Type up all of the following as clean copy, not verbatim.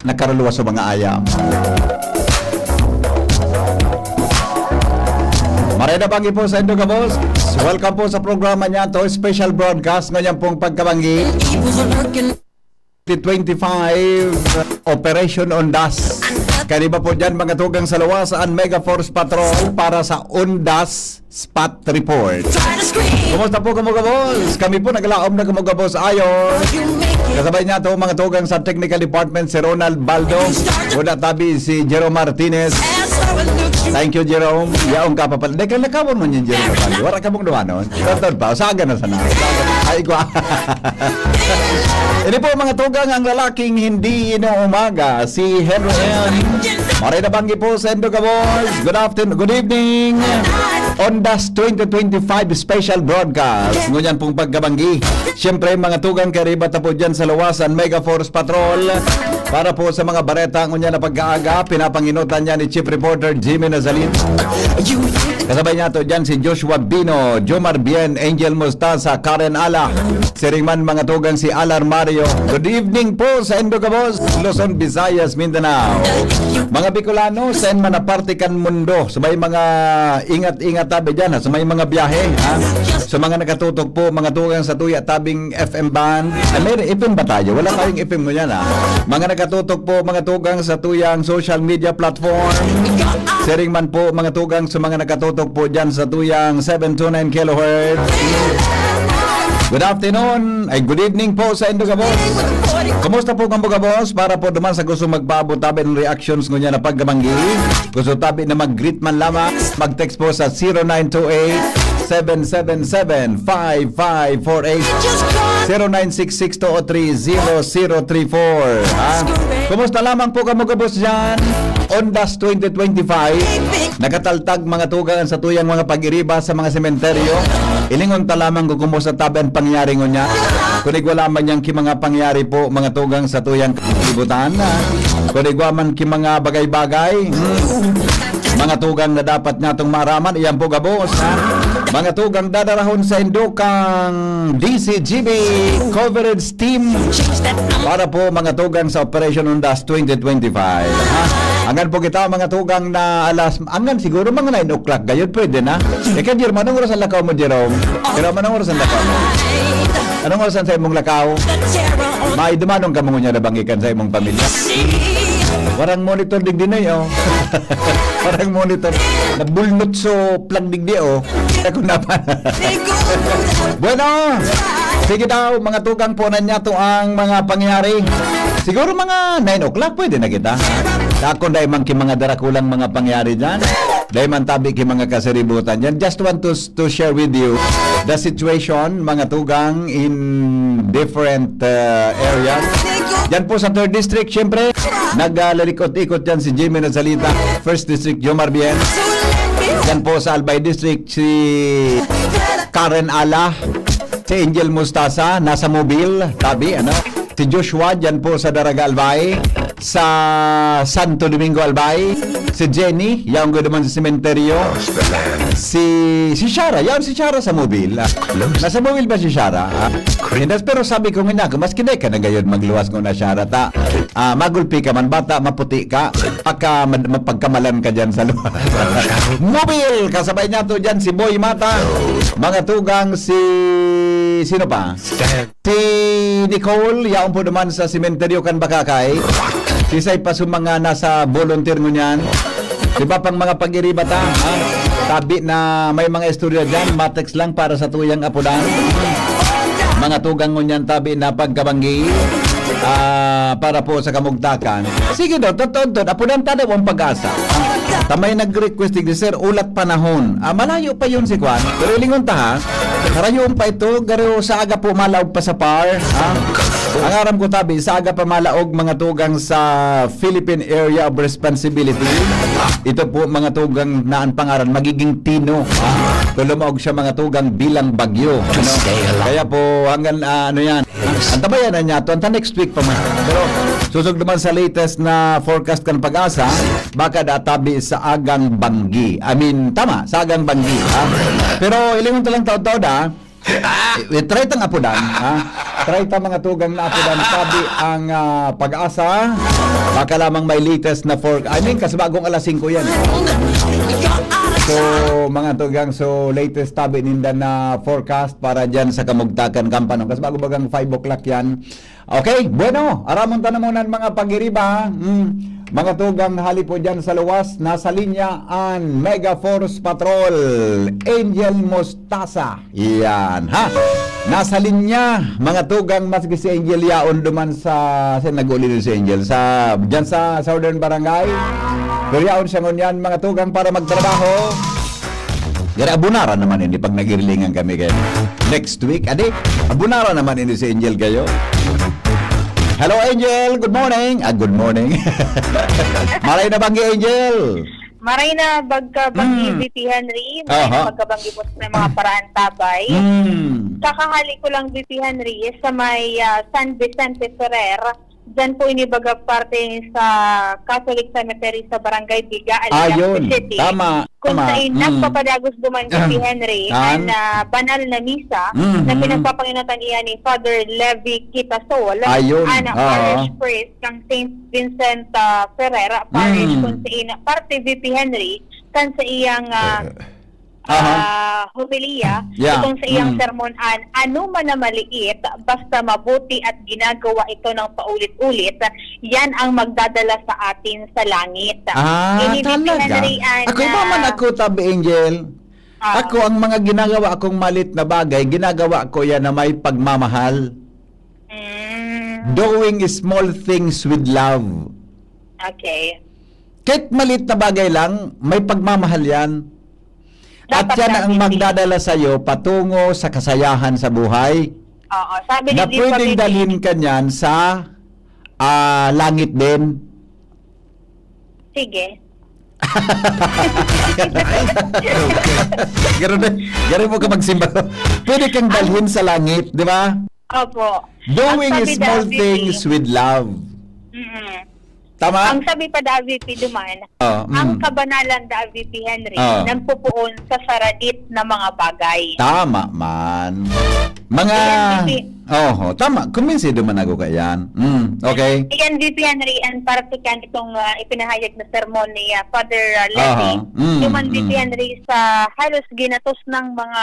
nakaruluwa sa mga ayam. Mareda Bangi po sa Indo Kabos. Welcome po sa programa niya to, special broadcast ngayon pong pagkabangi 25 Operation Ondas. Kaniba po dyan mga tugang sa Lawasaan Mega Force Patrol para sa Ondas Spot Report. Kumusta po kamugabos? Kami po naglaom na kamugabos ayon. Kasabay niya to mga tugang sa Technical Department si Ronald Baldo. Una tabi si Jerome Martinez. Thank you, Jerome. Yaong ka pa pala. Deka, nakawon mo niyan, Jerome Baldo. Wala ka mong dumanon. Tantod pa. Usaga na sana. Ay, kwa. Ini po mga tugang ang lalaking hindi inuumaga. Si Henry N. Mareda Bangi po sa Indo Kabos. Good afternoon. Good evening. Ondas 2025 special broadcast. Ngunyan pong pagkabanggi. Siyempre mga tugang karibata po dyan sa Lawasan Mega Force Patrol. Para po sa mga bareta ngunyan na pag-aaga, pinapanginutan niya ni Chief Reporter Jimmy Nazalin. Kasabay niya to dyan si Joshua Bino, Jomar Bien, Angel Mostaza, Karen Ala, Siringman mga tugang si Alar Mario. Good evening po sa Indo Cabos, Luzon, Visayas, Mindanao. Mga Bicolano, sa manapartikan mundo. Sa may mga ingat-ingat tabi dyan, sa may mga biyahe. Sa mga nakatutok po, mga tugang sa tuya tabing FM band. May FM ba tayo? Wala tayong FM mo yan Mga nakatutok po, mga tugang sa tuyang social media platform. Siringman po, mga tugang sa mga nakatutok po dyan sa tuyang 729 kHz. Good afternoon, ay good evening po sa Indo Cabos. Kumusta po kang Bugabos? Para po naman sa gusto magpaabot tabi ng reactions nyo na paggamanggi. Gusto tabi na mag-greet man lamang. Mag-text po sa 0928-777-5548 0966-203-0034. Kumusta lamang po kang Bugabos dyan? Ondas 2025 nakataltag mga tugang sa tuyang mga pag-iriba sa mga sementeryo. Ilingon ta lamang kung kumusta tabi ang pangyari ngunya. Kunig wala man yang mga pangyari po mga tugang sa tuyang libutan. Kunig man mga bagay-bagay. Mga tugang na dapat natong maraman, iyan po gabos. Mga tugang dadarahon sa Indokang DCGB coverage team para po mga tugang sa Operation Ondas 2025. Angan po kita mga tugang na alas, angan siguro mga 9 o'clock gayod pwede na. Ika Jerome, anong oras ang lakaw mo Jerome? Jerome, anong oras ang lakaw mo? Anong oras ang sa imong lakaw? Maidumanong ka mo niya na bangikan sa imong pamilya. Warang monitor digdi na yun. Warang monitor. Nabulnot so plug digdi Ako na pa. Bueno, sige daw mga tugang po na niya to ang mga pangyari. Siguro mga 9 o'clock pwede na kita. Ako dahil man ki mga darakulang mga pangyari dyan. Dahil man tabi ki mga kasaributan dyan. Just want to share with you the situation mga tugang in different areas. Yan po sa 3rd District, syempre, naglalikot-ikot yan si Jimmy Nazalita. 1st District, Jomar Bien. Yan po sa Albay District, si Karen Ala, si Angel Mostaza, nasa Mobile, tabi, si Joshua, dyan po sa Daraga Albay, sa Santo Domingo Albay, si Jenny, yan ko naman sa sementeryo, si Shara, yan si Shara sa Mobile. Nasa Mobile ba si Shara? Pero sabi ko nga, mas kinay ka na gayon magluwas ko na Shara ta. Magulpi ka man bata, maputi ka, mapagkamalan ka dyan sa luwas. Mobile, kasabay niya to dyan si Boy Mata, mga tugang si sino pa? Si Nicole, yaon po naman sa sementeryo kan Bakakay. Sisay pa sa mga nasa volunteer ngunyan. Diba pang mga pag-iribata? Tabi na may mga istorya dyan, matex lang para sa tuyang apudan. Mga tugang ngunyan tabi na pagkabanggi para po sa kamugtakan. Sige daw, totoo, apudan tayo ang pag-asa. Tamay nag-request ni Sir, ulat panahon. Malayo pa yun si Kwan. Pero ilingon ta ha. Karayon pa ito, garo sa aga po malaog pa sa PAR. Ang aram ko tabi, sa aga pa malaog mga tugang sa Philippine Area of Responsibility. Ito po mga tugang naan pangaran, magiging Tino. Lumaog siya mga tugang bilang bagyo. Kaya po hanggang yan. Ang tabayan na niya, ito next week pa man. Pero susog naman sa latest na forecast kan pag-asa, baka databi sa agang banggi. Tama, sa agang banggi. Pero ilingon talang taon-taon Try tang apudan, ha? Try ta mga tugang na apudan. Sabi ang pag-asa, baka lamang may latest na kasi bagong alas 5 yan. So, mga tugang, latest tabi ninda na forecast para dyan sa Kamugtakan Kampanong. Kasi bago bagang 5 o'clock yan. Okay, bueno, aramon ta na muna mga pag-iriba. Mga tugang, hali po dyan sa luwas, nasa linya ang Mega Force Patrol, Angel Mostasa. Yan, ha? Nasa linya, mga tugang, maski si Angel yaon duman nag-uli si Angel, dyan sa Southern Barangay. Pero yaon siya ngunyan, mga tugang, para magtrabaho. Gari abunara naman hindi pag nagirilingan kami kayo. Next week, abunara naman hindi si Angel kayo. Hello Angel, good morning. Good morning. Maray na banggi Angel. Maray na bagka-banggi VP Henry. Maray na bagka-banggi po sa mga paraan tabay. Kakahali ko lang VP Henry sa may San Vicente Ferrer. Diyan po inibaga parte sa Catholic Cemetery sa Barangay Biga, Aliaque City. Tama. Kung saan nagpapadagos duman si Henry ang banal na misa na pinagpapanginatan iyan ni Father Levi Kitasol ang parish priest ng St. Vincent Ferrer parish kung saan parte VP Henry kan sa iyang homilia itong sa iyang sermonan, ano man na maliit basta mabuti at ginagawa ito ng paulit-ulit, yan ang magdadala sa atin sa langit. Talaga? Ako ba man ako tabi Angel? Ako ang mga ginagawa akong malit na bagay, ginagawa ko yan na may pagmamahal. Doing small things with love. Okay. Kahit malit na bagay lang, may pagmamahal yan. At yan ang magdadala sa iyo patungo sa kasayahan sa buhay. Oo, sabi na pwedeng dalhin ka niyan sa langit din. Sige. Gano'n mo ka magsimba. Pwede kang dalhin sa langit, di ba? Opo. Doing small things with love. Tama? Ang sabi pa VP duman, ang kabanalan VP Henry, nampupuon sa saradit na mga bagay. Tama man. Mga... tama. Kuminsi duman ako kayan. Okay. Iyan VP Henry, and partikan itong ipinahayag na sermon ni Father Levi. Duman VP Henry sa halos ginatos ng mga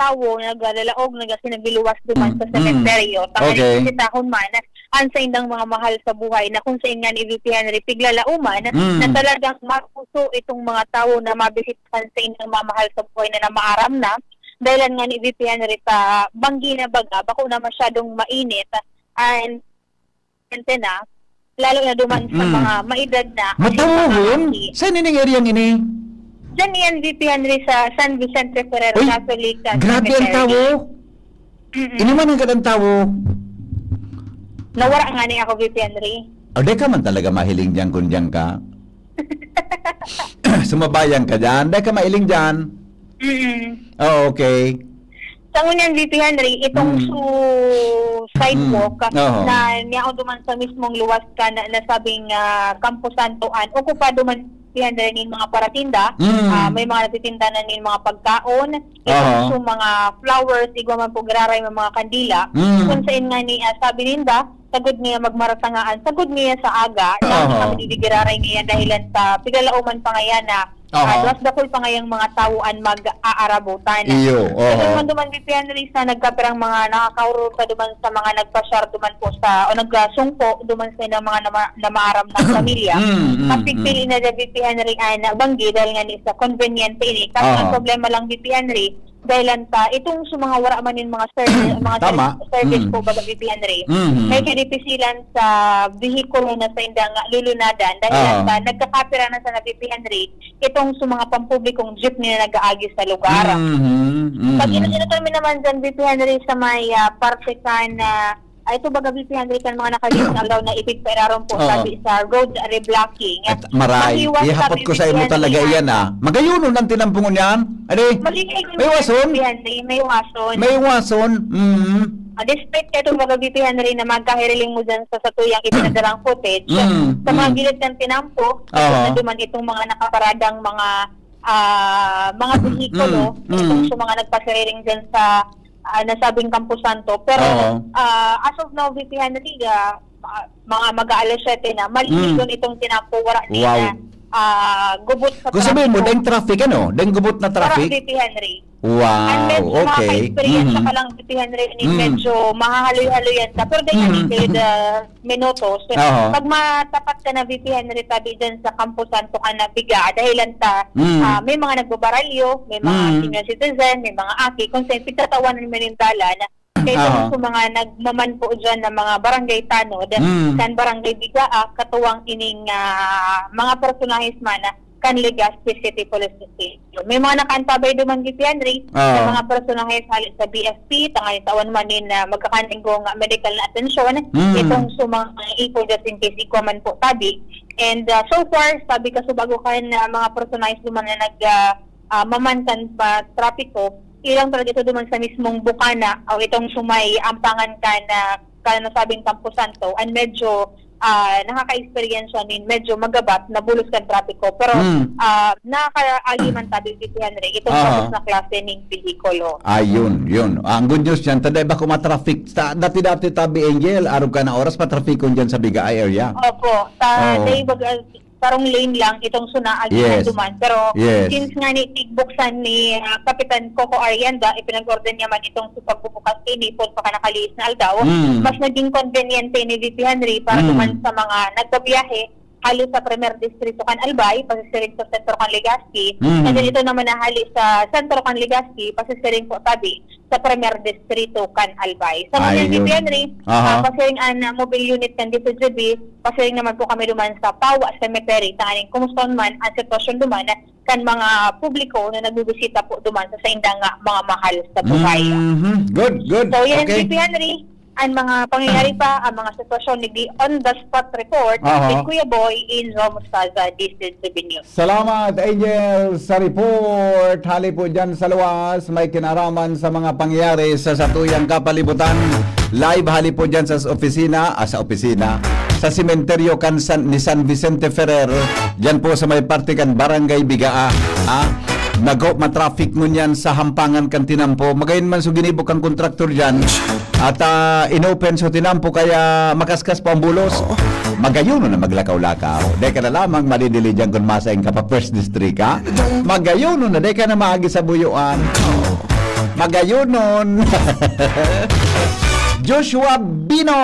tawo nagalalaog nagasinagbiluwas duman sa sementeryo. Tangan sitahon man ang sa indang mga mahal sa buhay na kung sa ingan ni VP Henry piglalauman na talagang mapuso itong mga tao na mabisitahan sa indang mga mahal sa buhay na maaram na dahil nga ni VP Henry ta banggi na baga bako na masyadong mainit and na lalo na duman sa mga maedad na matawon saan ining area ini? Diyan yan VP Henry sa San Vicente Ferrer Catholic grabe ang tawo ini man ang kadang tawo. Nawara nga ni ako, VP Henry. Di ka man talaga mahiling dyan kung dyan ka. Sumabayan ka dyan. Di ka mailing dyan. Okay. Sa ngunyan, VP Henry, itong sidewalk na niyaon duman sa mismong luwas ka na sabing Campo Santoan, okupado man VP Henry nin mga paratinda, may mga natitinda na nin mga pagkaon, itong mga flowers, igwa man po graray mga kandila, kung saan nga ni sabi ninda, sagod niya magmaratangaan, sagod niya sa aga, kami didiraray niya dahilan sa pigalauman pa ngayon na Duwas dakol pa ngayang mga tawuan mag-aarabutan. Kaya duman VP Henry sa nagkapirang mga nakakauro sa duman sa mga nagpasyar duman po sa o nagsungko duman sa mga namaaram ng pamilya. Kapigpili na VP Henry ay nabanggi dahil nga ni sa convenient ini. Kasi ang problema lang VP Henry dahil ta itong mga wala man yung mga service po baga VP Henry. May kinipisilan sa vehikulo na sa indang lulunadan dahil ta nagkakapira na sa VP Henry itong mga pampublikong jeepney na nag-aagi sa lugar. Pag inutami naman dyan VP Henry sa may parte ka na ito baga VP Henry kan mga nakagising araw na ipigperaron po sabi sa road reblocking. Maray, ihapot ko sa imo talaga yan Magayuno ng tinampungon yan. May wason? May wason. May wason. Despite itong mga VP Henry na magkahiriling mo dyan sa satuyang ipinadalang footage, sa mga gilid ng tinampo, na duman itong mga nakaparadang mga mga behikulo, itong sa mga nagpasariling dyan sa nasabing Campo Santo. Pero as of now, VP Henry, mga mag-aalas 7 na, malinis doon itong tinampo, wala nila gubot sa Kung sabihin mo, dahil traffic ano? Dahil gubot na traffic? VP Henry. Wow, And medyo okay. makaka-experience ka lang, VP Henry, medyo mahahaloy-haloyan ka. Pero dahil minutos, pag matapat ka na, VP Henry, tabi dyan sa Campo Santo ka na biga, dahilan ta, may mga nagbabaralyo, may mga senior citizen, may mga aki, kung saan pagtatawanan mo yung dala na kaya sa mga nagmaman po dyan ng mga barangay tanod, kan barangay bigaa, katuwang ining mga personahis man na kan Legazpi City Police Station. May mga nakaantabay duman VP Henry na mga personahis halit sa BSP, tangaling tawan man din na magkakaningong medical na atensyon, itong sumang ipo just in case ikuman po tabi. And so far, sabi ka subago kan mga personahis duman na mamantan pa trapiko, ilang talaga ito duman sa mismong bukana o itong sumay ampangan ka na nasabing Campo Santo and medyo nakaka-experience din medyo magabat na bulos kan trapiko pero nakaka-agiman tabi VP Henry itong tapos na klase ng vehikulo. Ayun, yun. Ang good news yan, taday ba kumatraffic? Dati-dati tabi Angel, araw ka na oras patrafikon dyan sa Bigaay area. Opo. Parang lane lang itong suna agiman duman. Pero since nga ni tigbuksan ni Kapitan Coco Arianda, ipinag-order niya man itong pagbubukas inipon pa nakaliis na aldaw, mas naging conveniente ni VP Henry para duman sa mga nagbabiyahe halo sa Premier Distrito kan Albay, pasisiring sa Sentro kan Legazpi, and then ito naman nahali sa Sentro kan Legazpi, pasisiring po tabi sa Premier Distrito kan Albay. Sa mga VP Henry, pasiring ang mobile unit kan dito GB, pasiring naman po kami duman sa Pawa Cemetery, tanganing kumusta man ang sitwasyon duman kan mga publiko na nagbibisita po duman sa indang mga mahal sa buhay. Good. So yan Okay. VP Henry, ang mga pangyayari pa, ang mga sitwasyon ni on-the-spot report with Kuya Boy in Ramos Plaza, District Revenue. Salamat, Angel, sa report. Hali po dyan sa luwas. May kinaraman sa mga pangyayari sa satuyang kapalibutan. Live hali po dyan sa opisina. Sa sementeryo ni San Vicente Ferrer. Dyan po sa may parte kan Barangay Bigaa. Matraffic mo yan sa hampangan kan tinampo. Magayon man so ginibok ang kontraktor dyan. At inopen so tinampo kaya makaskas pa ang bulos. Magayon na maglakaw-lakaw. Dahil ka na lamang malidili dyan kung masaing ka pa first district ha. Magayon na dahil ka na maagi sa buyuan. Magayon nun. Joshua Bino.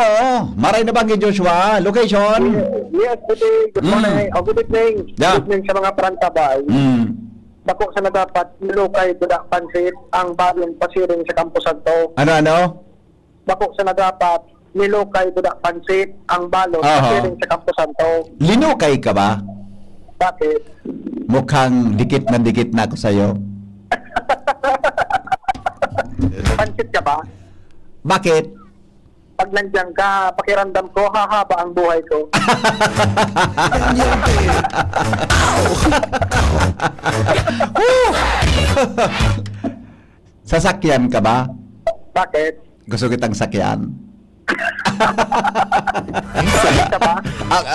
Maray na bang Joshua? Location? Yes, good morning. Good evening. Yeah. Good evening sa mga parantabay. Bako sa nadapat, nilukay budak pansit ang bagong pasiring sa Campo Santo. Ano? Bako sa nadapat, nilukay budak pansit ang balon pasiring sa Campo Santo. Linukay ka ba? Bakit? Mukhang dikit na ako sa'yo. Pansit ka ba? Bakit? Pag nandiyan ka, pakiramdam ko, hahaba ang buhay ko. Sasakyan ka ba? Bakit? Gusto kitang sakyan. Traffic ka ba?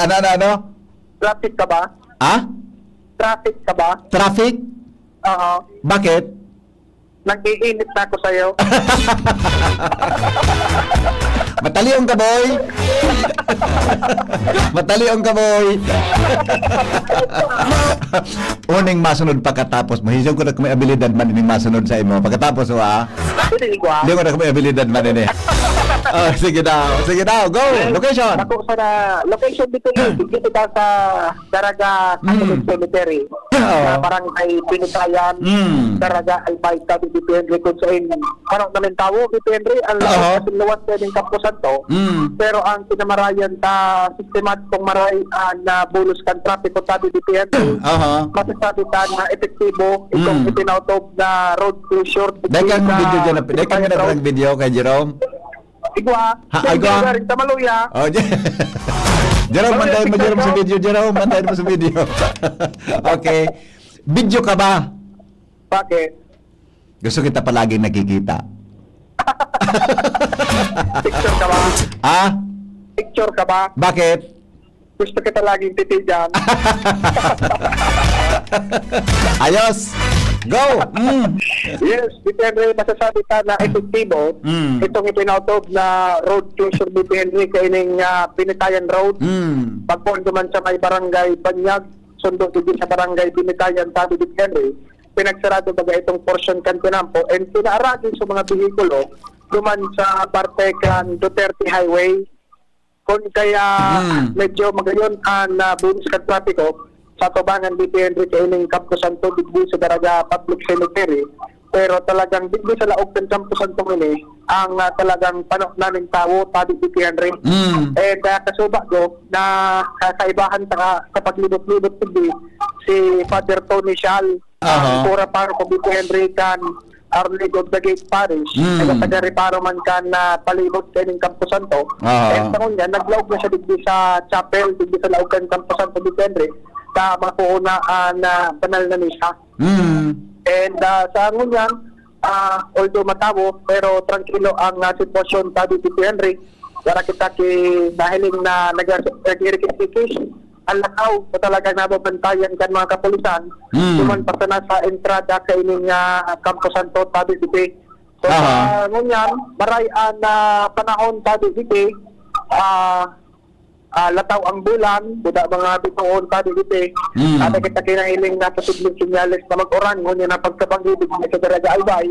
Ano? Traffic ka ba? Traffic ka ba? Traffic? Oo. Bakit? Nag-iinit na ako sa'yo. Mataliong ka, boy! Mataliong ka, boy! Uning masunod pagkatapos mo. Hisog ko na kung may abilidad man ining masunod sa imo. Pagkatapos mo, Hindi ko Hindi ko na kung may abilidad man ini. Sige daw. Go! Location! Ako sa location dito dito daw sa Daraga Catholic Cemetery. Na parang ay Pinitayan, Daraga ay Baita di Henry kung saan parang namin tao di Henry ang luwas ng Campo Santo. Pero ang pinamarayan ta sistematikong maray na bulos kan trapiko tabi di Henry. Masasabi ta na epektibo itong ipinautob na road closure. Dahil kang video dyan. Dahil kang nag-video kay Jerome. Igwa. Igwa. Rin sa Maluya. Jerome, mantayin mo Jerome sa video. Jerome, mantayin mo sa video. Okay. Video ka ba? Bakit? Gusto kita palaging nakikita. Picture ka ba? Ha? Picture ka ba? Bakit? gusto kita laging titigan. Ayos. Go. Yes, BP Henry, masasabi ta na epektibo itong ipinautob na road closure BP Henry kaining Binitayan Road. Pagpondo man sa may barangay Banyag, sundo dito sa barangay Binitayan, sabi BP Henry, pinagsarado baga itong portion kan Pinampo and pinaaragin sa mga bihikulo duman sa parte kan Duterte Highway. Kung kaya medyo magayon ang bunis kan trapiko sa tubangan BP Henry kaining Campo Santo digdi sa Daraga Public Cemetery, pero talagang digdi sa laog ng Campo Santo ini ang talagang panok namin tao tabi BP Henry. Kaya kasuba ko na kakaibahan sa paglibot-libot digdi si Father Tony Sial, ang pura paro ko BP Henry kan Arlig of the Gate Parish, taga-reparo man kan na palibot kaining Campo Santo. Kaya sa kanya, naglaog na siya digdi sa chapel, digdi sa laog kan Campo Santo BP Henry, sa makuunaan na banal na misa. And sa ngunyan, although matabo, pero tranquilo ang sitwasyon tabi BP Henry. Para kita nahiling na nag-irikit-ikis, ang lakaw o talaga nababantayan kan mga kapulisan, tuman pa sa nasa entrada kaining Campo Santo tabi BP. So sa ngunyan, marayaan na panahon tabi BP, lataw ang bulan, buda mga bitoon tabi BP. At kita kinahiling na sa sigling sinyales na mag-oran, ngunyan na pagkapag-ibig sa Daraga Albay.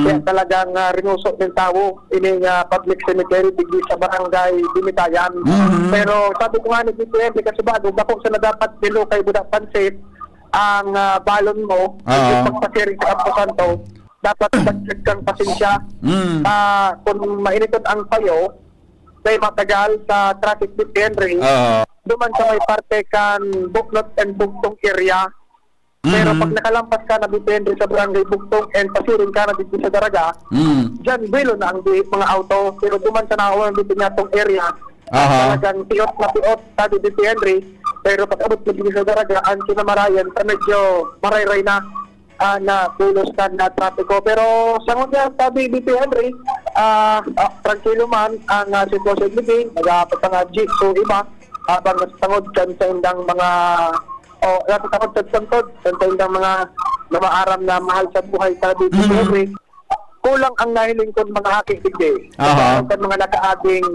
Kaya talagang rinuso ng tao ining public cemetery digdi sa barangay Binitayan. Pero sabi ko nga ni BP kasi bago, bakong sa dapat nilo kay buda pansit ang balon mo, yung pagpasiring sa Campo Santo, dapat dagdag kang pasensya. Kung mainitot ang payo, may matagal sa traffic BP Henry, duman sa may parte kan Buklot and Bugtong area. Pero pag nakalampas ka na BP Henry sa barangay Bugtong and pasiring ka na dito sa Daraga, dyan bilo na ang mga auto. Pero duman sa nakawalan dito niya tong area, talagang piot na piot sabi BP Henry. Pero pag abot na dito sa Daraga, ang sinamarayan sa medyo marayray na na pulos ka na trapiko. Pero sa ngunyan sabi BP Henry, tranquilo man ang sitwasyon BP, nagpapatangad so iba habang nasangod kan sa indang mga natatangod sa indang mga namaaram na mahal sa buhay sa BP Henry. Kulang ang nahiling kon mga haking digdi. Kan mga nakaading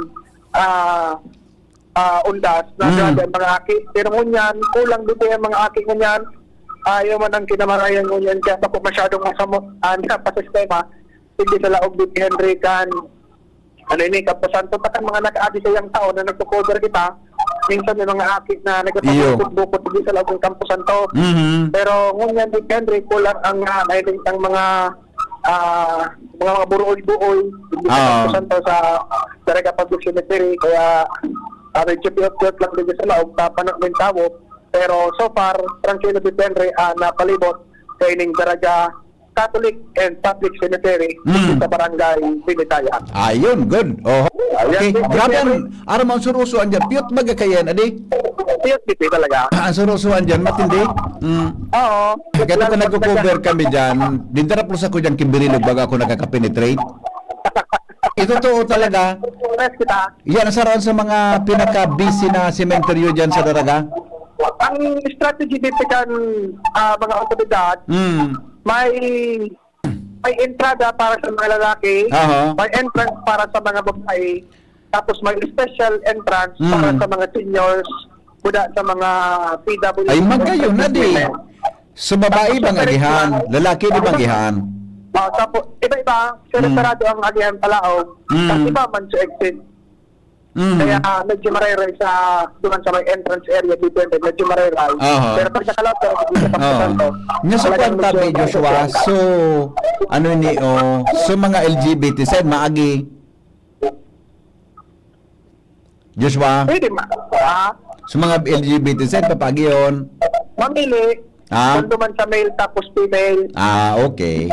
undas na grabe ang mga haki. Pero ngunyan, kulang dito yung mga haking ngunyan. Ayaw man ang kinamarayan ngunyan kaya ako masyadong masamot pa sistema. Hindi sa laog BP Henry kan Campo Santo takan mga nakaadi sa iyang taon na nagpo-cover kita. Minsan may mga akit na nagpapakot-bukot hindi sa laog ng Campo Santo. Pero ngunyan BP Henry kulang ang nahiling ang mga buruoy-buoy hindi sa Campo Santo sa Daraga Public Cemetery. Kaya medyo piyot-piyot lang din sa laog tapanak ng tao. Pero so far, tranquilo BP Henry na palibot kaining Daraga Catholic and Public Cemetery sa barangay Binitayan. Ayun, good. Okay. Grabe ang mga surusuan dyan. Piyot baga kayan, adi? Piyot BP talaga. Ang surusuan dyan, matindi? Oo. Kaya ito nagko-cover kami dyan. Dindarap sa ko dyan, kimbirilog baga ako nakaka-penetrate. Ito to talaga. Yan, nasaraon sa mga pinaka-busy na cemetery dyan sa Daraga. Ang strategy dito kan mga otoridad, may entrada para sa mga lalaki, may entrance para sa mga babae, tapos may special entrance para sa mga seniors, kuda sa mga PWD. Ay magayon na di. So babae bang agihan, lalaki di bang agihan? Tapos iba-iba, sarado ang agihan palaog, tapos iba man sa exit. Kaya medyo marayray duman sa may entrance area dito, medyo marayray. Pero pag nakalapit dito sa Santo, sa tabi Joshua, so ano ni so mga LGBT side maagi Joshua, pwede so mga LGBT side papagi yon mamili kung duman sa male tapos female. Okay.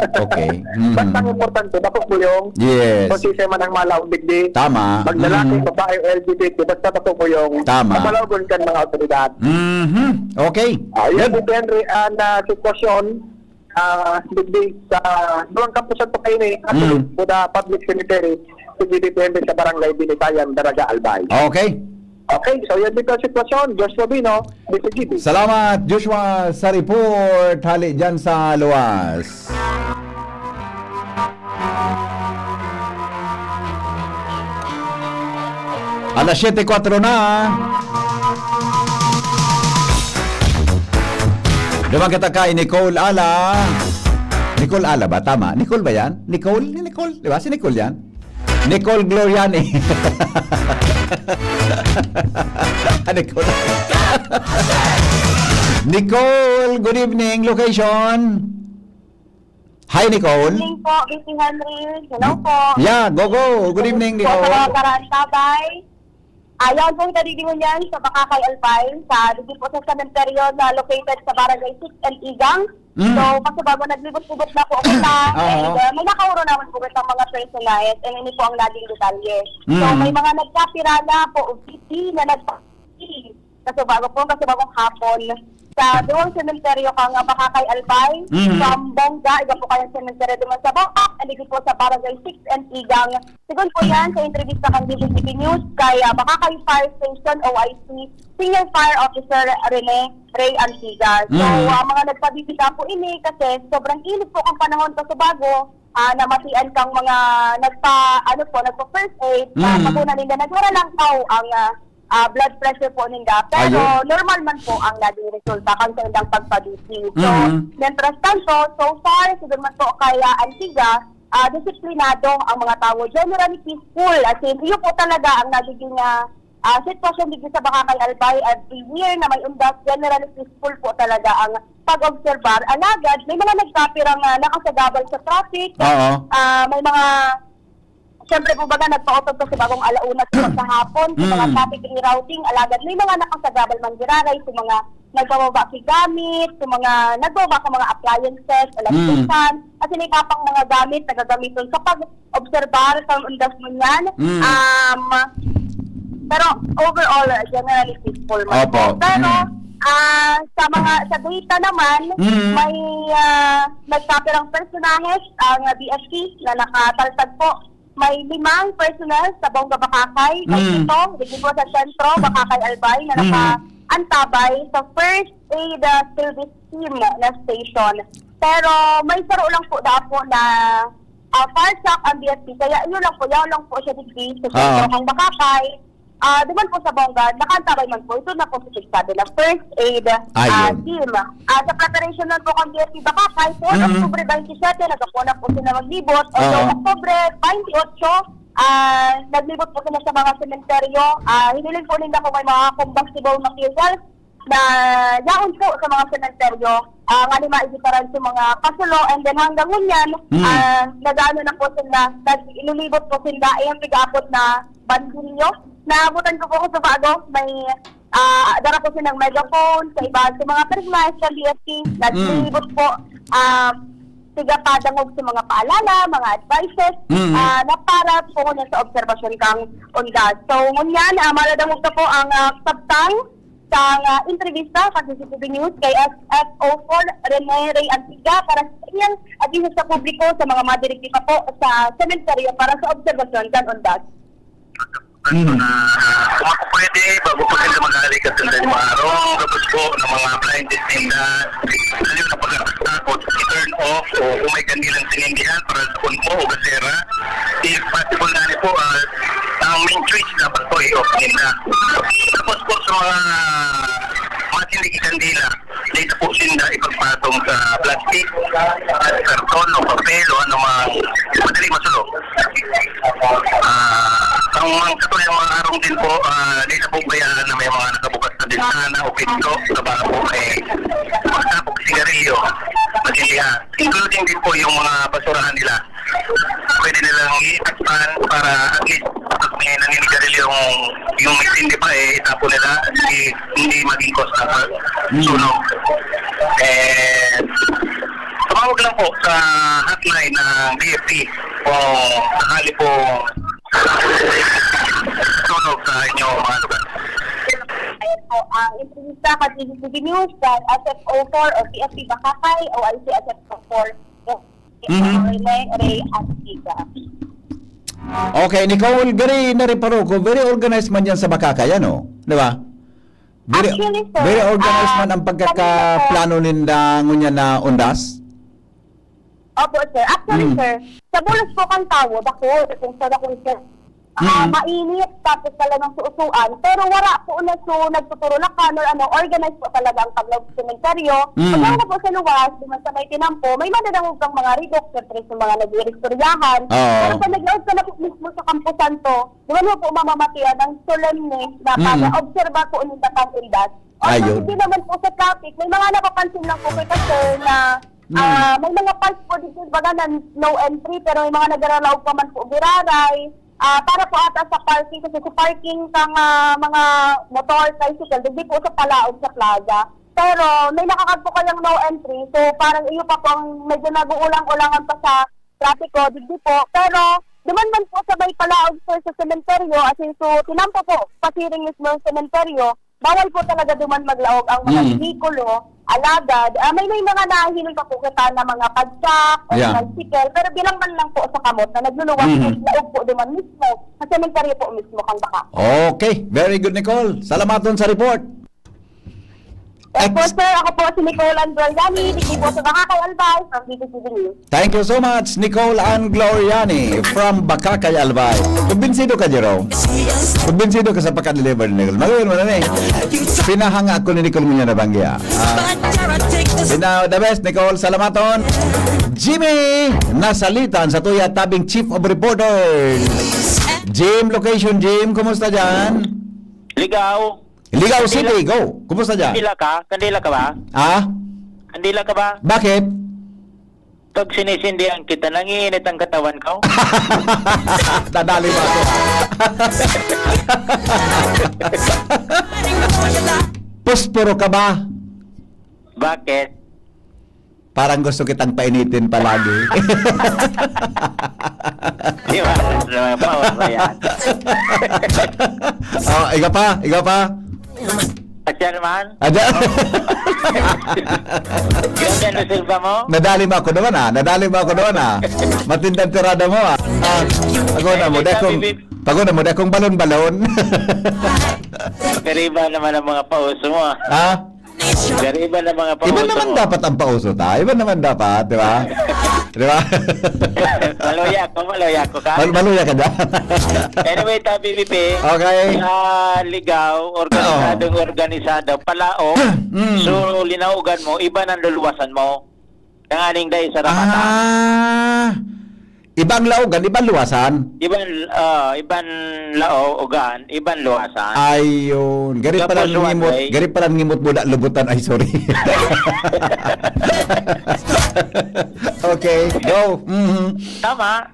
Basta ang importante, bako buyong. Yes. Kung sisay man ang malaong digdi. Tama. Maglalaki, babae o LGBT, basta bako buyong. Tama. Mapalagon kan mga otoridad. Okay. Yun, depende na sitwasyon, digdi sa doon Campo Santo kayo ni sa Public Cemetery, depende sa barangay Binitayan, Daraga Albay. Okay. Okay, so yan dito ang sitwasyon. Joshua Bino, BCGB. Salamat, Joshua, sa report. Hali dyan sa luwas. Alas 7:04 na. Dumang kita kay Nicole Ala. Nicole Ala ba? Tama? Nicole ba yan? Nicole? Nicole? Di ba? Si Nicole yan? Nicole Gloriani. Nicole. Nicole, good evening. Location? Hi, Nicole. Good evening po, BC Henry. Hello po. Yeah, go. Good evening, Po sa mga Nicole. Karantabay. Ayaw po tadidiwan yan sa Bakakay Albay, sa dito po sa cemetery na located sa Barangay 6 and Igang. Mm. So, kasi bago naglibot-libot na po ako na, and may nakauro naman po ang mga personalized, and ini po ang laging detalye. So, may mga nagkapira na po, OPT na nagpapiti. Kasi bagong hapon. Sa doon cementerio kang Bakakay Albay, sa Bongga, iba po kayong cementerio doon sa Bongga, and dito po sa Barangay 6 and Igang. Sigun po yan sa entrevista kang BCTV News kay Bakakay Fire Station OIC Senior Fire Officer Rene Ray Antiga. So, mga nagpabibita po ini kasi sobrang init po ang panahon sa bago. Namatian kang mga nagpa-first aid, paguna nila nagwara lang ang blood pressure po nila. Pero normal man po ang naging resulta kang sa ilang pagpabisi. So, mientras tanto, so far, siguro man po kaya Antiga, disiplinado ang mga tao. Generally peaceful. As in, yun po talaga ang nagiging sitwasyon dito sa Bakakay Albay. Every year na may undas, generally peaceful po talaga ang pag-observar. Alagad, may mga nagkapirang nakasagabal sa traffic. May mga siyempre po baga nagpa-auto kasi bagong alauna sa hapon, sa mga traffic rerouting, alagad may mga nakasagabal man giraray, sa mga nagbababa si gamit, sa mga nagbababa sa mga appliances, electrician, at sinikapang mga gamit, nagagamiton sa pag-obserbar sa undas mo yan. Pero overall, generally peaceful man po. Pero sa data naman, may nagkapirang personahes, ang BFC na nakataltag po. May 5 personnel sa Bongga Bakakay, dito po sa sentro, Bakakay Albay, na naka-antabay sa First Aid Service Team na station. Pero may saro lang po dapo na fire truck ang BSP, kaya yun lang po siya dito sa sentro ng Bakakay. Duman po sa Bongga, nakaantabay man po, ito na po sa sabi na First Aid Team. Sa preparation na po kang BSP Bakakay, po, Oktubre 27, nagkapuna po sila maglibot. So, Oktubre 28, naglibot po sila sa mga sementeryo. Hiniling po nila kung may mga combustible materials na yaon po sa mga sementeryo. Nga ni maisitaran sa mga kasulo, and then hanggang ngunyan, nag-ano na po sila, inulibot po sila, yung bigapot na bandilyo. Naabutan ko po sa bago, may dara po silang megaphone sa iba sa mga personalis sa BFC, naglibot po, tigapadangog sa mga paalala, mga advices, na para po niya sa obserbasyon kang undas. So, ngunyan, maladangog na po ang sabtang sa entrevista sa CCTV News kay SFO4 Rene Ray Antiga para sa iyang abiso sa publiko sa mga madirektiba po sa sementeryo para sa obserbasyon kang undas. Kung ako pwede, bago po sila mag-aalikat sa mga araw, tapos po ng mga appliances nila, dahil na pagkakatakot, i-turn off o kung may kanilang sinindihan para sa punmo o gasera, if possible na po, ang main switch dapat po i-off nila. Tapos po sa mga matindi kandila, dito po sila ipagpatong sa plastic, karton o papel o anumang madali masulong. Ang mga katuloy mga arong din po, dito po bayaan na may mga nakabukas na bintana o pinto na baka po may magsapok sigarilyo, masindihan. Including din po yung mga basurahan nila. Pwede nilang i-takpan para at least pag may naninigarilyo yung may sindi pa itapo nila, hindi maging cost na sunog. Tumawag lang po sa hotline ng BFP kung sakali po sunog sa inyong mga lugar. Ayan po, ang entrevista ka CCTV News at SFO4 o PFP Bakakay o IC SFO4 Rene Ray Antiga. Okay, Nicole, very nariparo ko. Very organized man yan sa Bakakay, ano? Di ba? Actually, sir, Very organized man ang pagkakaplano ninda ngunya na undas. Opo, sir. Actually, sir, sa bulos po kang tawo, dako, kung sa dako, sir, mainit, tapos talagang suusuan. Pero wala po na nagtuturo na kanor, organized po talaga ang paglaw sa sementeryo. Pagkaw na po sa luwas, duman sa may tinampo, may madadangog kang mga redok, siyempre sa mga nag-iristoryahan. Pero pag naglaod ka na po mismo sa Campo Santo, duman mo po mamamatiyan ng solemne na para-observa po ng tatangildas. Ayun. Hindi naman po sa traffic, may mga napapansin lang po kay sir na may mga parts po dito baga na no entry pero may mga nagaralaw pa man po giraray para po ata sa parking kasi sa parking kang mga motor, tricycle, hindi po sa palaod sa plaza. Pero may nakakagpo kayang no entry so parang iyo pa pong medyo nag-uulang-ulangan pa sa traffic ko, hindi po. Pero duman man po sa may palaod sir sa sementeryo as in so tinampo po pasiring mismo yung sementeryo. Bawal po talaga duman maglaog ang mga vehikulo, alagad. May mga nahihiling pa po kita na mga padsak o tricycle, pero bilang man lang po sa kamot na nagluluwas po, laog po duman mismo. Kasi sementeryo po mismo kang baka. Okay, very good, Nicole. Salamaton sa report. Po, sir, ako po si Nicole Angloriani, hindi po sa Bakakay Albay, from DTCB News. Thank you so much, Nicole Angloriani from Bakakay Albay. Kumbinsido ka, Jerome. Kumbinsido ka sa pagka-deliver ni Nicole. Magawin mo na eh. Pinahanga ako ni Nicole mo niya na bangya. The best, Nicole. Salamaton. Jimmy Nasalitan sa tuya tabing Chief of Reporters. Jim, location Jim. Kumusta dyan? Ligaw. Ligaw City, go. Kumusta dyan? Kandila ka ba? Kandila ka ba? Bakit? Pag sinisindihan kita, nangiinit ang katawan ko. Dadali mo ako. Pusporo ka ba? Bakit? Parang gusto kitang painitin palagi. Di ba? Bawal ba yan? Iga pa. Asya naman? Ada. Ganda na silba mo? Nadali mo ako doon ah. Matindang tirada mo ah. Pagod na mo, dekong balon-balon. Kariba naman ang mga pauso mo. Kariba na mga pauso mo. Iba naman dapat ang pauso ta. Iba naman dapat, di ba? Di ba? Maluya ko ka. Maluya ka dyan. Anyway, BBP. Okay. Ligaw, organisado, palao. So, linaugan mo, iba ng luluwasan mo. Nangaling dahil sa ramata. Ibang laogan, ibang luwasan. Ibang laogan, ibang luwasan. Ayun. Gari palang ngimot mo na lubutan. Ay, sorry. Okay, go. Tama,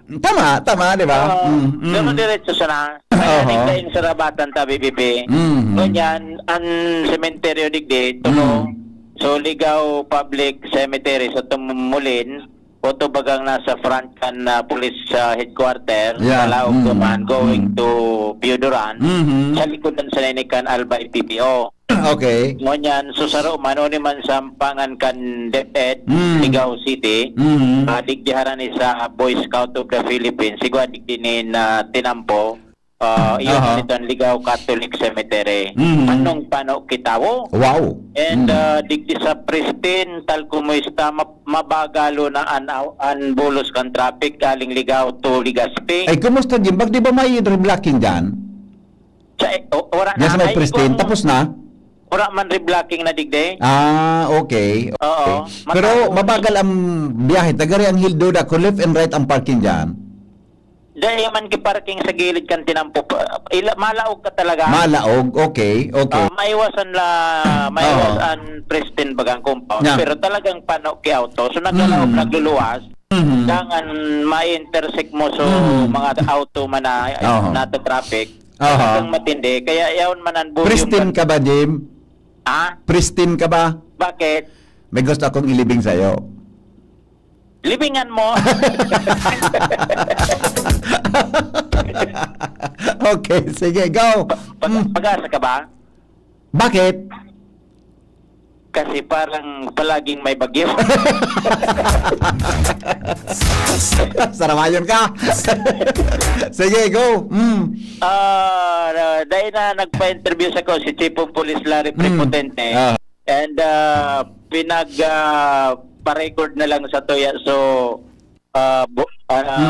di ba? Ganun diretso sana. Nangaling dahil sa rabatan ta, BBP. Ganyan, ang sementeryo digdi, tulo. So, Ligaw Public Cemetery sa Tumulin. Oto bagang nasa front kan police headquarter, Palaog Duman, going to Pioduran, sa likod ng Saninikan Albay PPO. Okay. Ngunyan, susaro, manoni man sa pangan kan DepEd, Ligaw City, digdiharan ni sa Boy Scout of the Philippines, sigwa digdinin tinampo, iyon nito ang Ligaw Catholic Cemetery. Anong pano kitawo? Wow. And digdi sa pristine tal kumusta mabagalo na bulos kan traffic galing Ligaw to Legazpi. Ay, kumusta Jim? Di ba may reblocking dyan? Wala Yes, may pristine. Tapos na? Wala man reblocking na digdi. Okay. Oo. Pero mabagal ang biyahe. Tagari ang Hildoda. Kung left and right ang parking dyan. Dahil man parking sa gilid kan tinampo. Malaog ka talaga. Malaog, okay. Maiwasan pristine bagang compound. Yeah. Pero talagang pano ki auto. So naglalaog, nagluluwas. Dangan ma-intersect mo so mga auto man na nato traffic. Talagang matindi. Kaya yaon man ang volume. Pristine ka ba, Jim? Pristine ka ba? Bakit? May gusto akong ilibing sa'yo. Libingan mo. Okay, sige, go. Pag-asa ka ba? Bakit? kasi parang palaging may bagyo. Saramayon ka. Sige, go. Dahil na nagpa-interview sa ko si Chief of Police Larry Prepotente. And pa-record na lang sa Toya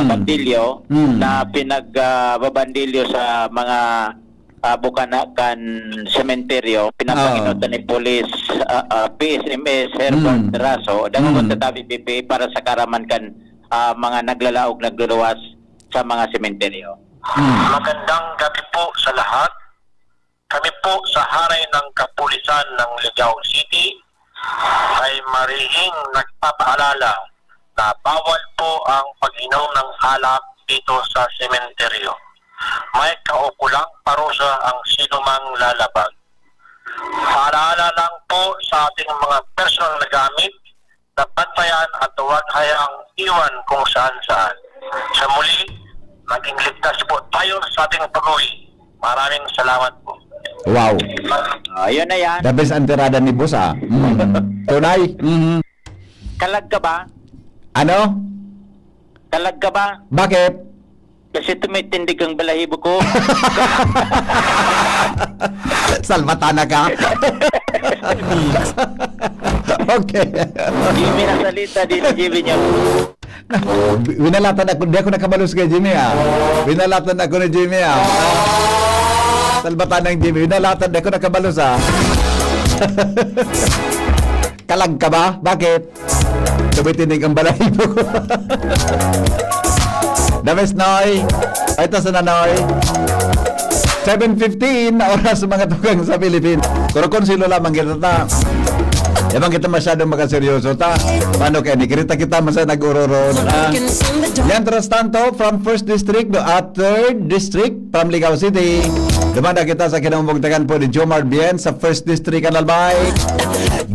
Bandilyo na pinagbabandilyo sa mga Bukanakan Cementerio, pinapanginutan ni Police PSMS Herbert Raso dangon sa tabi BP para sa karaman kan mga naglalaog nagluluwas sa mga sementeryo. Magandang gabi po sa lahat. Kami po sa haray ng Kapulisan ng Ligao City ay marihing nagpapaalala na bawal po ang pag-inom ng alak dito sa sementeryo. May kaukulang parusa ang sinumang lalabag. Paalala lang po sa ating mga personal na gamit na bantayan at huwag hayang iwan kung saan-saan. Sa muli, maging ligtas po tayo sa ating pag-uwi. Maraming salamat po. Wow. Ayun na yan. The best antirada ni boss, Tunay. Kalag ka ba? Ano? Kalag ka ba? Bakit? Kasi tumitindig ang balahibo ko. Salvatana ka? Okay. Jimmy na salita dito, Jimmy niya. Binalatan ako, di ako nakabalus kay Jimmy, Binalatan ako ni Jimmy, Salvatana ng Jimmy, binalatan, di ako nakabalus, Kalag ka ba? Bakit? Tumitindig ang balahibo ko. Dames Noy. Ito sa Nanoy. 7:15 na oras sa mga tugang sa Pilipinas. Pero konsilo lamang kita ta. Yaman kita masyadong makaseryoso ta. Paano kaya? Nikirita kita masa nag-uroron. Yan tras tanto from 1st District to 3rd District from Ligao City. Dumanda kita sa kinamumugtagan po ni Jomar Bien sa 1st District Analbay.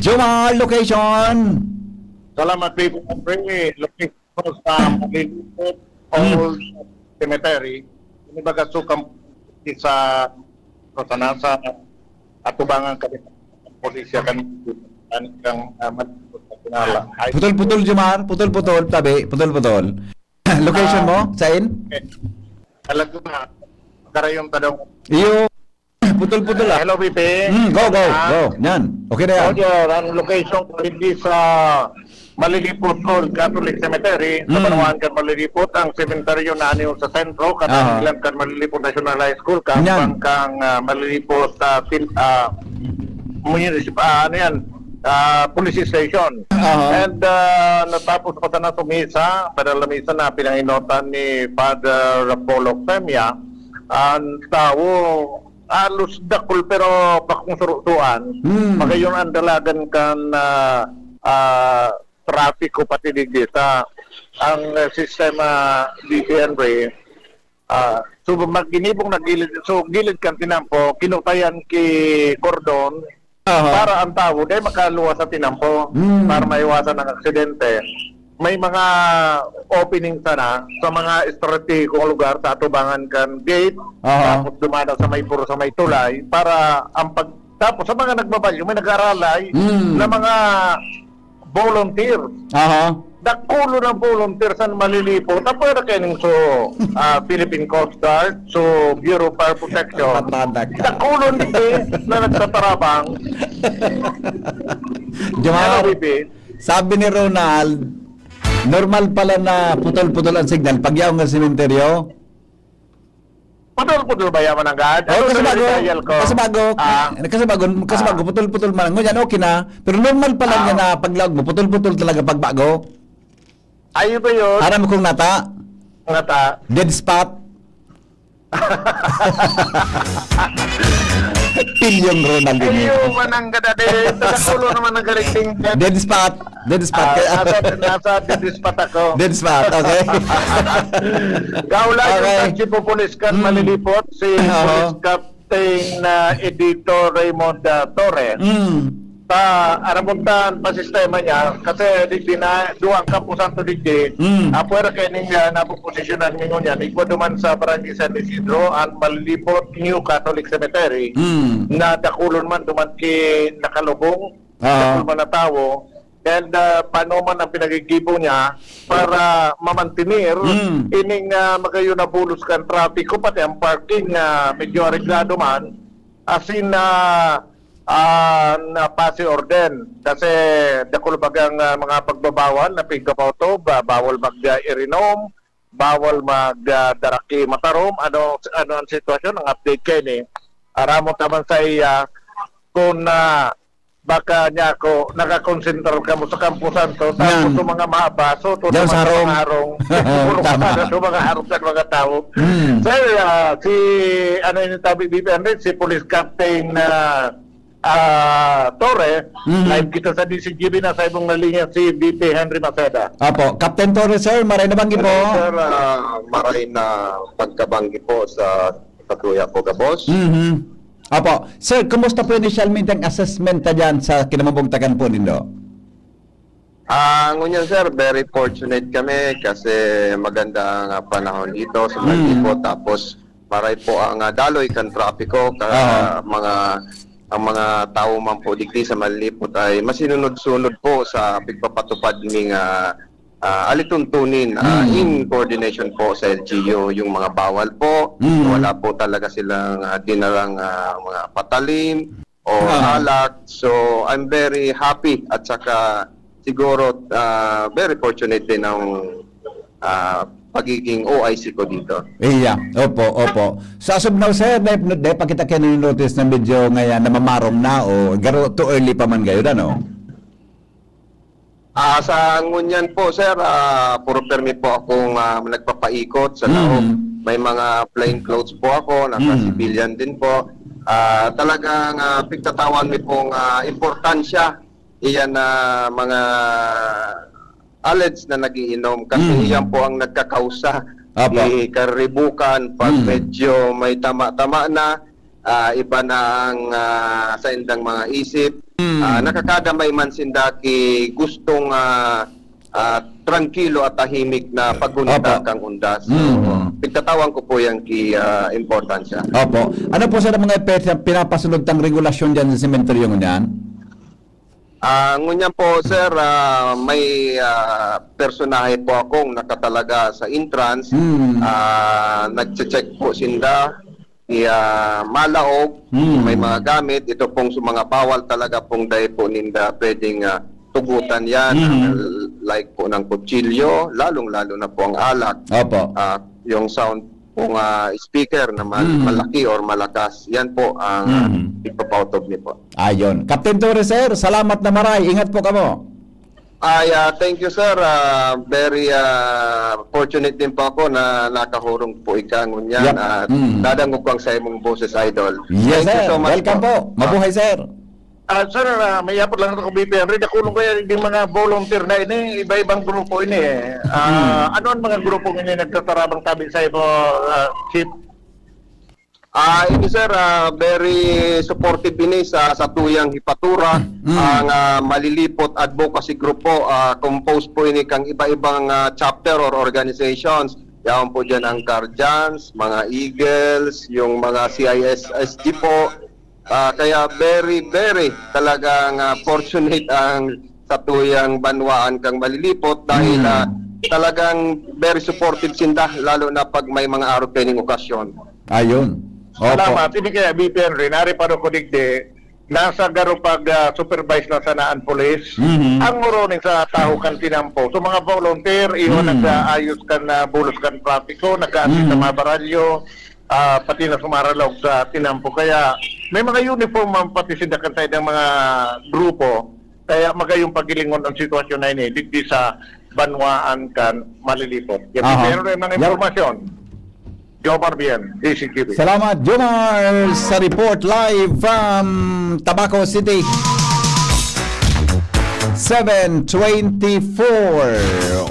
Jomar, location. Salamat people. Location sa Malilipot Old Cemetery. Ini baga sukam sa nasa atubangan kami polisya kan kang Malilipot na pinala. Putol-putol, Jomar. Putol-putol. Tabi. Putol-putol. Location mo? Saan? Alam ko na. Karayong tanong. Iyo. Putol-putol Hello, BP. Go. Yan. Okay na yan. Ang location ko hindi sa Malilipot Old Catholic Cemetery. Sa Panawan kan Malilipot ang cementerio na ano sa sentro. Katang ilan kan Malilipot National High School. Kang Malilipot municipal, police station. And natapos pa na tumisa, para lamisa na pinanginotan ni Father Apollo Femia, ang tao, alos dakul pero bakong surutuan, magayon ang dalagan kan trafiko pati digita. Ang sistema DPNR, so magginibong nagilid, so gilid kan tinampo, kinutayan ki cordon, para ang tao dahil makaluwa sa tinampo para maiwasan ng aksidente. May mga opening sana sa mga estratehikong lugar sa atubangan kan gate, tapos dumadaw sa may puro sa may tulay para ang tapos sa mga nagbabalyo may nag-aralay na mga volunteers. Dakulo ng volunteers ang Malilipot. Tapos na kayo so Philippine Coast Guard, so Bureau of Fire Protection. Dakulo na nagtatarabang. Jomar, sabi ni Ronald, normal pala na putol-putol ang signal pag yaw ng sementeryo. Putol-putol ba yaman ang gad? Kasi bago, putol-putol man. Ngunyan, okay na. Pero normal pala niya na paglaog mo, putol-putol talaga pagbago. Ayo ba yun? Aram kong nata. Nata. Dead spot. Pilyong Ronald din. Ayo man ang gadade. Dakulo naman ang galing. Dead spot. Nasa dead spot ako. Dead spot, okay. Gaula yung Chief of Police kan Malilipot, si Police Captain Edito Raymond Torres. Sa aramuntan pa sistema niya, kasi di na duwang kampusan to digdi, apuera kayo niya napuposisyonan ninyo niya, igwa duman sa Barangay San Isidro, ang Malilipot New Catholic Cemetery, na dakulon man duman ki nakalubong, sa mga tao. And paano man ang pinagigibo niya para mamantinir ining magayon na bulos kan trapiko pati ang parking medyo areglado man asin na pasi orden kasi dakul bagang mga pagbabawal na pigkapauto bawal mag-irinom, bawal mag-daraki matarom, ano ang sitwasyon, ang update kayo ni aramo taman sa iya kung baka niya ako nakakonsentrol ka mo sa kampusan to tapos sa mga mabaso to sa mga harong sa mga harong sa mga tao. Sir, si ano yung tabi BP100 si Police Captain Torre, live kita sa DCGB na sa ibong nalinya si BP Henry Maceda. Apo, Captain Torres, sir, maray na banggi po. Sir, maray na pagkabanggi po sa Katuya po ka, boss. Apo, sir, kumusta po initialmente ang assessment ta dyan sa kinamabugtakan po nindo? Ngunyan sir, very fortunate kami kasi maganda ang panahon dito sa Malipot. Tapos maray po ang daloy kan trapiko ang mga tao man po digdi sa Malipot ay masinunod-sunod po sa pagpapatupad ng alituntunin in coordination po sa LGU. Yung mga bawal po, wala po talaga silang dinalang mga patalim o alak. So I'm very happy at saka siguro very fortunate din ang pagiging OIC ko dito. Iya, opo. Sa subnaw, sir, dahil pa kita kayo notice ng video ngayon na mamarong na o garo too early pa man kayo, ano? Sa ngunyan po, sir, puro permit po akong nagpapaikot sa loob. May mga plain clothes po ako, naka-civilian din po. Talagang pigtatawan mi pong importansya iyan na mga alleged na nagiinom kasi iyan po ang nagkakausa. Karibukan, pag medyo may tama-tama na, iba na ang sa indang mga isip. Nakakadamay man sindaki gustong tranquilo at tahimik na pagunita kang undas. So, pagtatawan ko po yung importansya. Opo. Ano po sa mga pinapasunod tang regulasyon dyan sa cemetery ngunyan? Ngunyan po, sir, may personahe po akong nakatalaga sa entrance. Nag-check po sinda. Malaog, may mga gamit. Ito pong sa mga bawal talaga pong dahil po ninda pwedeng tugutan yan. Like po ng kutsilyo, lalong-lalo na po ang alak. Opo. Yung sound pong speaker na malaki or malakas, yan po ang ipapautob niyo po. Ayon. Captain Torres, sir, salamat na maray. Ingat po kamo. Thank you, sir. Very fortunate din po ako na nakahurong po ikangon yan. At dadangog ko ang sa imong boses, idol. Yes, Thank you sir. so much Welcome po. Mabuhay, sir. Sir, may yapot lang ako BP Henry. Nakulong ko yan yung mga volunteer na ini, iba-ibang grupo ini eh. Ano ang mga grupo ini nagtatarabang tabi sa ibo, Chief? Ini sir, very supportive ini sa tuyang hipatura. Ang Malilipot Advocacy Group po, composed po ini kang iba-ibang chapter or organizations. Yan po dyan ang Guardians, mga Eagles, yung mga CISSG po. Kaya very talagang fortunate ang sa tuyang banwaan kang Malilipot dahil talagang very supportive sinda lalo na pag may mga araw pening okasyon. Ayun. Opo. Salamat. Ini kaya BP Henry, naripado ko digde, nasa garo pag supervise na sanaan police, ang muroning sa tao kan tinampo. So mga volunteer, iyo nag-ayos kan na bulos kan trapiko, nag-assist sa mga baralyo, pati na sumaralog sa tinampo. Kaya may mga uniform man pati sindakan tayo ng mga grupo, kaya magayong pagilingon ang sitwasyon na ini, digdi sa banwaan kan Malilipot. Yan, meron rin mga informasyon. Jomar Bien, DCTV. Salamat, Jomar, sa report live from Tabaco City. 7:24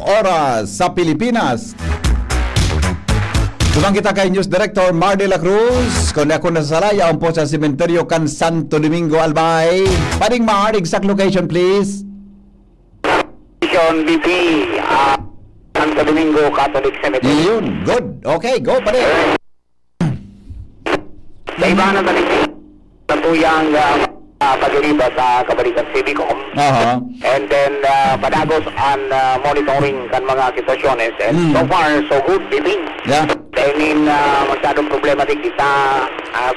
oras sa Pilipinas. Tumang kita kay News Director Mar de la Cruz. Kung ako nasalaya po sa sementeryo kan Santo Domingo, Albay. Paring Mar, exact location please. Location BP, Santo Domingo Catholic Cemetery. Yun, good. Okay, go pa rin. Sa iba na balik sa tuyang pag-iriba sa Kabalikan Civicom. Aha. And then padagos ang monitoring kan mga sitwasyones. And so far, so good, Bibing. Yeah. I mean, masyadong problema din kita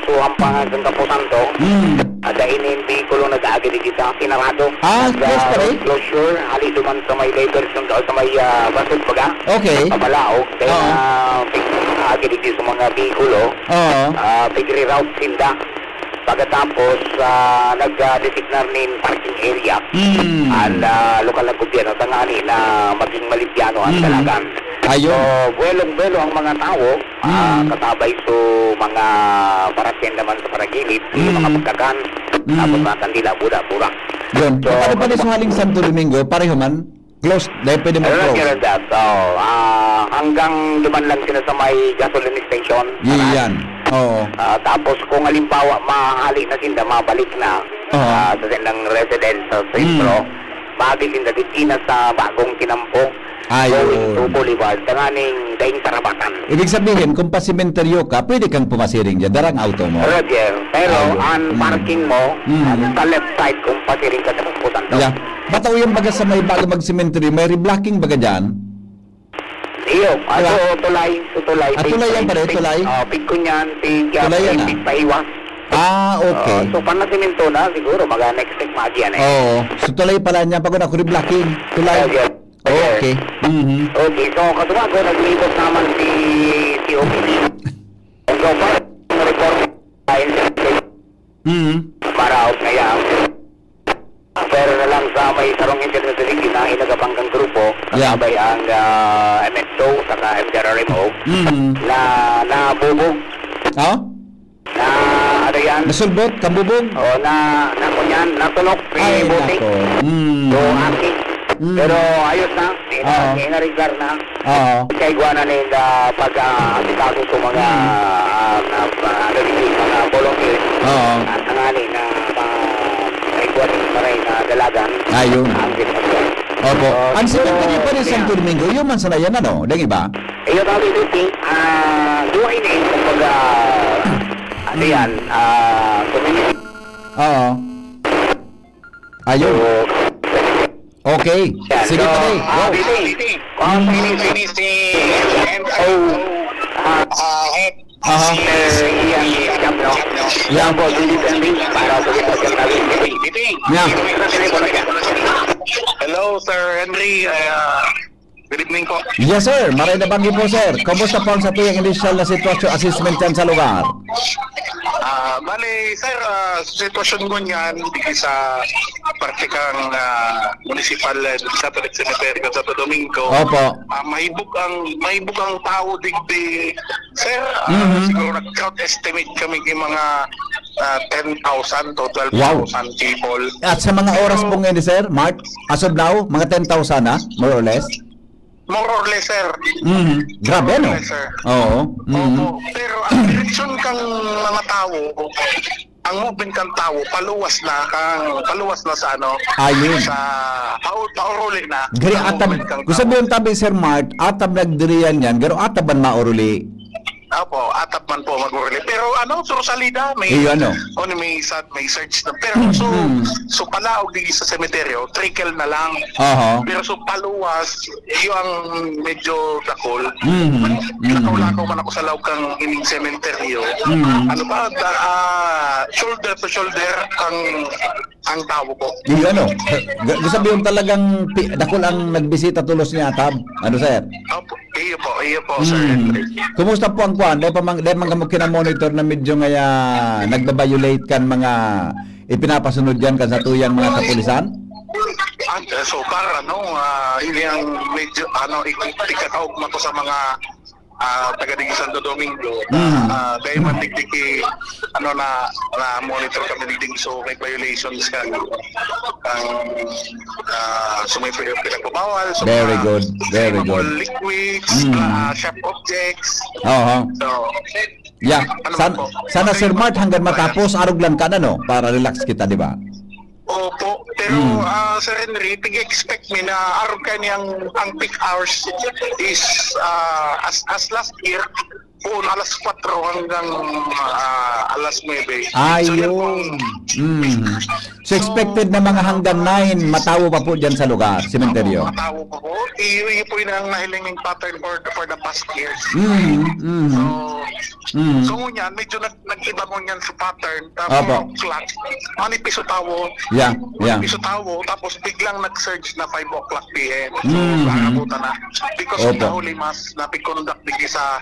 suhang pa ng Camposanto. Ada ini bikulo nag-aagi din kita sinarado. Close pa rin? Closure, hali duman sa may labels sa may basod baga. Okay. Pabalaog. Kaya agi din sa mga bikulo. Oo. Pag-reroute sinda. Pagkatapos, nag-designar nin parking area. Ang lokal na gobyerno tangani na maging malibyano ang talagan. Ayun. So, buwelong-buwelo ang mga tao, katabay so mga parasyan naman sa paragilid, mga pagkakan, tapos mga kandila, bura-bura. Yun. So, Paano pa rin sa haling Santo Domingo, pareho man, close, dahil pwede mo Ayun, close. ganun that. So, hanggang duman lang sila sa may gasoline station. Yan. Oo. Tapos kung halimbawa mahali na sinda, mabalik na sa silang residence sa Centro, mabilin na din sa bagong tinampo. Ayun. Going to Boulevard, tanganing daing tarabatan. Ibig sabihin, kung pasimenteryo ka, pwede kang pumasiring dyan, darang auto mo. Roger, pero Ayun. ang parking mo, sa left side kung pasiring ka sa Camposanto. Yeah. Bataw yung baga sa may bago mag-cemetery, may reblocking baga dyan? Iyo, Diba? tulay. Tulay yan pa rin, tulay? Pig ko niyan, Tulay yan, pig paiwas. Okay. So, panasimento na, siguro, next week magian Oo. So tulay pala niya, pag ako reblocking, tulay. Roger. Okay. Okay, so katuwa ko, naglibot naman si OPD. And so far, report para out na yan. Pero na lang sa may sarong internet facility na inagabanggang grupo, Yeah. kasabay ang MSO, saka MDRRMO, na bubog, Oh? na ano yan, Nasulbot, kabubog? o na kunyan, natulok, Ay, buti. nako. So, aki. Pero ayos na, Oo. ina-regar na. Oo. Kaya iguana na yung pag-asikaso sa mga mga volunteers. Oo. At angani na iguana na rin na dalagan. Ayun. Ang ginagawa. Opo. Ang cemetery pa rin Yeah. Santo Domingo, yung man sana yan, ano? Dahil iba? Iyo tabi dito, duway na yung kumbaga, ano yan, community. Oo. Ayun. Okay. Sige pa rin. Go. Aha. Yan po, para sa Yeah. Hello, Sir Henry. Good evening po. Yes, sir. Maray na banggi po, sir. Kamusta po ang sa tuyang initial na sitwasyon assessment dyan sa lugar? Bale, sir, sitwasyon ko niyan sa partikang municipal Catholic Cemetery sa Santo Domingo. Opo. Mahibog ang tao digdi. Sir, siguro nag-count estimate kami ng mga 10,000 to 12,000 people. At sa mga oras po ngayon, sir, Mark, as of now, mga 10,000 na, more or less? More or less, sir. Grabe, no? Yes, sir. Oo. Opo. Pero ang direksyon kang mga tao, ang movement kang tao, paluwas na sa ano, Ayun. sa pauruli na. Gari ang atab, movement kang gusto tao. mo yung tabi, sir Mark, atab nagdiriyan yan, garo ataban mauruli. Opo, atap man po mag-uruli. Pero suro salida, may Ano? may search na. Pero so palaog di sa semeteryo, trickle na lang. Aha. Pero so paluwas, iyo ang medyo dakol. Lakaw-lakaw man ako sa lawag kang ining sementeryo. Ano ba, shoulder to shoulder ang tao ko. Ano? Gusto mo yung talagang dakol ang nagbisita tulos ni Atab? Ano, sir? Opo, iyo po, Sir Henry. Kumusta po ang kwan? Dahil man kamo kinamonitor na medyo ngaya nagbabiolate kan mga ipinapasunod yan kan sa tuyang mga kapulisan? So far, hindi ang medyo, ikakaugma ko sa mga taga-digi Santo Domingo. Dahil man digdigi, na monitor kami digdigi, so may violations kan so may pinagbabawal. So Very good, very flammable good. liquids, sharp objects. Oo. So, Yeah. Ano po? Sana, Sir Mart, hanggang matapos, arog lang ka na, no? Para relax kita, di ba? opo, pero Sir Henry, expect me na araw kaniyang ang peak hours is as last year po alas 4 hanggang alas 9. So yan Ayun. So expected na mga hanggang 9 matawo pa po dyan sa lugar, sementeryo. Matawo po po. Iyon po yung nahilinging pattern for the past years. So ngunyan, medyo nag-iba ngunyan sa pattern. Opo. Tapos o'clock, manipis o tawo. Yeah. Manipis o tawo, tapos biglang nag-surge na 5 o'clock PM. So, nakabutan na. Because of Opo. the Holy Mass na pikondak digi sa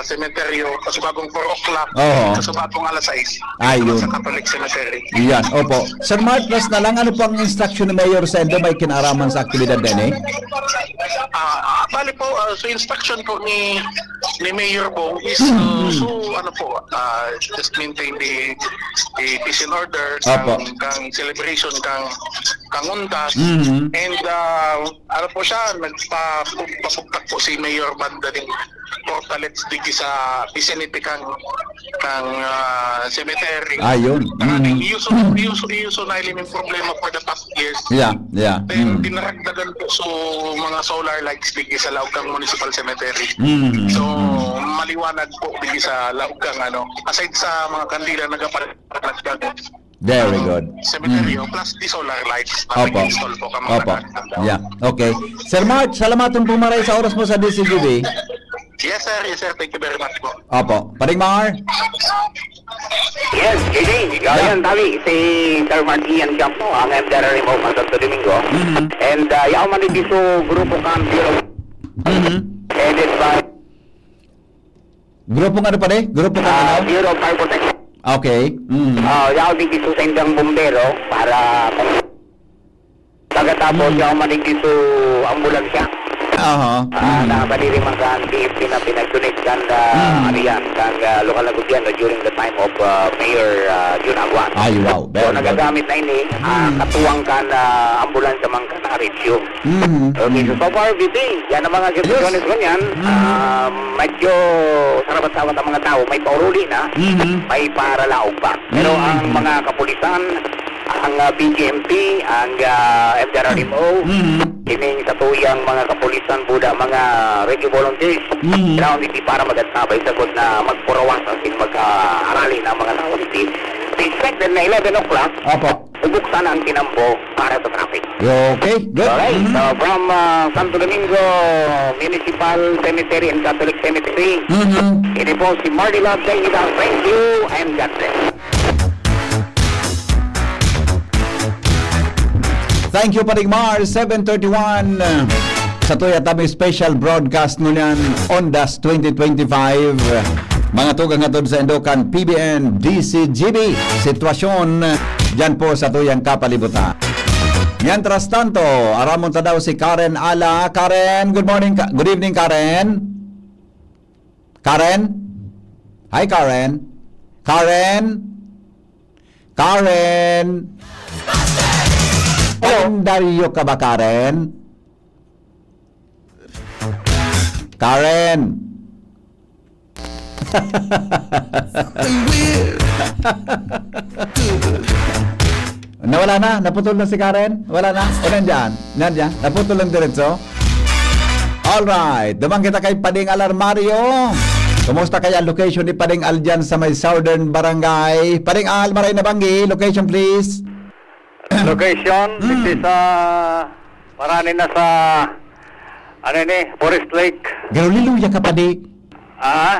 sementeryo, kasi bagong 4 o'clock, Oo. kasi bagong alas 6. Ayun. Sa Catholic Cemetery. Yan, opo. Sir Mark, plus na lang, ano po ang instruction ni Mayor Sendo may kinaraman sa aktibidad din eh? Bali po, so instruction po ni Mayor Bong is just maintain the peace and order, Opo. kang celebration, kang undas, Mhm. and ano po siya, nagpapugtak po si Mayor Banda ng portalets digi sa vicinity kang cemetery. Ayun. Maraming yuso na iliming problema for the past years. Yeah. Then dinaragdagan po so mga solar lights digi sa Laukang Municipal Cemetery. Mhm. So maliwanag po digi sa Laukang aside sa mga kandila nagaparagdag. Very good. Cemetery plus the solar lights na Opo. nag-install po ka mga Opo. nagaganda. Yeah. Okay. Sir Mark, salamatong pumaray sa oras mo sa DCGB. Yes sir, thank you very much po. Opo. Paring Mar. Yes, JD, ikaw yan, Tawi. Si Sir Martian Campo, ang MDR mo sa Santo Domingo. And yaw man din sa grupo kang Bureau headed by Grupo nga ano pa rin? Grupo nga ano? Bureau of Fire Protection. Okay. Yaw din sa indang bombero para tagatapos yaw man din sa ambulansya. Aha. Nakapaliri man ka ang DFP na pinag-donate kan ariyan, kan lokal na gobyerno during the time of Mayor Jun Aguan. Ay, wow. So Very good. nagagamit na ini, katuwang kan ambulansya man ka na rescue. Okay, so far, VP, yan ang mga gestiones ko niyan. Medyo sarabat-sabat ang mga tao. May pauruli na, may paralaog pa. Pero ang mga kapulisan, ang BGMP, ang MDRMO, kining sa tuyang mga kapulisan, buda, mga reggae volunteers, ground hindi para magasabay sagot na magpurawas at mag-arali na mga tao dito. Expected na 11 o'clock, Opo. bubuksan ang tinampo para sa traffic. Okay. Good. Alright, so from Santo Domingo Municipal Cemetery and Catholic Cemetery, ini po si Marty Love. Thank you and God bless. Thank you, Paring Mar. 7:31. Sa tuya tabi special broadcast ngunyan Ondas 2025. Mga tugang hatod sa Indokan PBN DCGB. Sitwasyon dyan po sa tuyang kapalibutan. Mientras tanto, aramon ta daw si Karen Ala. Karen, good morning. Good evening, Karen. Karen? Hi, Karen. Karen? Karen? Kalendaryo ka ba, Karen? Karen? Nawala na? Naputol na si Karen? Wala na? O nandyan? Nandyan? Naputol lang diretso? Alright. Dumang kita kay Pading Alarmario. Kumusta kaya ang location ni Pading Al dyan sa may Southern Barangay? Pading Al, maray na banggi. Location please. Location, this is marani na sa Forest Lake. Garuliluya ka, Padi.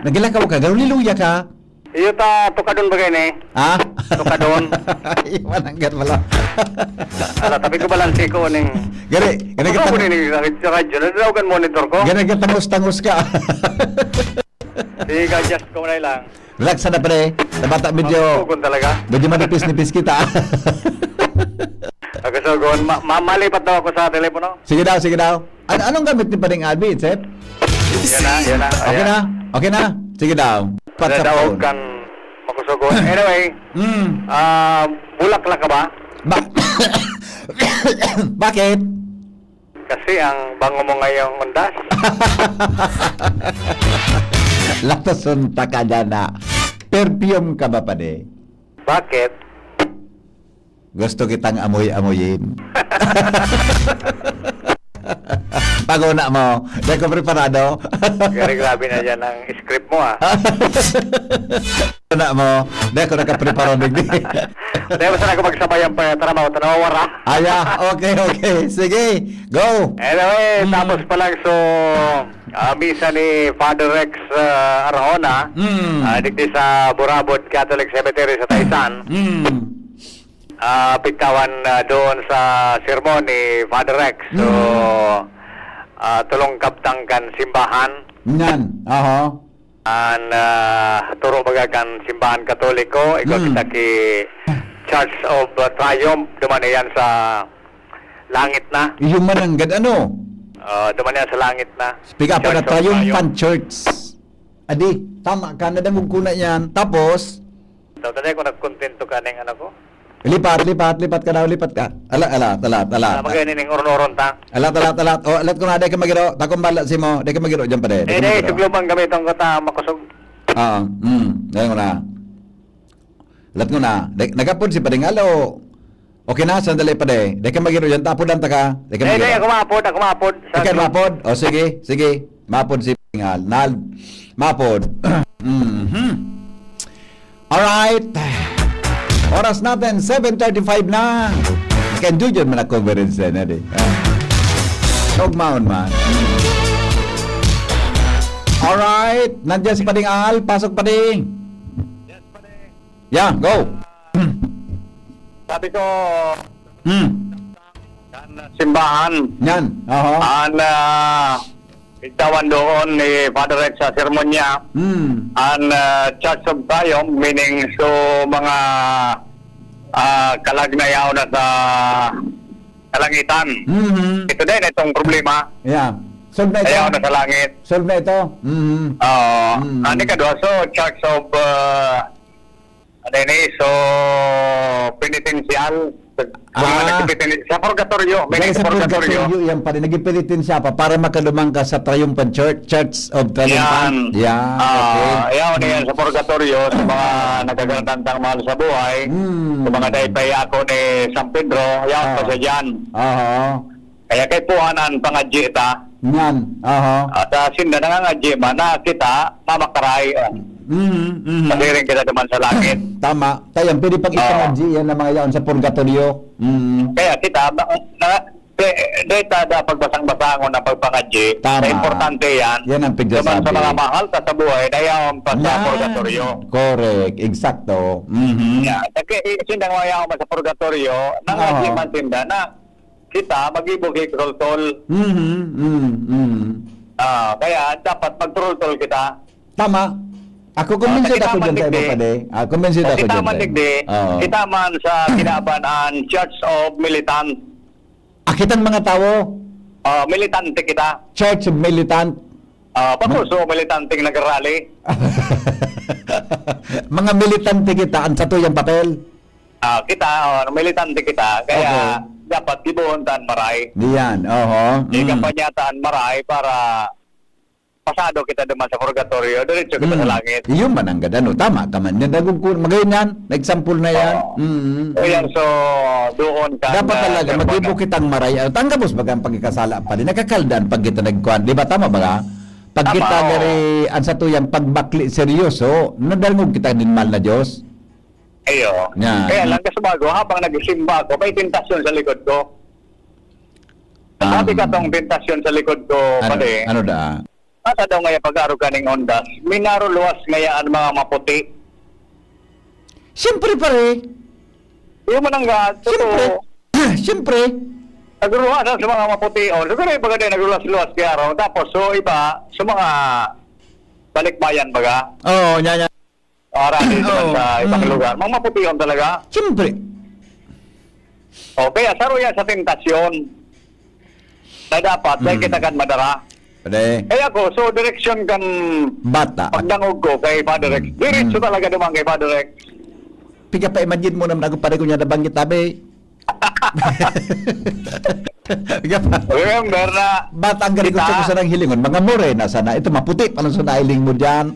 Nagilakaw ka, garuliluya ka. Iyo ta tukadon bagay ni. Ah? Tukadon. Iwan ang wala. Ala tapi ko balanse ko ning. Gani Ano ko ka ni sa radyo? Nadawagan monitor ko. Gani ka tangos ka. Sige, adjust ko na lang. Relax na pre. Sa bata medyo Magsugon talaga. manipis-nipis kita. Agasugon, mamalipat daw ako sa telepono. Sige daw. Anong gamit ni Pading Albi, Sep? Yan na. Okay na. Sige daw. Pat sa phone. Dadawag kan makusugon. Anyway, bulaklak ka ba? Bakit? Kasi ang bango mo ngayong undas. Latason ta ka na. Perfume ka ba, Pade? Bakit? Gusto kitang amoy-amoyin. Paguna mo. Dahil ko preparado. Grabe na dyan ang script mo Paguna mo. Dahil ko nakapreparado digdi. Dahil basta na ako magsabayan pa trabaho, tanawara. Okay. Sige, go. Anyway, tapos pa lang misa ni Father Rex Arjona, digdi sa Burabot Catholic Cemetery sa Taysan. Pitawan doon sa sermon ni Father Rex. So, tulong kaptangkan simbahan. Yan. Turo magagan simbahan Katoliko. Ikaw kita ki Church of Triumph. Duman yan sa langit na. Yung mananggad ano? Duman yan sa langit na. Speak up na Church of Triumphant Church. Adi, tama ka na dangog kuna yan. Tapos, Tadi ko nagkontento ka ng ano ko. lipat ka daw, lipat ka. Alat. Magayon ning uron-uron ta. Alat. O, alat ko na, di ka magiro. Takong balat si mo. Di ka magiro dyan pa de. Suglubang kami itong kata makusog. Dahil ko na. Alat ko na. Nagapod si Padingalo. Okay na, sandali pa de. Di ka magiro dyan. Tapodan ta ka. Di ka magiro. Ako mapod. Di ka mapod? O, sige. Mapod si Padingal. Mapod. Alright. Oras natin, 7:35 na. Can do yun man ako conference na di. Tugmaon man. Alright. Nandiyan si Pading Al. Pasok Pading. Yes, Pading. Yeah, go. Sabi ko, Simbahan. Yan. Itawan doon ni Father Rex sa sermon niya. Church of Triumph, meaning mga kalagnayaw na sa kalangitan. Ito din, itong problema. Yeah. Solve na ito. Ayaw na sa langit. Solve na ito. Ano ka doon? So, Church of penitential. Sa purgatorio. Dahil sa purgatorio, yan pa rin. Nagipilitin siya pa para makalumang ka sa Triumphant Church of Triumphant. Yan. Okay. Ayaw na yan sa purgatorio sa mga nagagandang mahal sa buhay. Sa mga daipay ako ni San Pedro, ayaw pa siya dyan. Kaya kay puhanan pangadji ta. Yan. At sinda nangangadji man na kita mamakaray. Pasiring kita naman sa langit. Tama. Tayang pwede pang ipangadji yan ng mga yaon sa purgatorio. Kaya kita, data da pagbasang-basangon na pagpangadji. Tama. Na importante yan. Yan ang pigsasabi. Naman sa mga mahal sa buhay, dayaw pa sa purgatorio. Correct. Exacto. Kaya sindang mayaw man sa purgatorio, nangadji man sinda na kita mag-ibugik roltol. Kaya dapat mag-roltol kita. Tama. Ako kumbinsid ako dyan tayo pa de. Kumbinsid ako dyan tayo. Kita man sa kinabanaan Church of Militant. Akitang mga tao. Militante kita. Church of Militant. Papuso militanting nag-rally. Mga militante kita. Ang sato yung papel. Militante kita. Kaya dapat gibuhuntan maray. Diyan. Ikampanyataan maray para pasado kita naman sa purgatorio, diretso kita sa langit. Iyon man ang ganda, no? Tama ka man. Yan, magayon yan. Nag-sample na yan. Ayan, so, doon ka. Dapat talaga, mag-ibo kitang maray. Tanggapos baga ang pagkikasala pa rin. Nakakaldan pag kita nagkuhan. Di ba, tama ba ka? Pag kita dari, ang sa tuyang pagbakli seryoso, nadalngog kita din mal na Diyos. Ayo. Yeah. Kaya lang kasamago, habang nagsimba ako, may tentasyon sa likod ko. Sabi ka tong tentasyon sa likod ko, pare. Ano da? Asa daw ngaya pag-aro ka ng ondas, minaro luwas ngayaan mga maputi. Siyempre pare. Yung manangga, totoo. Siyempre. Nagruwas sa mga maputi. O, siguro yung pagkaday nagruwas-luwas kaya araw. Tapos, so iba, sa mga balikbayan baga. Oo, nya. Arami naman sa ibang lugar. Mga maputi yun talaga. Siyempre. O, kaya saro yan sa tentasyon na dapat, dahil kita kan madara. Pare. Kaya ko, so direksyon kan Bata. pagdangog ko kay Father Rex. Diretso talaga naman kay Father Rex. Pika pa imagine mo naman ako pare ko niya nabanggit tabi. Pika pa. Remember na Bata ang galing ko sa nang hilingon. Mga morena sana. Ito maputi. Paano sa nailing mo dyan?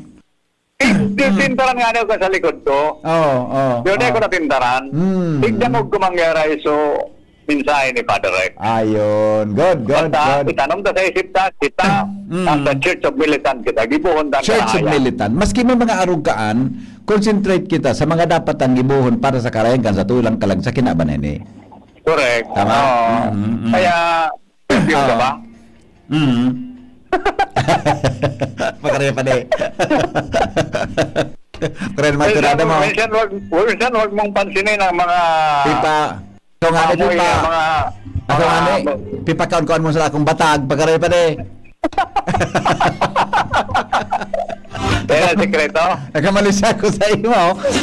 tintaran nga niyo ka sa likod ko. Oo. Doon ko natintaran. Tigdangog ko mangyari. So, mensahe ni Father Rex. Ayon. Good, good, Basta, good. itanong ta sa isip ta, kita, ang sa Church of Militant kita, gibuhon ta Church of Militant. Maski may mga arugaan, concentrate kita sa mga dapat ang gibuhon para sa karayan kan sa tulang kalag sa kinabanan ni. Correct. Tama. Oo. Kaya, yun ka ba? Pakaraya pa di. Karen maturada mo. Minsan wag mong pansinin ang mga Pipa. So nga ni amoy, pipa. mga Ako nga ni. Pipa kaon-kaon mo sa akong batag. Pakaraya pa di. Kaya sikreto. Nagkamalis ako sa iyo.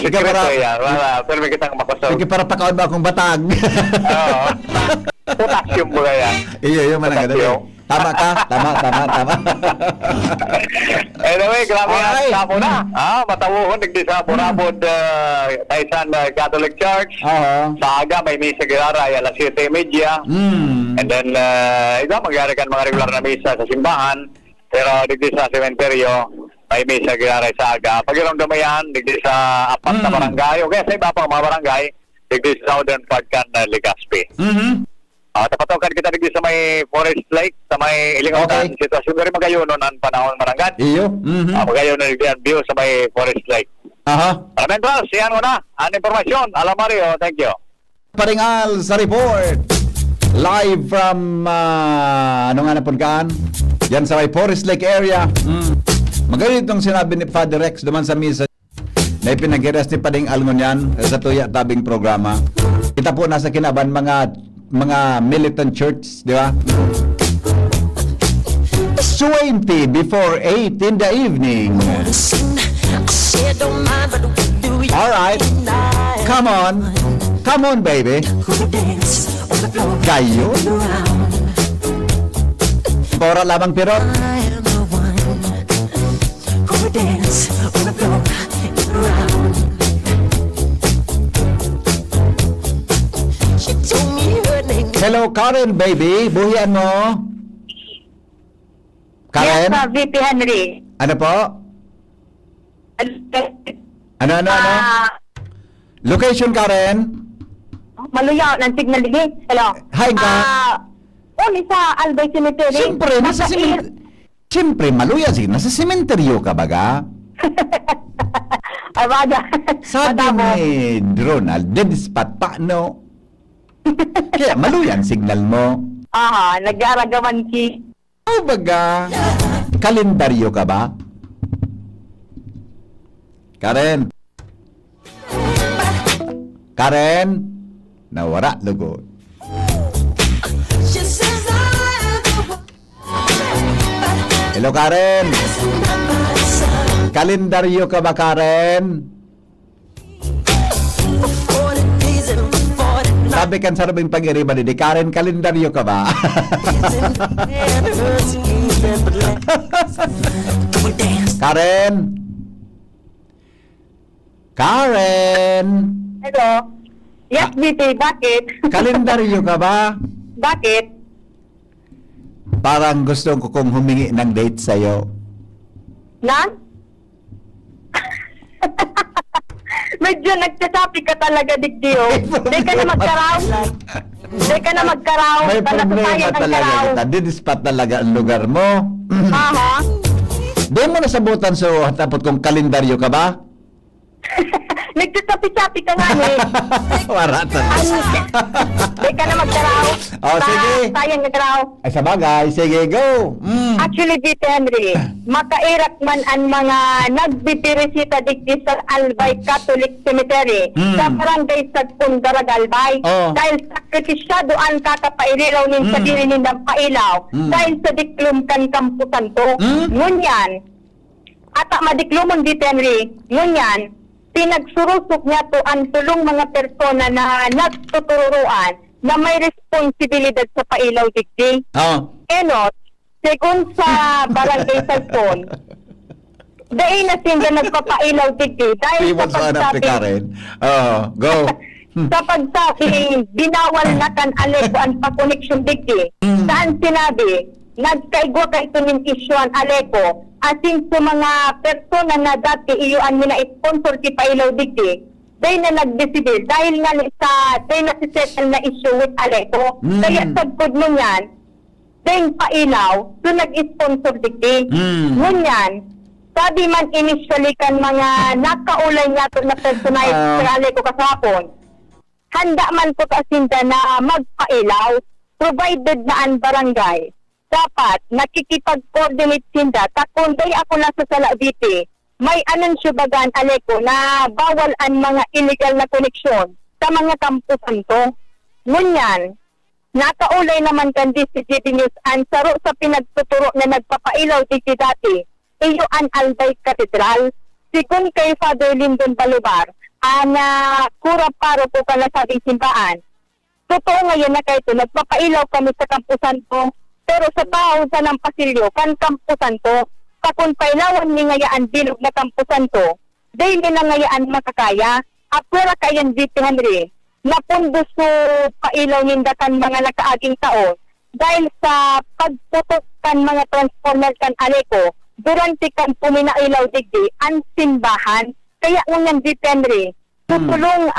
Ika Sikreto para, yan. Wala. Pero may kitang makusog. ika para pakaon ba akong batag. Oo. Potassium ba yan? Iyo, manang Potassium. Tama ka. Tama. Anyway, grabe Okay. ang sapo na. Matawuhon, nagdi sa Burabod, Taysan Catholic Church. Oo. Sa aga, may misa girara, alas 7:30. And then, magyari kan mga regular na misa sa simbahan. Pero digdi sa sementeryo, may misa girara sa aga. Pag ilong damayan, digdi sa apat na barangay. O kaya sa iba pang mga barangay, digdi sa southern part kan Legazpi. Tapatokan kita digdi sa may Forest Lake, sa may Ilingawan. Okay. Sitwasyon gari magayonon ang panahon marangan. Iyo. Magayonon digdi ang view sa may Forest Lake. Aha. Maraming class, yan mo na. Ang informasyon. Alam Mario, thank you. Paringal sa report. Live from, ano nga napunkaan? Yan sa may Forest Lake area. Magaling itong sinabi ni Father Rex duman sa misa na ipinag-iras ni Pading Alngon yan sa Tuya Tabing programa. Kita po nasa kinaban mga militant church, di ba? 20 before 8 in the evening. Alright. Come on, baby. Kayo? Pora lamang pirot. Hello, Karen, baby. Buhian mo. Karen? Yes, VP Henry. Ano po? Ano? Location, Karen? Maluyaw ng signal digi. Hello. Hi, ka. Uli sa Albay Cemetery. Siyempre, maluya sige. Nasa sementeryo ka baga? Ay, baga. Sabi ni Ronald, dead spot pa, no? Kaya maluya ang signal mo. Aha, nag-aragaman ki. O baga, kalendaryo ka ba? Karen? Nawara, lugo. Hello, Karen? Kalendaryo ka ba, Karen? Sabi kan sa rabing pag-iriba ni Karen, kalendaryo ka ba? Karen? Hello. Yes, VP, bakit? Kalendaryo ka ba? Bakit? Parang gusto ko kong humingi ng date sa'yo. Na? Medyo nagsasabi ka talaga, Digdio. Di ka na magkaraw. May problema talaga kita. Didispat talaga ang lugar mo. Aha. Di mo nasabutan so tapos kung kalendaryo ka ba? Nagsasabi-sabi ka nga eh. Waratan. Di ka na magkaraw. Oh, sige. Sayang nagkaraw. Ay sa bagay, sige, go. Actually, Dito Henry, makairak man ang mga nagbibirisita digdi sa Albay Catholic Cemetery sa barangay Sagpun, Daragalbay. Oh. Dahil sakripisyado ang kakapairilaw nin sa diri ng pailaw. Dahil sa diklum kan kampusan to. Ngunyan, ata madiklumon Dito Henry, ngunyan, pinagsurusok niya to ang tulong mga persona na nagtuturuan na may responsibilidad sa pailaw digdi. Oh. Enot, segun sa barangay Salpon, dahil na sila nagpapailaw digdi dahil sa Iwan sa anak ni pagsabi, Karen. Oh, go. sa pagsabi, binawal na kan aleko ang pakoneksyon digdi. Saan sinabi, nagkaigwa ka ito ng isyuan aleko, asin sa mga persona na dati iyuan nila sponsor ti pailaw digdi, Day na nag-decibel dahil nga sa day na si settle na issue with Aleco. Kaya sagpod mo yan, day pailaw, so nag-sponsor digdi. Ngunyan, sabi man initially kan mga nakaulay nga to na personal sa Aleco kasapon, handa man po kasinda na magpailaw, provided na ang barangay. Dapat nakikipag-coordinate sinda, takunday ako na sa Salabiti, may anunsyo bagan Aleco na bawal ang mga illegal na koneksyon sa mga kampusan to. Ngunyan, nakaulay naman kan DCGD News ang saro sa pinagtuturo na nagpapailaw dito dati, iyo ang Albay Cathedral, sigun kay Father Lyndon Balubar, ang kurap-paro po ka na sabing simbaan. Totoo ngayon na kayo, nagpapailaw kami sa kampusan to, pero sa tao sa ng pasilyo, kan kampusan to, kung pailawan ni ngayaan bilog na kampusan to, dahil na ngayaan makakaya, apura kayan dito Henry, napundos so pailaw ninda kan mga nakaaging taon, dahil sa pagputok kan mga transformer kan Aleco, durante kan puminailaw digdi, ang simbahan, kaya ngunyan dito Henry, tutulong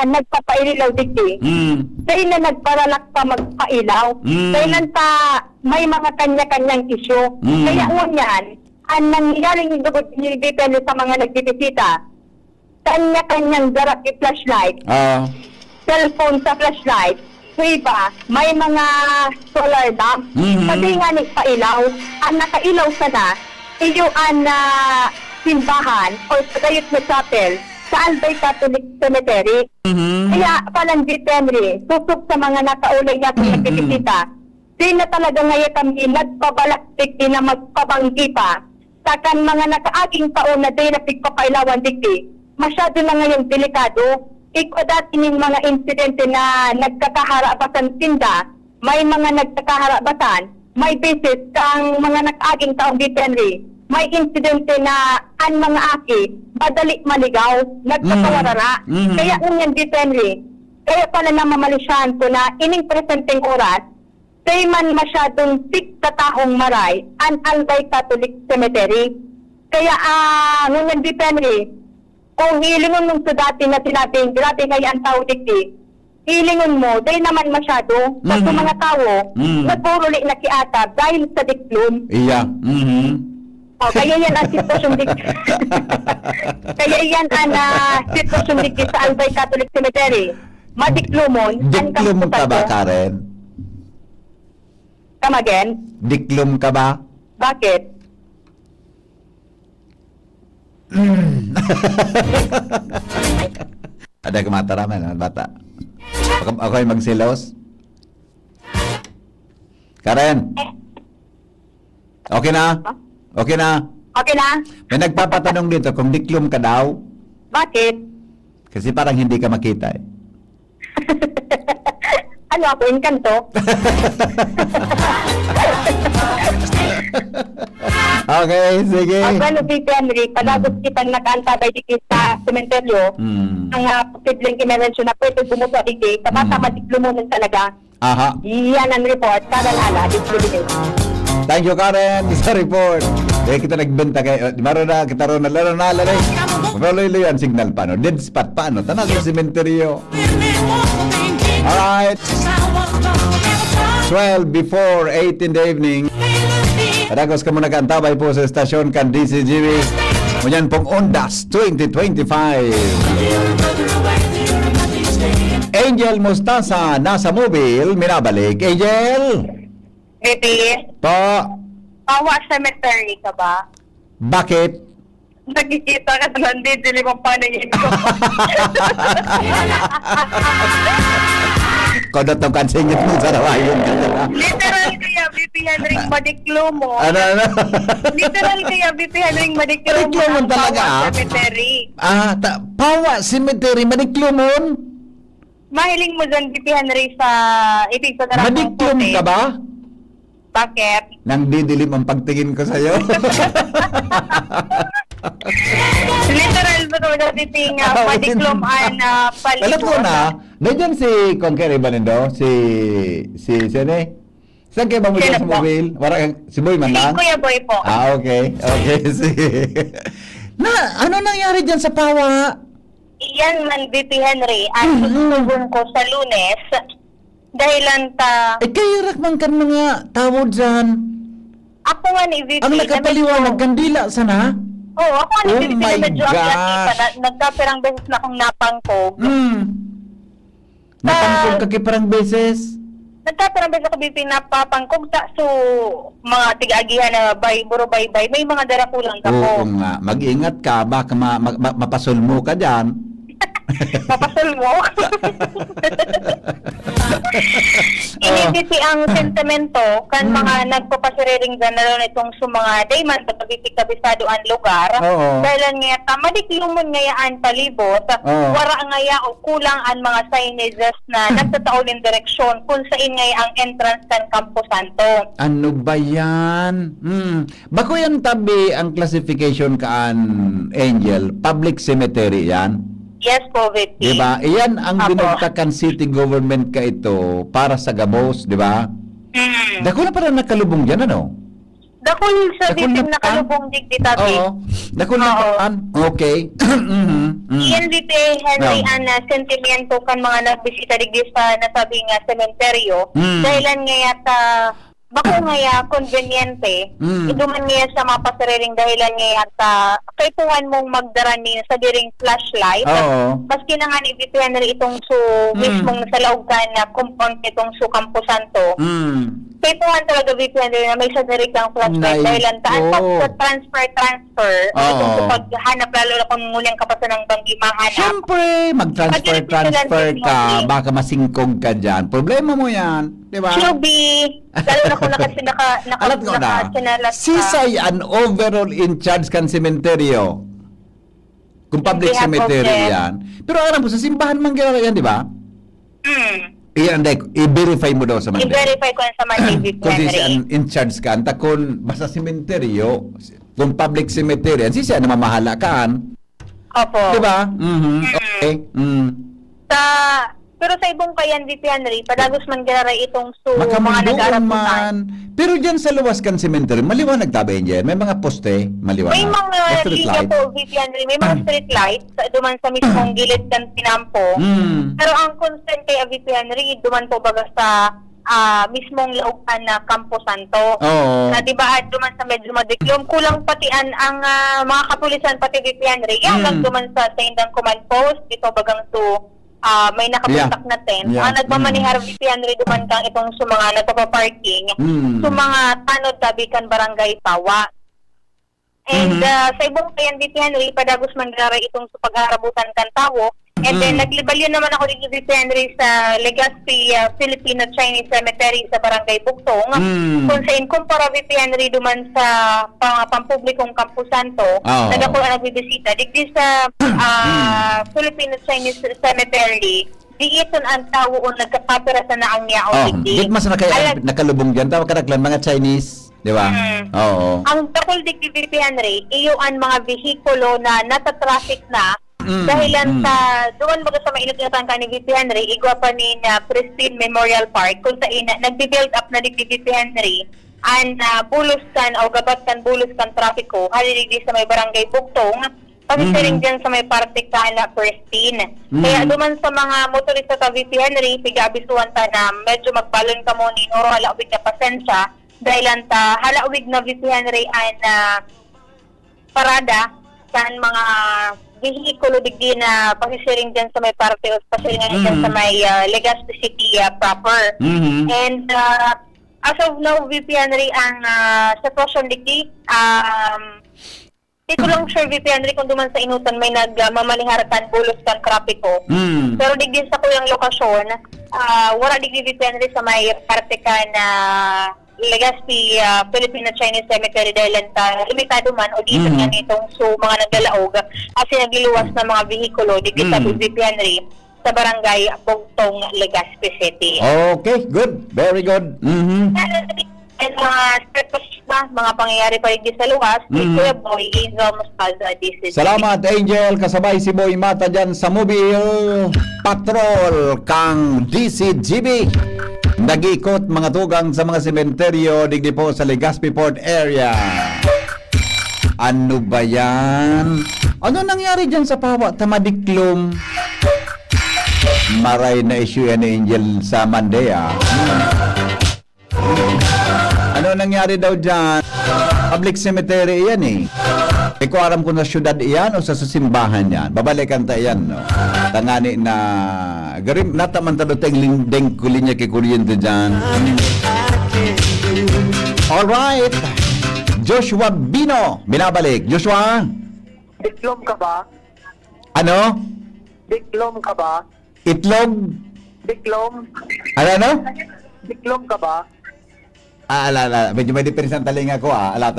nagpapailaw digdi, dahil na nagparalak pa magpailaw, dahil ta may mga kanya-kanyang isyo, kaya ngunyan, ang nangyaring dugot depende sa mga nagbibisita, kanya-kanyang darak i-flashlight, cellphone sa flashlight, so iba, may mga solar lamp, pati nga nagpailaw, ang nakailaw sana, iyo ang simbahan o pagayot na chapel sa Albay Catholic Cemetery. Kaya palang Henry, susok sa mga nakaulay nga kung nagbibisita, di na talaga ngayon kami nagpabalaktik din na magpabanggi pa, takan mga nakaaging taon na day na pigpapailawan digdi, masyado na ngayong delikado. Ikaw dati ng mga insidente na nagkakaharabasan tinda, may mga nagkakaharabasan, may beses kang mga nakaaging taon dito Henry, may insidente na ang mga aki, madali maligaw, nagkakawarara. Kaya ngunyan dito Henry, kaya pala na mamalisyahan ko na ining presenteng oras, kaya man masyadong tik katahong maray ang Albay Catholic Cemetery. Kaya ngunyan dito Henry, kung hilingon mong sa dati na sinabing grabe kaya ang tao dikti, hilingon mo, dahil naman masyado, sa mga tao, nagpuruli na kiatab dahil sa diklom. Iya. O, kaya yan ang sitwasyon dikti. Kaya yan ang sitwasyon dikti sa Albay Catholic Cemetery. Madiklumon. Diklum ka ba, Karen? Come again? Diklum ka ba? Bakit? Ada kemataraman, bata. Ako ay magsilos. Karen? Okay na? Okay na? Okay na? May nagpapatanong dito kung diklum ka daw. Bakit? Kasi parang hindi ka makita eh. Ano ako, inkanto? Okay, sige. Ang ano, Big Henry, palagos kitang nakaantabay dito sa sementeryo, ang posibleng imerensyon na pwede bumuto dito, tama-tama diklumunan talaga. Aha. Yan ang report, karalala, diklumunan. Thank you, Karen, sa report. Eh, kita nagbenta kayo. Maro na, kita ron na laro na laro. Pagkaloy yan, signal pa, no? Dead spot pa, no? Tanah sa sementeryo. Alright. 12 before 8 in the evening. Kadagos ka muna kantabay po sa estasyon kan DCGV. Munyan pong Ondas 2025. Angel Mustasa nasa mobile, minabalik. Angel! Baby, Po, pawa cemetery ka ba? bakit? Nakikita ka sa landid, dili mong paningin ko. Kodot ng kansingit mo sa rawayon ka na. Literal kaya, BP Henry Madiklomo. Ano? Literal kaya, BP Henry Madiklomo. Madiklumon ang talaga, Pawa ah? Cemetery. Pawa Cemetery, Madiklumon? Mahiling mo dyan, BP Henry, sa ibig sa darang Madiklum ka ba? Bakit? Nang didilim ang pagtingin ko sa'yo. Literal ba ito na titing Madiklum ang palito? Alam ko na, nandiyan si Conquer Ibanindo, si Sene. Saan kayo ba mo dyan sa Sino po? mobile? Si Boy man lang? Kuya Boy po. Okay. Okay, sige. Ano nangyari dyan sa Pawa? Iyan man, VP Henry, at susubon ko sa Lunes, dahilan ta, kayo man kan mga tawod dyan. ako nga ni VP, Ang nakapaliwanag, kandila sana. Oo, ako nga ni Oh VP, my na medyo ang gosh. yakita, nagkaperang beses na akong napangkog. Napangkog ka parang beses. Nagkaperang beses ako VP napapangkog, so mga tiga-agihan na buro bye-bye, may mga darakulang ka Oo po. nga, mag-ingat ka, baka mapasol mo ka dyan. Papasol mo. Inibiti ang sentimento kan mga nagpapasiriring dyan na ron itong mga dayman sa pagkikabisado ang lugar. Oo. Dahil nga madiklumon ngayaan palibot, Oo. wara ngaya o kulang ang mga signages na nagtataulin direksyon kung saan ngaya ang entrance kan Campo Santo. Ano ba yan? Bako yan tabi ang classification kaan, Angel, public cemetery yan. Yes po, VP. Diba? Iyan ang Apo. binagtakan city government ka ito para sa Gabos, di ba? Dako na pala nakalubong yan, ano? Dakol sa Dakol VP na nakalubong digditabi. Oo. Dako na Oo. paan? Okay. Iyan VP Henry, No. ang sentimento kan mga nagbisita digdi sa nasabing sementeryo. Dahilan nga yata bako nga ya konvenyente, iduman nga sa mga pasariling dahilan nga yata kaipuhan mong magdarani sa diring flashlight. Oo. Maski na nga ni VP Henry itong mismong nasa laog ka na compound itong Campo Santo. Kaipuhan talaga VP Henry na may sa diring kang flashlight Nice. dahilan taan Oo. pag sa transfer o Oo. itong sa paghanap lalo na kung nguling kapasan ng banggi mahanap. Siyempre, mag-transfer ka, baka masingkog ka dyan. Problema mo yan, di ba? Shubi, lalo na kung Alat ko na, nakasinalat si Say an overall in charge kan sementeryo. Kung public behalf of cemetery them. yan. Pero alam mo, sa simbahan man ginagawa yan, di ba? Iyan, i-verify mo daw sa Monday. I-verify ko yan sa Monday, VP Kung si Henry. an in charge ka, anta kung basta sementeryo, kung public cemetery yan, si siya na mamahala kaan. Opo. Di ba? Okay. Pero sa ibong kayan, VP Henry, padagos man gararay itong mga Makamundoon nag-araputan. man. Pero dyan sa luwas kan cemetery, maliwanag tabi dyan. May mga poste, maliwanag. May mga street linya light. po, VP Henry, may mga street lights duman sa mismong gilid kan Pinampo. Pero ang concern kay VP Henry, duman po baga sa mismong laupan na Campo Santo. Oo. Na diba duman sa medyo madiklom, kulang patian ang mga kapulisan pati VP Henry. Yan lang duman sa Indang Command Post, ito bagang may nakapuntak na tent. Yeah. Ang nagmamanihar VP Henry duman kang itong sa mga nagpapaparking, sa mga tanod tabi kan Barangay Pawa. And sa ibong kayan VP Henry, padagos man garay itong sa pagharabutan kan tawo. And then naglibalyo naman ako dito VP Henry sa Legazpi Filipino-Chinese Cemetery sa Barangay Bugtong. Kung sa inkumpara VP Henry duman sa pampublikong Campo Santo, Oo. nagako ang nagbibisita. Digdi sa Filipino-Chinese Cemetery, di ito ang tao o nagkapapirasa na ang niya o digdi. Git mas nakalubong dyan. Tawag ka naglan mga Chinese. Di ba? Oo. Ang takol digdi VP Henry, iyo ang mga vehikulo na nata-traffic na dahilan sa doon baga sa mainit na tangka ni VP Henry, igwa pa ni Pristine Memorial Park kung sa ina nagbi-build up na digdi VP Henry and bulos kan o gabat kan bulos kan trapiko halili sa may Barangay Bugtong pagsiring dyan sa may parte ka na Pristine. Kaya duman sa mga motorista sa VP Henry, piga-abisuan ta na medyo magbalon ka mo ni Noro halaubig na pasensya dahilan ta halaubig na VP Henry ay parada kan mga vehikulo digdi na pasisiring dyan sa may parte o pasisiring dyan sa may Legazpi City proper. And as of now, VP Henry, ang sitwasyon digdi, di ko lang sure VP Henry kung duman sa inutan may nagmamaliharakan bulos kan trapiko. Pero digdi sa kuyang lokasyon, wala digdi VP Henry sa may parte ka na Legazpi Filipino-Chinese Cemetery dahil limitado man o dito nga nitong mga naglalaog kasi nagiluwas na mga vehikulo digdi sa VP Henry sa Barangay Bugtong, Legazpi City. Okay, good. Very good. And mga mga pangyayari pa rin sa luwas, Kuya Boy, Hazel Mostaza, DCGB. Salamat, Angel. Kasabay si Boy Mata dyan sa Mobile Patrol kang DCGB. Nag-ikot mga tugang sa mga sementeryo digdi po sa Legazpi Port area. Ano ba yan? Ano nangyari dyan sa Pawa? Tamadiklom. Maray na issue yan ni Angel sa Monday, Ano nangyari daw dyan? Public cemetery yan, Ikaw aram ko na syudad iyan o sa simbahan yan. Babalikan ta yan, no? Tangani na garim nataman tado tayong lindeng kulinya kay kuryente dyan. Alright. Joshua Bino, binabalik. Joshua? Diklom ka ba? Ano? Diklom ka ba? Itlog? Diklom? Ano? Diklom ka ba? Ala. Medyo may diferensya ang talinga ko, Ala.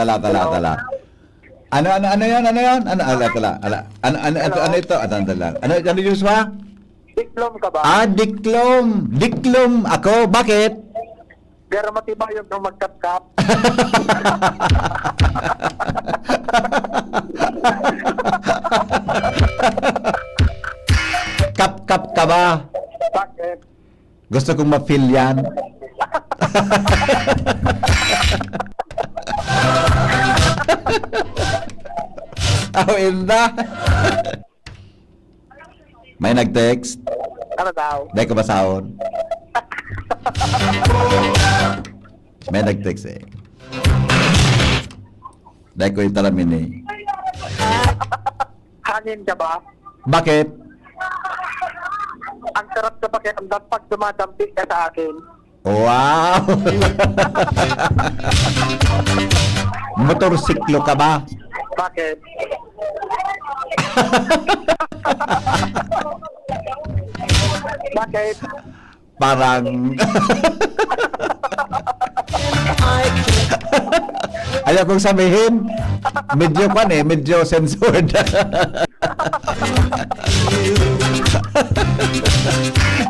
Ano yan? Ano ito? Ano Joshua? Diklom ka ba? Diklom. Diklom ako. Bakit? Pero matibay yung magkap-kap. Kap-kap ka ba? Bakit? Gusto kong ma-feel yan. Inda. May nag-text. Ano daw? Dahil ko basahon. May nag-text Dahil ko yung talamin Hangin ka ba? Bakit? Ang sarap sa pakiramdam pag dumadamping ka sa akin. Wow! Motorsiklo ka ba? Bakit? Bakit? Parang... Ayaw kong sabihin. Medyo censored.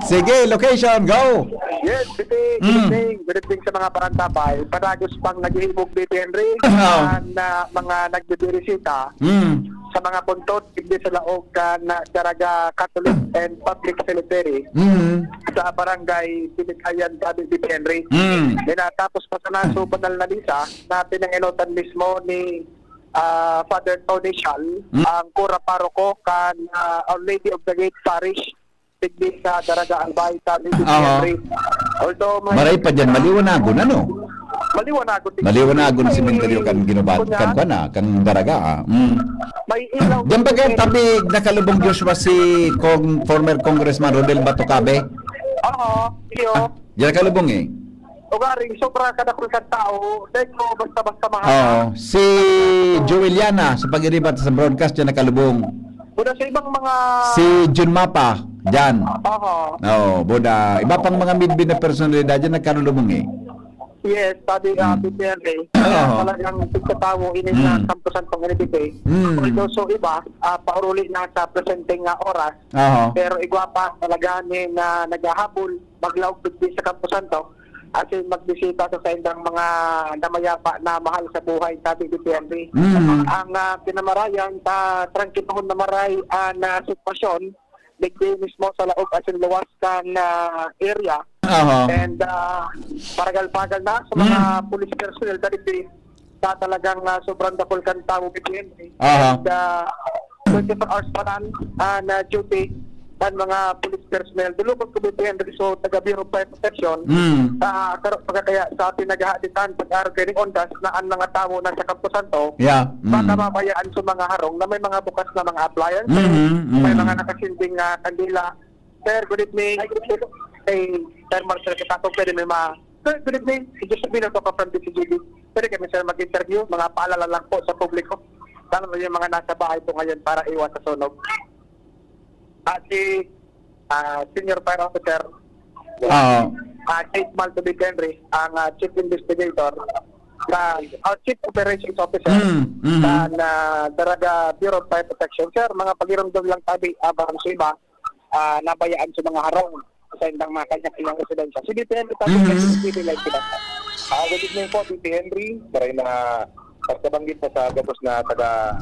Sige, location, go! Yes, good evening. Good evening sa mga parantapay. Panagos pang nag-iibog BP Henry na mga nagbibirisita sa mga puntot, hindi sa laog na Daraga Catholic and Public Cemetery sa barangay Pinikayan, BP Henry. Tapos pa sa naso banal na lisa na pinanginutan mismo ni Father Tony Shal, ang Kura Paroko kan Our Lady of the Gate Parish tigdi sa Daraga Albay sa BP Henry. Although Maray pa dyan, maliwanagon, ano? Maliwanagon si Menterio kan ginubat, kan Daraga, May ilaw. Diyan ba kayo tabi nakalubong Joshua si former Congressman Rodel Batocabe? Oo, iyo. Diyan nakalubong Ugaring, sobra kadakul ka tao, dahil mo basta-basta mahal. Oo. Si Joeliana sa pag-iribat sa broadcast diyan nakalubong. Buda sa ibang mga... Si Jun Mapa, diyan. Oo. Buda. Iba pang mga midbin na personalidad diyan nakalubong Yes, sabi BPRA, talagang pagkatawo inis na kampusan pang NBP. Although so iba, pauruli na sa presenting oras, pero igwapa talaga ni na naghahabol, maglawag sa kampusan to, at magbisita sa indang mga namayapa na mahal sa buhay sa BPRA. Ang pinamarayan, trangkitohon na maray na sitwasyon, ligdi mismo sa laog at luwas na area. And paragal-pagal na sa mga police personnel dahil talagang sobrang dakol kan tao BPN. And 24 hours pa na duty ng mga police personnel. Dulubog ko BPN so taga Bureau of Fire Protection pagkakaya sa pinag-aaditan pag-argaining ondas na ang mga tao na sa kampusan to baka mabayaan sa mga harong na may mga bukas na mga appliances, may mga nakasinding kandila. Sir, good evening. Sir Marcel Kitato, pwede may Sir, good evening. Si Joseph Bino to from DCGB. Pwede kami sir mag-interview, mga paalala lang po sa publiko. Lalo na yung mga nasa bahay po ngayon para iwas sa sunog. Si Senior Fire Officer, Chief Malto Big Henry, ang Chief Investigator, Chief Operations Officer na Daraga Bureau of Fire Protection. Sir, mga pag-irumdum lang tabi abang sa iba, nabayaan sa mga harong sa indang mga kanya-kanyang residensya. Si BP Henry tabi ng live sila. Good evening po, BP Henry. Maray na pagkabanggit po sa gabos na taga...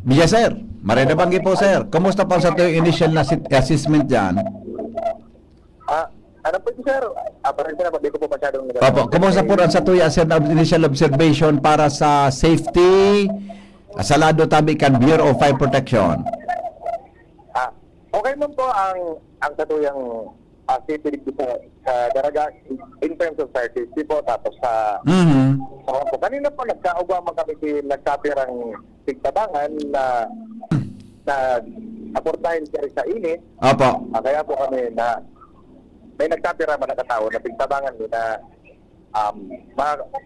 Biya sir, maray na banggi po sir. Kumusta po sa yung initial na assessment dyan? Ano po ito sir? Parang sir, hindi ko po masyadong... Kumusta po sa yung initial observation para sa safety Salado tabi kan Bureau of Fire Protection. Okay man po ang katuyang activity sa Daraga in terms of fire safety po, tapos sa po. Kanina po nagkaugama kami nagkapirang tigtabangan na aportahin siya sa init. Opo. Kaya po kami na may nagkapira man nakatao na tigtabangan mo na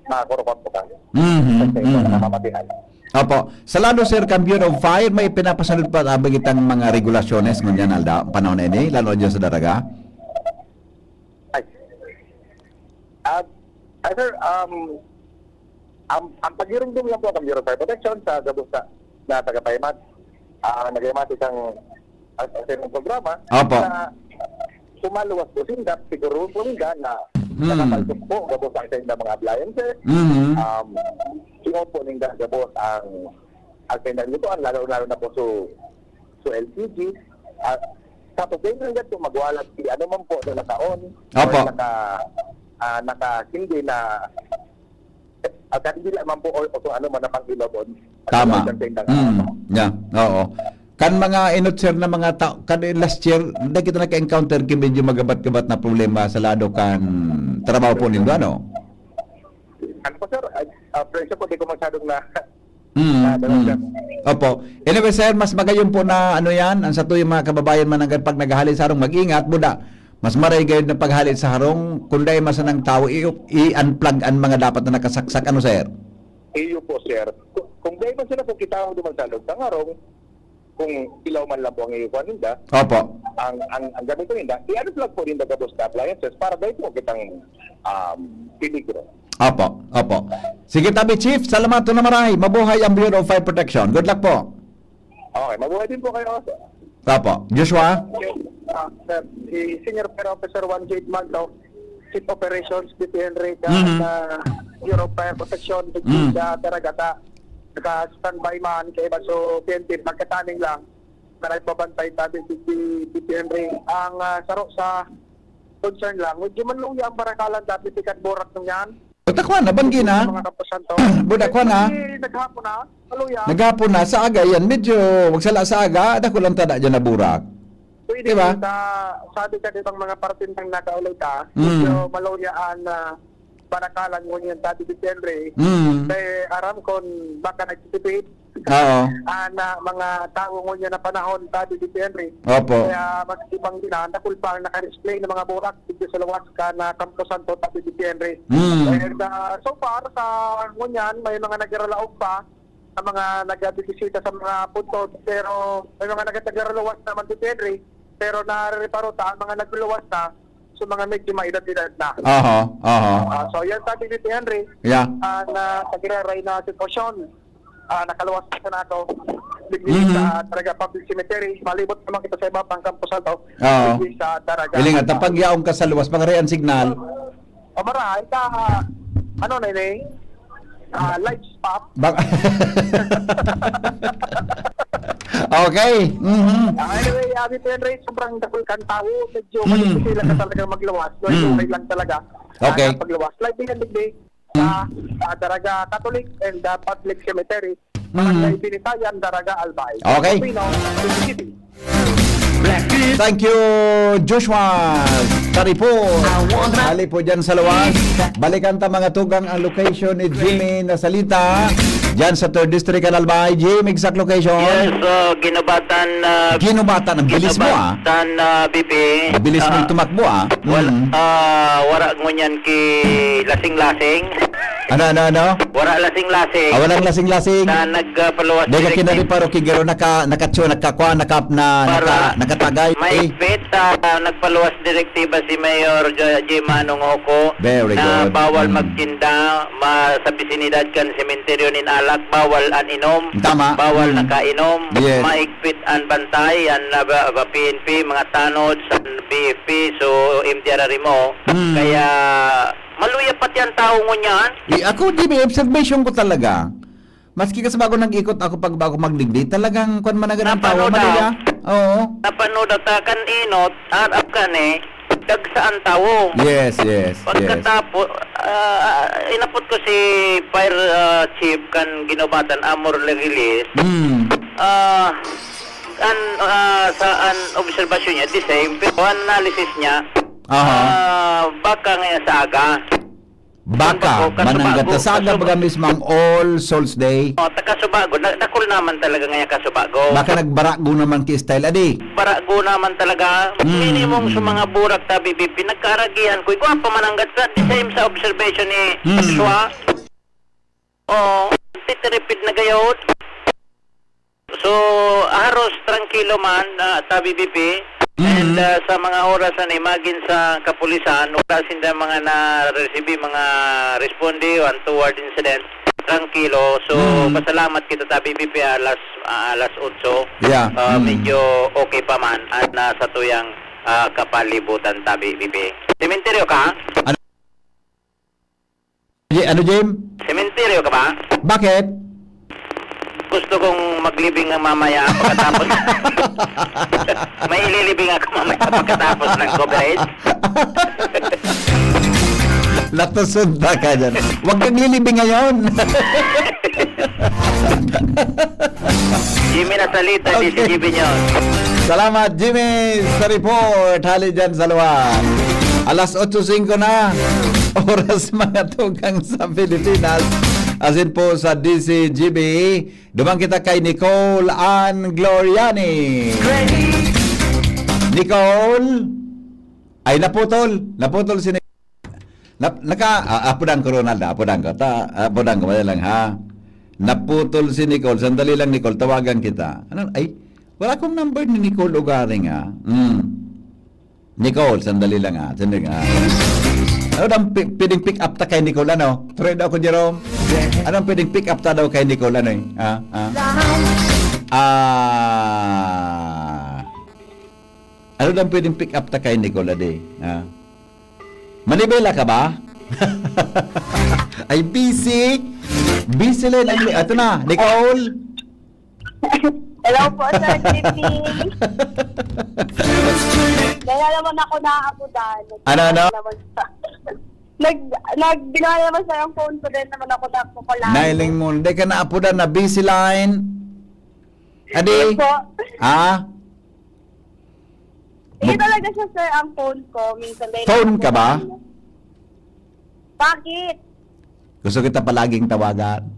makakurukot po kami. Kasi namamatihan. Opo. Salado sir kan Bureau of Fire may pinapasunod pa abang itang mga regulasyones ngunyan alda panahon na ini lalo dyan sa Daraga. Sir, ang pagirundong lang po ang Bureau of Fire Protection sa gabos na taga-Paymat. Nag-imat isang programa Opo. na sumaluwas po sindap, siguro po na nakapaltok po gabos ang sa mga appliances. Singaw po nang gabos ang pinaglutuan, lalo na po sa LPG. Tapos din nga po magwalat si ano man po na nakaon Opo. or nakakindi na at hindi naman po o ano man na pang-ilobon. Tama. Yeah, oo. Kan mga inot sir na mga tao, kan last year, hindi kita naka-encounter ki medyo magabat-gabat na problema sa lado kan trabaho po nindo, ano? Ano po sir, presyo po di ko masyadong na Opo. Anyway sir, mas magayon po na ano yan, ang sa tuyo mga kababayan man hanggang pag naghahalin sa harong, mag-ingat, buda. Mas maray gayon na paghalit sa harong, kunday masanang tao, i-unplug ang mga dapat na nakasaksak, ano sir? Iyo po sir, kung gaya man sila kung kita ang dumansalog sa harong, kung ilaw man lang po ang iyukuan ninda, Opo. ang gamit ko ninda, i-unplug po ninda gabos na appliances para dahil po kitang piligro. Opo, opo. Sige tabi Chief, salamat na maray. Mabuhay ang Bureau of Fire Protection. Good luck po. Okay, mabuhay din po kayo. Opo. Joshua? Sir, si Senior Fire Officer 1 Jade Magno, Chief Operations, DPN Rate, Bureau of Fire Protection, sa Taragata, naka-standby man kay Baso PNP, magkataning lang, na nagbabantay tabi si DPN Rate. Ang saro sa concern lang, medyo man luya ang barakalan dati tikat borak nung yan. Budak na, banggi na. Mga kapasanto. Budak na. Naghapon na, maluya. Naghapon na, sa aga yan, medyo magsala sa aga, dako lang tada dyan na burak. Pwede diba? Sabi ka ditong mga partintang nakaulay ka, medyo maluyaan na barakalan mo yan dati di Henry. Kaya aram kon baka nagtitipid. Oo. Na mga tao mo niya na panahon dati di Henry. Opo. Kaya mag-ibang dinahan, nakulpang naka-display ng mga burak dito sa luwas ka na Campo Santo dati di Henry. And so far sa ngunyan, may mga nagiralaog pa na mga nag-bisita sa mga punto, pero may mga nag-tagaraluwas naman di Henry, pero nare-reparota ang mga nagluluwas na so mga medyo maedad-edad na. So yan sabi ni Henry, na pagiraray na sitwasyon, nakaluwas na nato, bigli sa Daraga Public Cemetery, malibot naman kita sa iba pang Campo Santo, bigli sa Daraga. Iling at tapag yaong ka sa luwas, pangarian signal. Maray, ano na yun light spot. Okay. Anyway, Abby Henry, sobrang dakul kang tao. Medyo malipit sila ka talaga magluwas. So, okay lang talaga. Okay. Pagluwas. Like din sa Daraga Catholic and Public Cemetery. Barangay Binitayan, Daraga Albay. Okay. Thank you, Joshua. Tari po. Hali po dyan sa luwas. Balikan ta mga tugang ang location ni Jimmy na salita. Dyan sa 3rd District Albay. Jim, exact location. Yes, Ginobatan. Ginobatan. Ang bilis mo Ginobatan, BP. Ang bilis mo tumakbo Wala ngunyan ki lasing-lasing. Ano? Wala lasing-lasing. Walang lasing-lasing. Na nagpaluwas. Dahil ka kinariparo kigero nakatagay. May fit, nagpaluwas direktiba si Mayor J. Manong Oko. Very na good. bawal magtinda sa bisinidad kan sementeryo nin alak, bawal aninom. Tama. Bawal nakainom. Yes. Maigpit an bantay, an PNP, mga tanod, sa BFP, so MDRR mo. Kaya maluya pati ang tao mo niyan. Ako, Jimmy, observation ko talaga. Maski kasi bago nag-ikot ako bago magdigdi, talagang kung managan ang tao, Napanood maluya. Oo. Napanood ta kan inot, harap ka ni, dagsaan tawo. Yes, yes, yes. Pagkatapos, inapot ko si Fire Chief kan ginubatan Amor Legilis. Sa obserbasyon niya, the same, pero analysis niya, baka ngayon sa aga. Baka, mananggat na saga baga mismang All Souls Day. Takasubago, nakul naman talaga ngayon kasubago. Baka nagbarago naman ki style, adi. Barago naman talaga. Minimum sa mga burak ta BBP, nagkaragihan ko. Ikaw pa mananggat sa, the same sa observation ni Joshua. Titiripid na gayod. So, haros tranquilo man ta BBP. And sa mga oras na imagine sa kapulisan, wala sila mga na-receive, mga responde untoward incident, tranquilo. So, pasalamat kita ta BBP alas 8. Yeah. Medyo okay pa man at nasa tuyang kapalibutan ta BBP. Sementeryo ka? Ano, Jim? Sementeryo ka ba? Bakit? Gusto kong maglibing ng mamaya pagkatapos. May ililibing ako mamaya pagkatapos ng coverage. Natasunta ka dyan. Huwag kang lilibing ngayon. Jimmy na salita, di si Jimmy nyo. Salamat, Jimmy, sa report. Hali dyan sa luwan. Alas 8:05 na. Oras mga tugang sa Pilipinas. Asin po sa DCGB. Dumang kita kay Nicole Ann Gloriani. Nicole. Ay, naputol. Naputol si Apodang ko, Ronaldo. Apodang ko. Madalang, ha? Naputol si Nicole. Sandali lang, Nicole. Tawagan kita. Ano? Ay, wala akong number ni Nicole Ugaring, ha? Nicole, sandali lang, ha? Sandali lang, ha? Ano daw pwedeng pick up ta kay Nicole, ano? Tuloy daw ko, Jerome. Anong pwedeng pick up ta daw kay Nicole, ano, eh? Ano daw pwedeng pick up ta kay Nicole, ade? Manibela ka ba? Ay, busy. Busy lang. Ito na, Nicole. Hello po, Sir Tippy. Kaya naman ako naabudan. Ano? Ginawa naman sa yung phone ko din naman ako napukulan. Nailing mo. Hindi ka naapudan na busy line. Adi? Po. Hindi talaga siya, sir, ang phone ko. Minsan din. Phone ka ba? Bakit? Gusto kita palaging tawagan.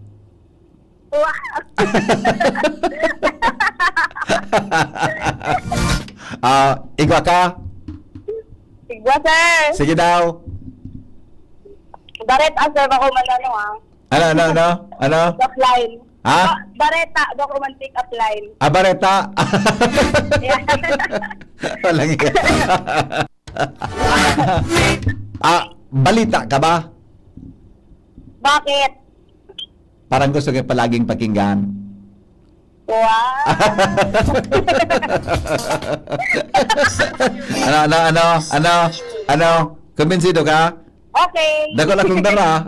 Igwa ka? Sigwa, sir. Sige daw. Bareta, sir, ako manano, Ano? Offline. Ha? Bareta, ako man pick up line. Bareta. Walang iya. Balita ka ba? Bakit? Parang gusto kayo palaging pakinggan. Wow. Ano? Kumbinsido ka? Okay. Dako lang kong dara.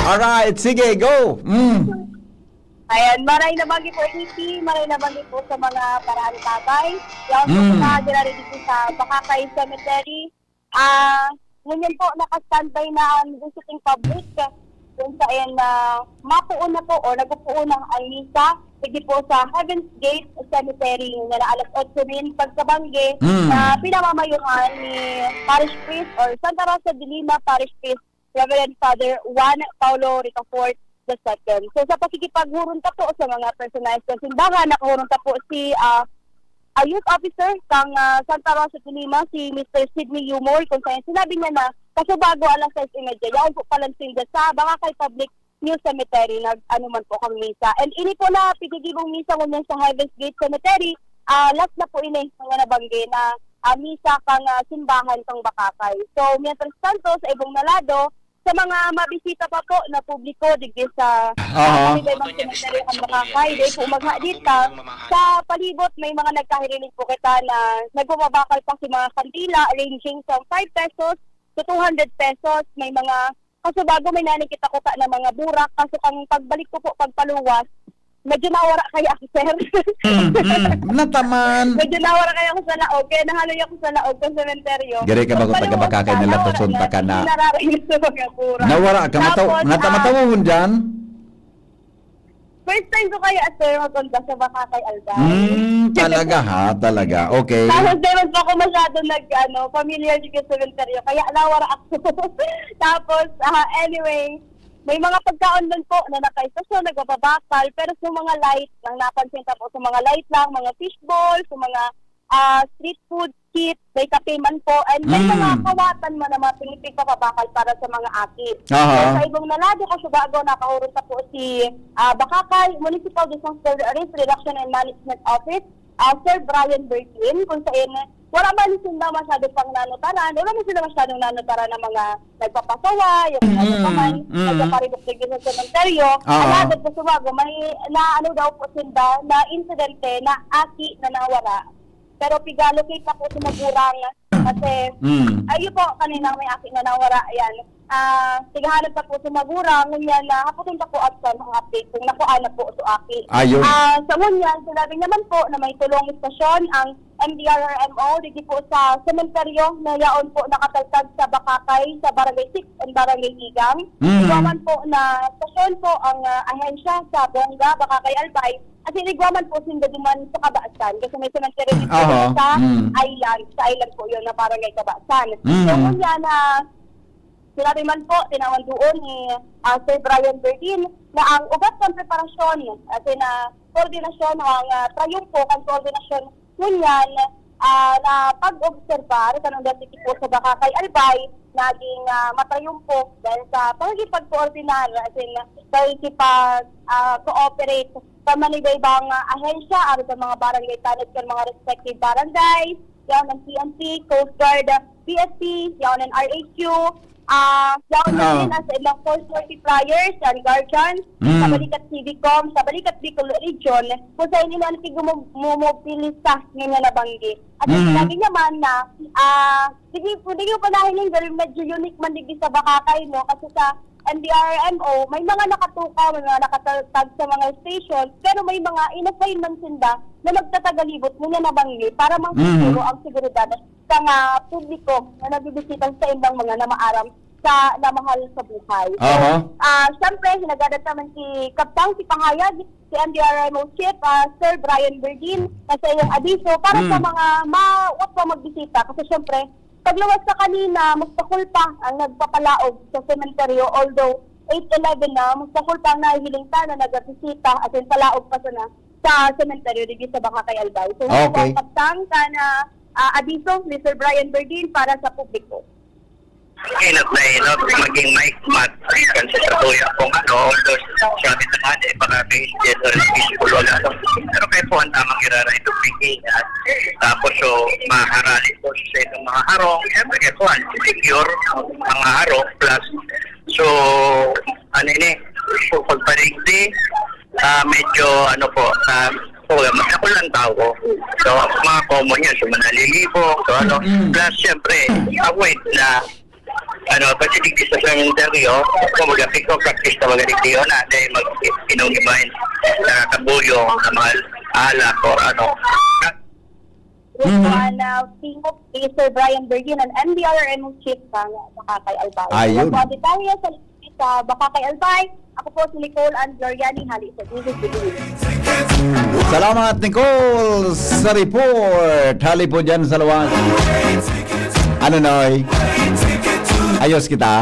Alright, sige, go. Ayan, maray na bagi po EP, maray na bagi po sa mga paraan tatay. Yan po na dinari dito sa Bakakay Cemetery. Ngayon po, naka-standby na ang visiting public. Kung saan mapuon na po o nagpupuon ng almisa. Hindi po sa Heaven's Gate Cemetery na alas 8 rin pagkabangge na pinamamayuhan ni Parish Priest or Santa Rosa de Lima Parish Priest Reverend Father Juan Paulo Ricafort II. So sa pakikipaghurunta po sa mga personalis ng simbahan, nakahurunta po si youth officer kang Santa Rosa de Lima, si Mr. Sidney Humor, kung saan sinabi niya na kasi bago alas 6:30, yaon po palansing sa Bakakay Public New Cemetery, ano man po kang misa. And ini po na pigigibong misa ngunyan sa Heaven's Gate Cemetery, last na po ini mga nabangge na misa kang simbahan kang Bakakay. So, mientras tanto, sa ibong nalado, sa mga mabisita pa po na publiko, digdi sa ibang cemetery ang Bakakay, dahil po maghadit ka, sa palibot may mga nagkahirinig po kita na nagpumabakal pa si mga kandila, ranging from 5 pesos to 200 pesos, may mga kaso bago may nanikita ko na mga burak, kaso kang pagbalik ko po pagpaluwas, medyo nawara kaya ako, sir. Nataman. Medyo nawara kaya ako sa laog. Kaya nahaloy ako sa laog sa sementeryo. Gari ka ba kung taga-bakakay nila pasunta ka na? Nararating sa mga pura. Nawara ka, natamatawon dyan? First time ko kaya, sir, magpunta sa Bakakay Albay. Talaga ha, talaga. Okay. Tapos naman po ako masyado familiar dito sa sementeryo. Kaya nawara ako. Tapos, anyway, may mga pagkaon doon po na nakaistasyon, nagbabakal. Pero sa mga light, lang napansin po sa mga light lang, mga fishball, sa mga street food kit, may kape man po, and may mga kawatan man na mga pinipig papabakal para sa mga akit. So, sa ibang nalado ko sa bago, nakahurot na po si Bakakay Municipal Disaster Risk Reduction and Management Office, Sir Brian Bertin, kung saan wala man sila masyado pang nanutaran, wala man sila masyadong nanutaran ng mga nagpapasawa, yung mga paman, nagpaparibok-tig sa sementeryo. Alado po sa bago, may daw po sila na insidente na aki na nawara. Pero pigalocate na po sumagurang kasi ayun po kanina may aking na nawara. Ayan. Tigahanap pa po sumagurang ngunyan na haputin pa po at sa mga update kung nakuha na po sa aki. Ayun. Sa ngunyan, sinabi naman po na may tulong istasyon ang MDRRMO dito po sa sementeryo na yaon po nakataltag sa Bakakay sa Barangay 6 and Barangay Igang. Igwaman po na istasyon po ang ahensya sa Bongga, Bakakay Albay. At inigwaman po sindaduman sa Kabaasan kasi may sementeryo dito sa island. Sa island po yun na Barangay Kabaasan. So ngunyan sinabi man po, tinawan doon ni Sir Brian Bertin na ang ugat ng preparasyon at koordinasyon ang trayumpo ang koordinasyon ngunyan na pag-obserbar kanang dati po sa Bakakay Albay naging matrayumpo dahil sa pagkipag-coordinar at pagkipag-cooperate sa manibay-ibang ahensya at sa mga barangay tanod sa mga respective barangays, yaw ng PNP, Coast Guard, PSP, yaw ng RHQ, yaw na din sa ilang force multipliers and guardians sa Balikat Civicom, sa Balikat Bicol Region, kung sa inyo na nagtigumobilisa ngayon na banggi. At sinabi naman na, hindi ko panahin yung very medyo unique man digdi sa Bakakay mo kasi sa MDRMO, may mga nakatukaw, may mga nakatatag sa mga stations, pero may mga in-assign man sila na magtatagalibot muna na bangli para mangsiguro ang seguridad sa publiko na nagbibisitan sa ibang mga namaaram sa namahal sa buhay. So, siyempre, hinagadat naman si Pangayag, si MDRMO Chief, Sir Brian Bertin, na sa iyong abiso para sa mga mawat pa magbisita. Kasi siyempre, paglawas sa kanina, mustakul pa ang nagpapalaog sa sementeryo, although 8-11 na, mustakul pa na hilingta na nagbisita at yung palaog pa sa sementeryo dito sa Bakakay Albay. So, okay. Pagtang ka na abiso ni Sir Brian Bertin para sa publiko. Inot na inot, maging mic mat, kasi sa tuya kung although sabi na nga, baka may general peaceful wala. Pero kayo po ang tamang iraray ito piging tapos maharali po sa itong mga harong, siyempre kayo po ang secure mga harong plus pagpaligdi medyo masakol lang tao. So, mga common yan, manalilibo, plus siyempre, avoid na kasi digdi sa sementeryo, kung mag-apiko, practice na mag-digdi yun dahil mag-inumimain na kabuyong na mga alak or Tingop kay Sir Brian Bertin ang MDRMO Chief sa Bakakay Albay. Ayun. Mga detalye sa Bakakay Albay, ako po si Nicole and Gloriani Hali sa Jesus Bidin. Salamat Nicole sa report. Hali po dyan sa luwas. Ano Noy? Ayos kita.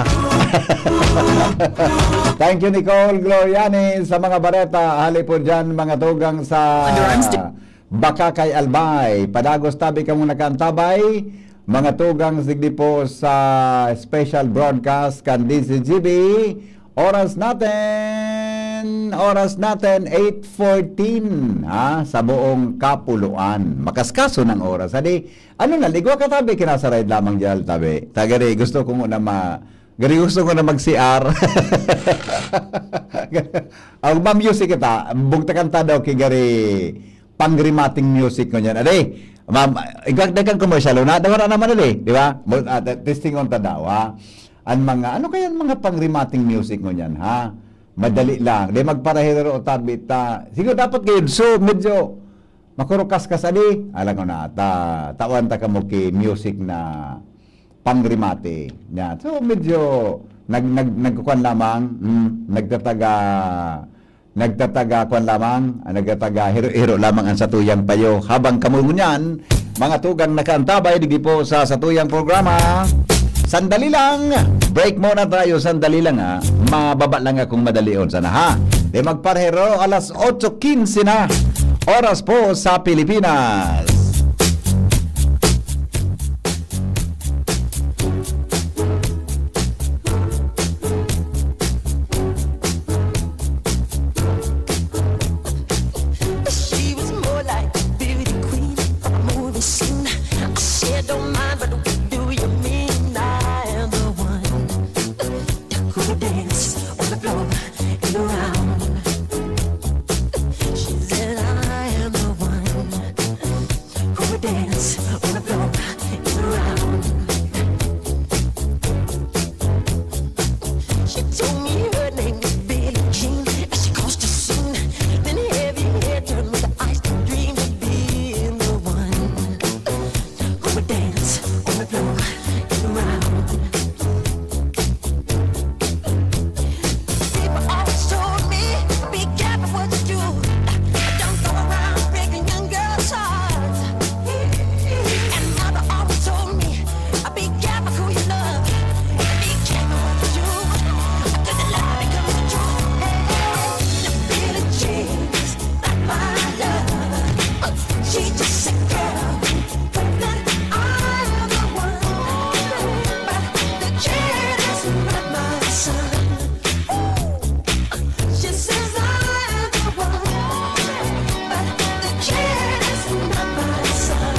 Thank you Nicole Gloriani sa mga bareta. Hali po dyan mga tugang sa Bakakay Albay. Padagos tabi ka muna kantabay. Mga tugang sigdi po sa special broadcast kan DCGB. Oras natin 8:14 sa buong kapuluan. Makaskaso ng oras. Adi, ligwa ka tabi kinasaray lamang dial tabi. Tagari gusto ko muna mag-CR. Ang music kita, bugtakan ta daw kigari pangrimating music ko niyan. Adi, ma'am, igagdagan commercial na dawara naman di ba? Testing on ta daw Ang mga, ano kaya mga pangrimating music mo niyan, ha? Madali lang. Di magparahero o tabi ta. Siguro dapat kayo, so medyo makurukas ka sa di. Alam ko na, tawan ta ka mo ki music na pangrimate. Yan. So medyo nagkukuan lamang, nagtataga kuan lamang, nagtataga hiro-hiro lamang ang satuyang payo. Habang kamungunyan, mga tugang nakaantabay digdi po sa satuyang programa. Sandali lang, break muna tayo, sandali lang ha. Mababa lang akong madalion sana ha. Di magparehero, alas 8:15 na, oras po sa Pilipinas. She was more like a beauty queen of a movie scene. I said, don't mind, but what do you mean? I am the one who would dance on the floor and around. She said, I am the one who would dance on the floor and around. She told me her name was Billie Jean as she crossed the scene. Then heavy hair turned with the eyes to dream of being the one who would dance on the floor and around. People always told me, be careful what you do. Don't go around breaking young girls' hearts. And mother always told me, be careful who you love. Be careful what you do. Cause the love becomes the truth. Billie Jean's not my love. She's just a girl. That I'm the one. But the kid is not my son. She says I'm the one. But the kid is not my son.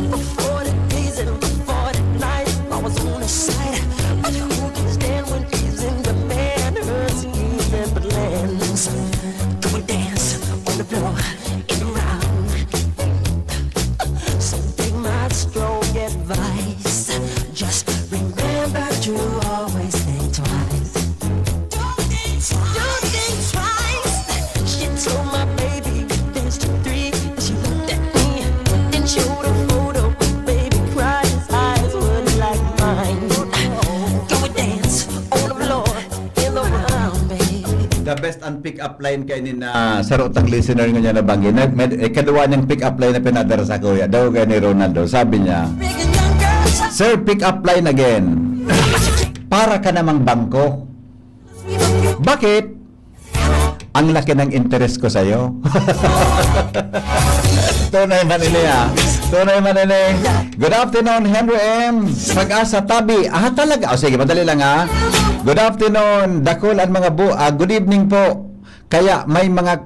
For 40 days and for 40 nights, I was on her side. But who can stand when she's in demand? Her schemes and plans. Go and dance on the floor and around. So take my strong advice. Just remember to always think twice. Don't think twice. She told my baby dance to 3. She looked at me and showed a photo. Baby cried, his eyes were like mine. Go and dance on the floor in the round, baby. The best ang pick-up line kay ni na sarotang listener nga niya nabanggit. Kaduwa niyang pick-up line na pinadara sa kuya. Daw kay ni Ronaldo. Sabi niya, Breaking young girls' hearts. Sir, pick-up line again. Para ka namang bangko. Bakit? Ang laki ng interest ko sa'yo. Tunay manili ha. Tunay manili. Good afternoon, Henry M. Pag-asa tabi. Talaga. O sige, madali lang ha. Good afternoon, dakol ang mga good evening po. Kaya may mga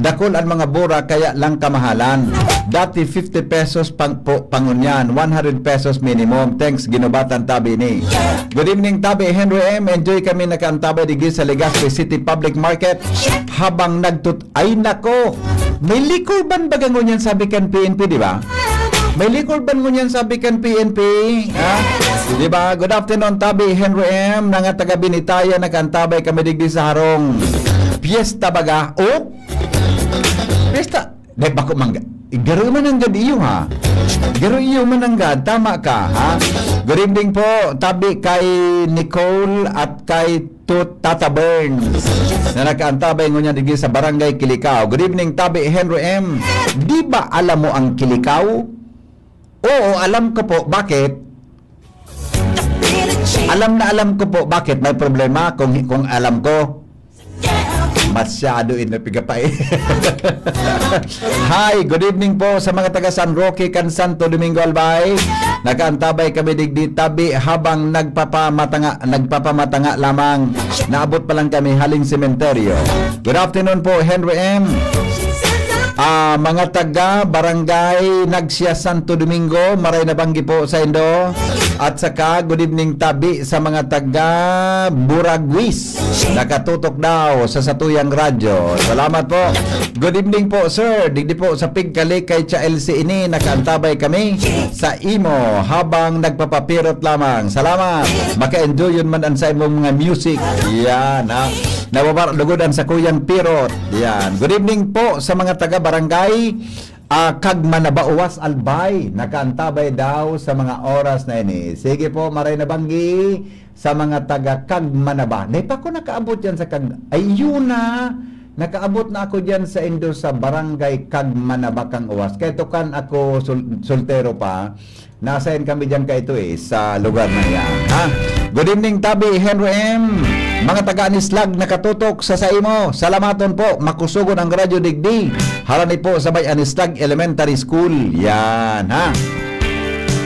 dakol ang mga bura kaya lang kamahalan. Dati 50 pesos pangunyan, 100 pesos minimum. Thanks, ginubatan tabi ni. Good evening tabi, Henry M. Enjoy kami nakaantabay digdi sa Legazpi City Public Market habang ay nako. May liquor ban bagang ngunyan sabi kan PNP, di ba? May liquor ban ngunyan sabi kan PNP, ha? Di ba? Good afternoon tabi, Henry M. Nga taga Binitaya nakaantabay kami digdi sa harong. Fiesta baga? Oh? Fiesta? Dahil bako mangga. Garo man ang gadiyo ha. Garo iyo man ang gad. Tama ka ha. Good evening po. Tabi kay Nicole at kay Tata Burns na nakaantabay ngunya digdi sa Barangay Kilikaw. Good evening tabi Henry M. Di ba alam mo ang Kilikaw? Oo, alam ko po. Bakit? Alam ko po. Bakit? May problema kung alam ko. Masyado inapigapay. Hi, good evening po sa mga taga San Roque, Can Santo Domingo Albay. Nakaantabay kami digdi tabi habang nagpapamatanga lamang. Naabot pa lang kami haling sementeryo. Good afternoon po, Henry M. Mga taga Barangay Nagsia Santo Domingo, maray na banggi po sa Indo. At saka good evening tabi sa mga taga Buraguis. Nakatutok daw sa Satuyang Radyo. Salamat po. Good evening po sir. Digdi po sa Pigkali kay Cha LC ini. Nakaantabay kami sa imo habang nagpapapirot lamang. Salamat. Maka-enjoy yun man ang sa imong mga music. Yan ha. Nababarlugodan sa Kuyang Pirot. Yan. Good evening po sa mga taga Barangay Kagmanabauwas Albay. Nakaantabay daw sa mga oras na ini. Sige po, maray na banggi sa mga taga Kagmanaba. Di pa ko nakaabot yan sa Ay, yun na. Nakaabot na ako dyan sa Indo sa Barangay Kagmanaba Kang Uwas. Kaya tukan ako soltero pa. Nasayin kami dyan ka ito sa lugar na yan. Ha? Good evening, Tabi, Henry M. Mga taga-Anislag nakatutok sa saimo. Salamaton po. Makusugon ang Radyo Digdi. Harani po sa Bay Anislag Elementary School. Yan, ha?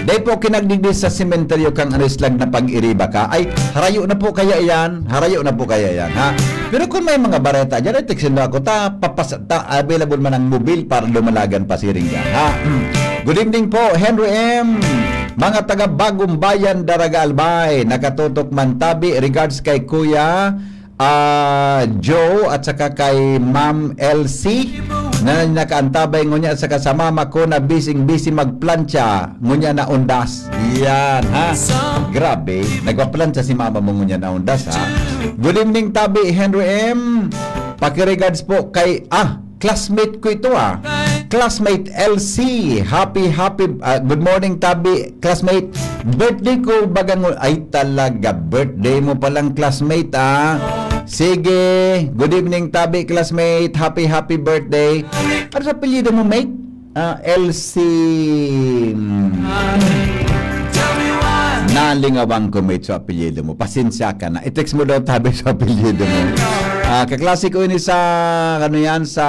Day po kinagdigdi sa sementeryo kang Anislag na pag-iriba ka. Ay, harayo na po kaya yan. Harayo na po kaya yan, ha? Pero kung may mga bareta dyan, ay tiksin ako, available man ang mobile para lumalagan pa si Ringa, ha? Good evening po, Henry M. Mga taga Bagong Bayan, Daraga Albay, nakatutok man tabi. Regards kay Kuya Joe at saka kay Ma'am LC na nakaantabay ngunya sa kasamama ko na busy magplantsa ngunya na undas. Yan ha. Grabe, nagpaplantsa si mama mo ngunya na undas ha. Good evening tabi, Henry M. Pakiregards po kay classmate ko ito Classmate LC. Happy good morning tabi, classmate. Birthday ko bagang ay talaga birthday mo palang classmate Sige. Good evening tabi, classmate. Happy birthday. Ano sa apelyido mo, mate? LC. Nalingawang ko, mate, sa apelyido mo. Pasensya ka na. I-text mo daw tabi sa apelyido mo. Kaklase ko ini sa sa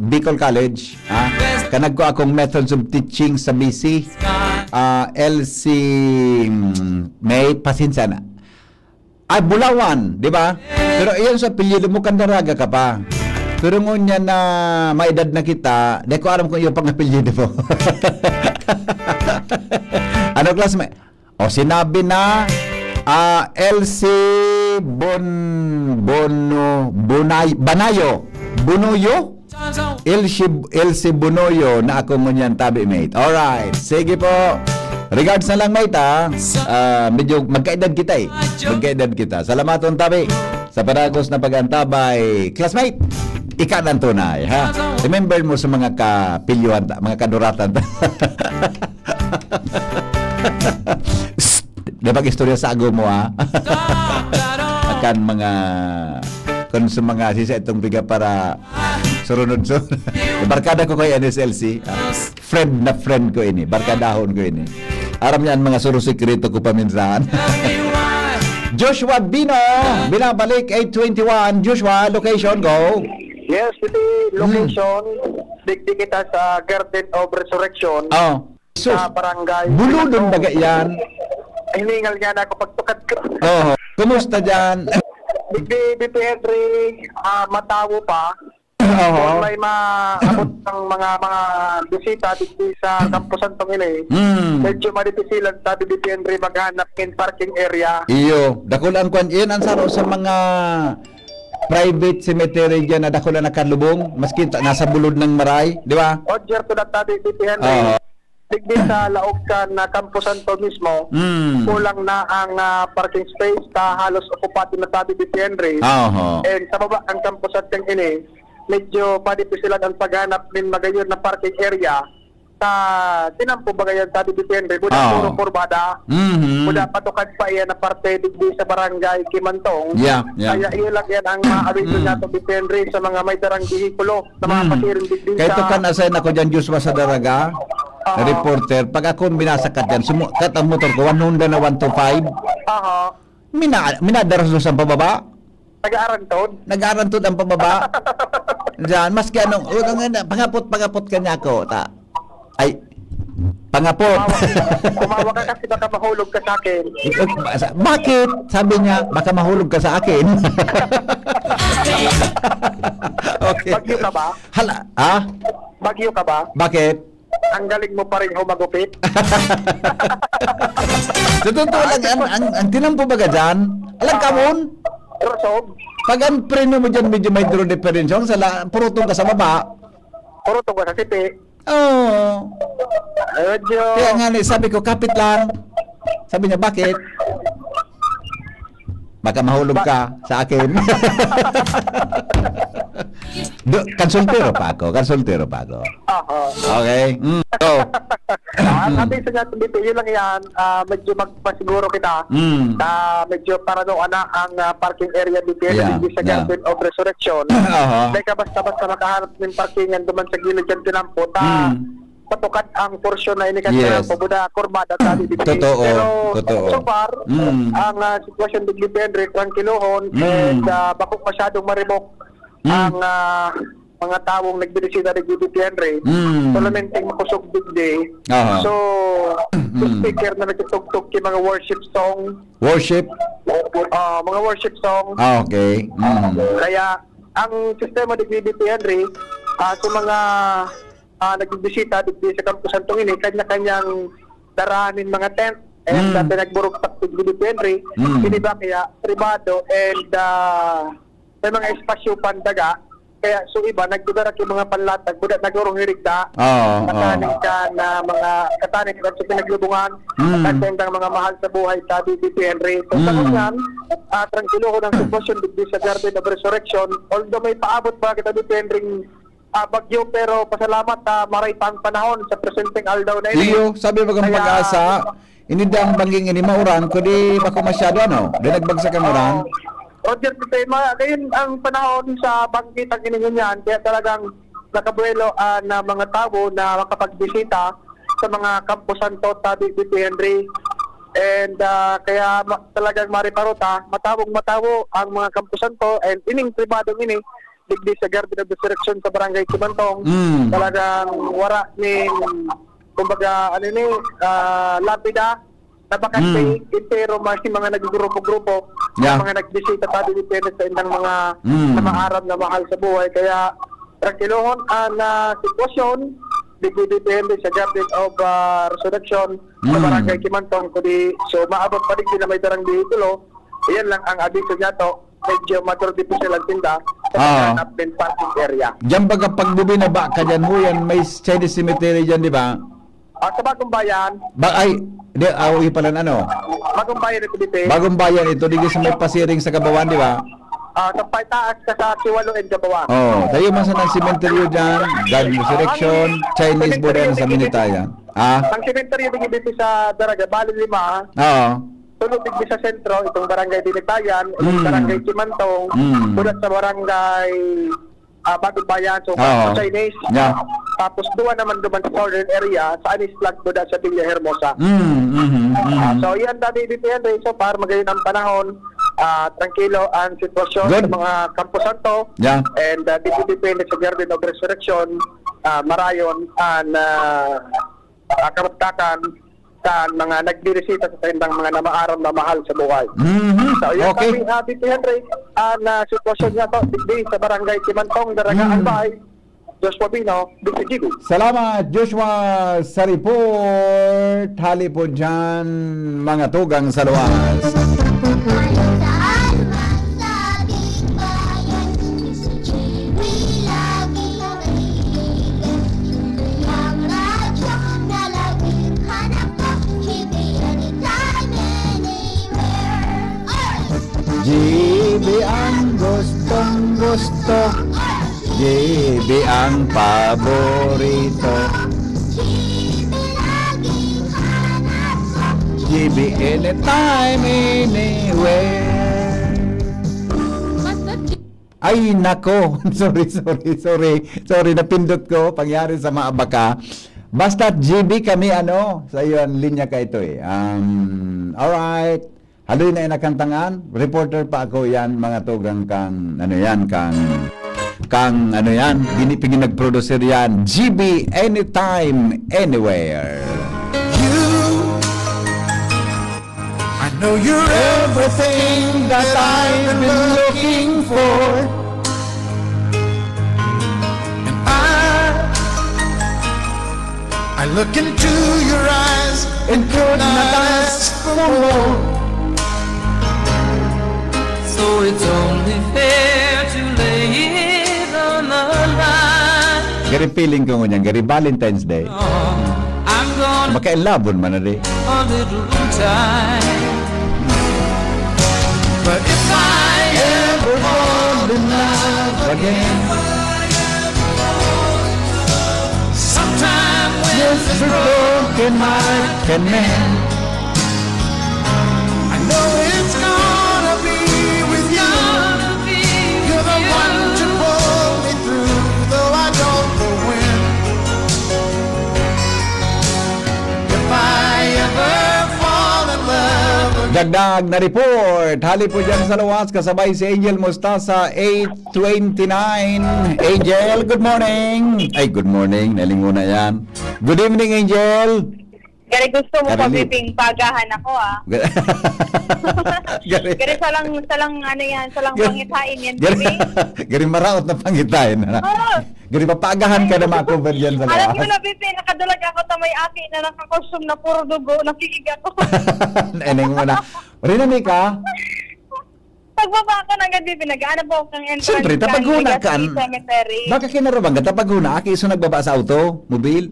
Bicol College. Kanag ko akong methods of teaching sa BC. LC mate, pasensya na. Bulawan, di ba? Pero iyan sa apelyido mo, Kandaraga ka pa. Pero ngunya na may edad na kita, di ko alam kung yung pang-apelyido mo. Ano classmate? Sinabi na LC Banayo. Bunoyo? LC Bunoyo na ako ngunyan tabi, mate. Alright, sige po. Regards na lang, mate, medyo magkaedad kita Magkaedad kita. Salamaton tabi sa paragos na pag-antabay. Classmate, ika ng tunay, ha? Remember mo sa mga kapilyuhan, mga kaduratan. Napag-istorya sa ago mo, ha? Akan mga kung sa mga sisa itong biga para surunod. Barkada ko kay NSLC. Friend ko ini. Barkadahon ko ini. Aram niyan mga surusikreto ko paminsan. Joshua Bino, binabalik 821. Joshua, location, go. Yes, the location. Digdi kita sa Garden of Resurrection. Sa barangay. Buludon baga yan. Hiningal nga na ako pagtukat ko. Kumusta dyan? BP Henry, matawo pa. Kung may maabot ng mga bisita dito sa Camposan Tongile, medyo madipisilan sa BP Henry maghanap in parking area. Iyo, dakulan kwan iyan ang saro sa mga private cemetery dyan na dakulan na kanlubong, maski nasa bulod ng maray, di ba? Odger to that BP Henry. Digdi sa Laocan na Campo Santo mismo, kulang na ang parking space na halos okupado na tabi BP Henry. And sa baba ang Campo Santo ini, medyo padipisilan ang paghanap din magayon na parking area sa tinampo bagayan tabi BP Henry. Buda puro kurbada, buda patukad pa iyan na parte digdi sa barangay Kimantong. Kaya iulag yan ang maabiso niya to BP Henry sa mga may darang bihikulo na mga pasiring digdi sa... Kaya ito kan assign ako dyan, Joshua, sa Daraga. Reporter, pag ako binasakat yan, sumukat ang motor ko, 1 Honda na 125. Minadaras doon sa pababa. Nag-aarantod ang pababa. Diyan, maski anong, pagapot ka niya ako. Ay, Pangapot. Kumawa ka kasi baka mahulog ka sa akin. Bakit? Sabi niya, baka mahulog ka sa akin. Okay. Bagyo ka ba? Hala, ah? Bagyo ka ba? Bakit? Ang galing mo pa rin humagupit. Sa totoo lang, ang tinampo ba ka dyan? Alam ka mon? Rosog, Pag ang preno mo dyan, medyo may draw differential, purutong ka sa baba. puro tungkol sa sipi. Oo. Medyo... Kaya nga, sabi ko, kapit lang. Sabi niya, bakit? Baka mahulog ka sa akin. Konsultero pa ako. Okay. So, Sabi sa nga, yun lang yan, medyo magpasiguro kita na medyo paranoan na ang parking area dito Yeah, sa yeah. Garden of Resurrection. Dahil ka basta-basta makaharap ng parkingan duman sa gilid yan tinampo, patukat ang porsyon na ini kasi Yes. pabuda kurbada tali dito. Totoo, Pero totoo. so far, ang sitwasyon di Henry tranquilohon and bako masyadong maribok ang mga taong nagbinisita ni GBP Henry. Solamente makusog digdi. Aha. So, speaker na nagtutugtog kay mga worship song. worship. Mga worship song. Okay. Kaya, ang sistema ni GBP Henry, sa mga nagbibisita dito sa Campo Santo ini, kanya-kanyang darahanin mga tent and pinagburugtak ni GBP Henry, ba kaya privado and may mga espasyo pandaga. Kaya so iba, nagdudara yung mga panlatag, budat nagurong hirigda, katanig ka na mga katanig ka sa pinaglubungan, katendang mga mahal sa buhay sa BBP Henry. So sa kanyan, tranquilo ko ng sitwasyon dito sa Garden of Resurrection, although may paabot pa kita BBP Henry bagyo, pero pasalamat maray pang panahon sa presenteng aldaw na ini. Iyo, sabi mo kang pag-asa, inidang bangging ini mauran, kundi bako masyado, ano? Di nagbagsak ang uran. Roger, ngayon ang panahon sa bangkitang ininyan, kaya talagang nakabuelo na mga tao na makapagbisita sa mga Campo Santo sa BBP Henry. And kaya talagang mariparota, matawong-matawo ang mga Campo Santo and ining pribadong ini, digdi sa Garden of Resurrection sa Barangay Kimantong, talagang wara ni, kumbaga, lapida, na bakante, intero mga nagugrupo-grupo, mga nagbisita pa depende sa indang mga namaharap na mahal sa buhay. Kaya, tranquilohon na sitwasyon, depende sa Garden of Resurrection sa Barangay Kimantong, kundi, so maabot pa rin na may darang dihitulo. Iyan lang ang abiso niya to, medyo matur dito silang tinda sa pagkanap din parking area. Diyan baga pagbubinaba ka dyan mo yan, may Chinese cemetery dyan, di ba? Sa Bagong Bayan, Awi pala ano? Bagong Bayan ito dito. Bagong bayan ito, di sa may pasiring sa Kabawan, di ba? Sa Paitaas ka sa Kiwalo and Gabawan. Tayo man sa ng cemetery dyan, Garden of Resurrection, Chinese Buddha sa Minitayan. Ang cemetery dito sa Daraga, Bali 5, Oo. tulog digdi sa sentro, itong Barangay Dinitayan, itong Barangay Kimantong, bulat sa Barangay Bagong Bayan, so Chinese. Yeah. Tapos duwa naman duman sa southern area, sa Anis Flag, bulat sa Villa Hermosa. So yan dati dito yan, so para magayon ang panahon, tranquilo ang sitwasyon Good. sa mga Campo Santo, and dito depende sa Garden of Resurrection, marayon ang karamdakan sa mga nagbirisita sa tindang mga namaaram na mahal sa buhay. So yan Okay. kami dito Henry, na sitwasyon niya to digdi sa Barangay Kimantong, Daraga Albay, Joshua Bino, DCGB. Salamat, Joshua, sa report. Hali po dyan, mga tugang sa luwas. GB ang gustong gusto, GB ang paborito, GB anytime, anywhere. Ay, nako. Sorry, napindot ko. Pangyari sa maabaka. Basta GB kami, sa iyo ang linya ka ito eh. Alright. Haloy na inakantangan. Reporter pa ako yan, mga tugang kang binipigin nag-producer yan. GB anytime, anywhere. know you're everything that I've been looking for. and I look into your eyes And could not ask for more. So it's only fair to lay it on the line. Gari feeling ko ngunyan, gari Valentine's Day. I'm gonna Makailabon man na rin. a little time. but if I Ever fall in love again. sometime when Yes, this a broken heart can mend. I know it's gonna be with you. You're the one to pull me through, though I don't know when. If I ever fall in love again. Dagdag na report. Hali po dyan sa luwas. Kasabay si Angel Mustasa, 8:29. Angel, good morning. Ay, good morning. Naling muna yan. Good evening, Angel. Gari gusto mo Karili. pabibing pagahan ako Gari. Gari salang ano yan, salang pangitain yan, Gari, baby. gari maraot na pangitain. Oo. Gari papagahan ka na makover dyan sa Alam niyo luwas. na, baby, nakadulag ako ta may aki na nakakostume na puro dugo, nakikig ako. Eneng mo na. Rinami ka? Pagbaba ka na agad, baby, nag-ano po kang entrance Siyempre, tapaguna ka. Legacy Cemetery. Baka kinarabang ka, tapaguna. Aki iso nagbaba sa auto, mobil.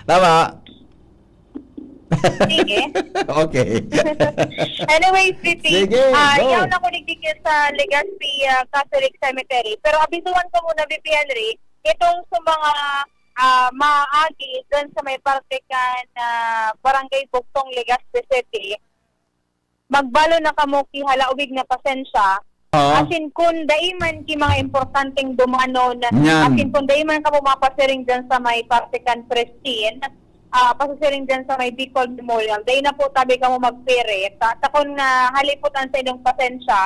Tama. Sige. Okay. Anyway, Sweetie, Sige, go. yaw na ko nagdikit sa Legacy Catholic Cemetery. Pero abisuhan ko muna, BP Henry, itong sa mga maagi doon sa may partikan Barangay Bugtong, Legazpi City, magbalo na kamo halaubig na pasensya. Oo. Asin kung daiman ki mga importanteng dumano na Yan. asin kung daiman ka pumapasiring dyan sa may partikan Pristine, pasasiring dyan sa may Bicol Memorial, dahil na po tabi ka mo magpere. Takon na haliputan sa inyong pasensya,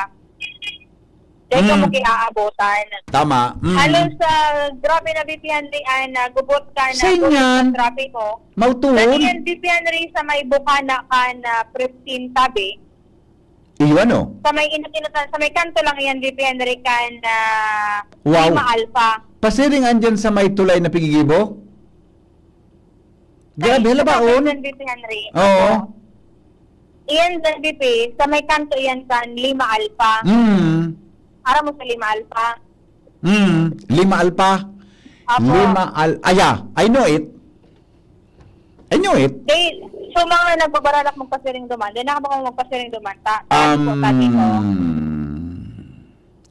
dahil ka mo kiaabotan. Tama. Halon sa grabe na BP Henry na gubot ka na Sa inyan. trapiko. Mautuon. Dahil BP Henry sa may bukana ka na Pristine tabi, Iwan o. sa may inutan sa may kanto lang yan BP Henry kan Wow. Lima Alpha. Pasiring andyan sa may tulay na pigigibo? Grabe, hala baon. BP Henry. Oo. Iyan sa BP, sa may kanto yan kan Lima Alpha. Ara mo sa Lima Alpha. Lima Alpa. Apo. Aya, I know it. I know it. Dahil, so mga nagbabaralak magpasiring duman, dahil nakabakang magpasiring duman, tati ko.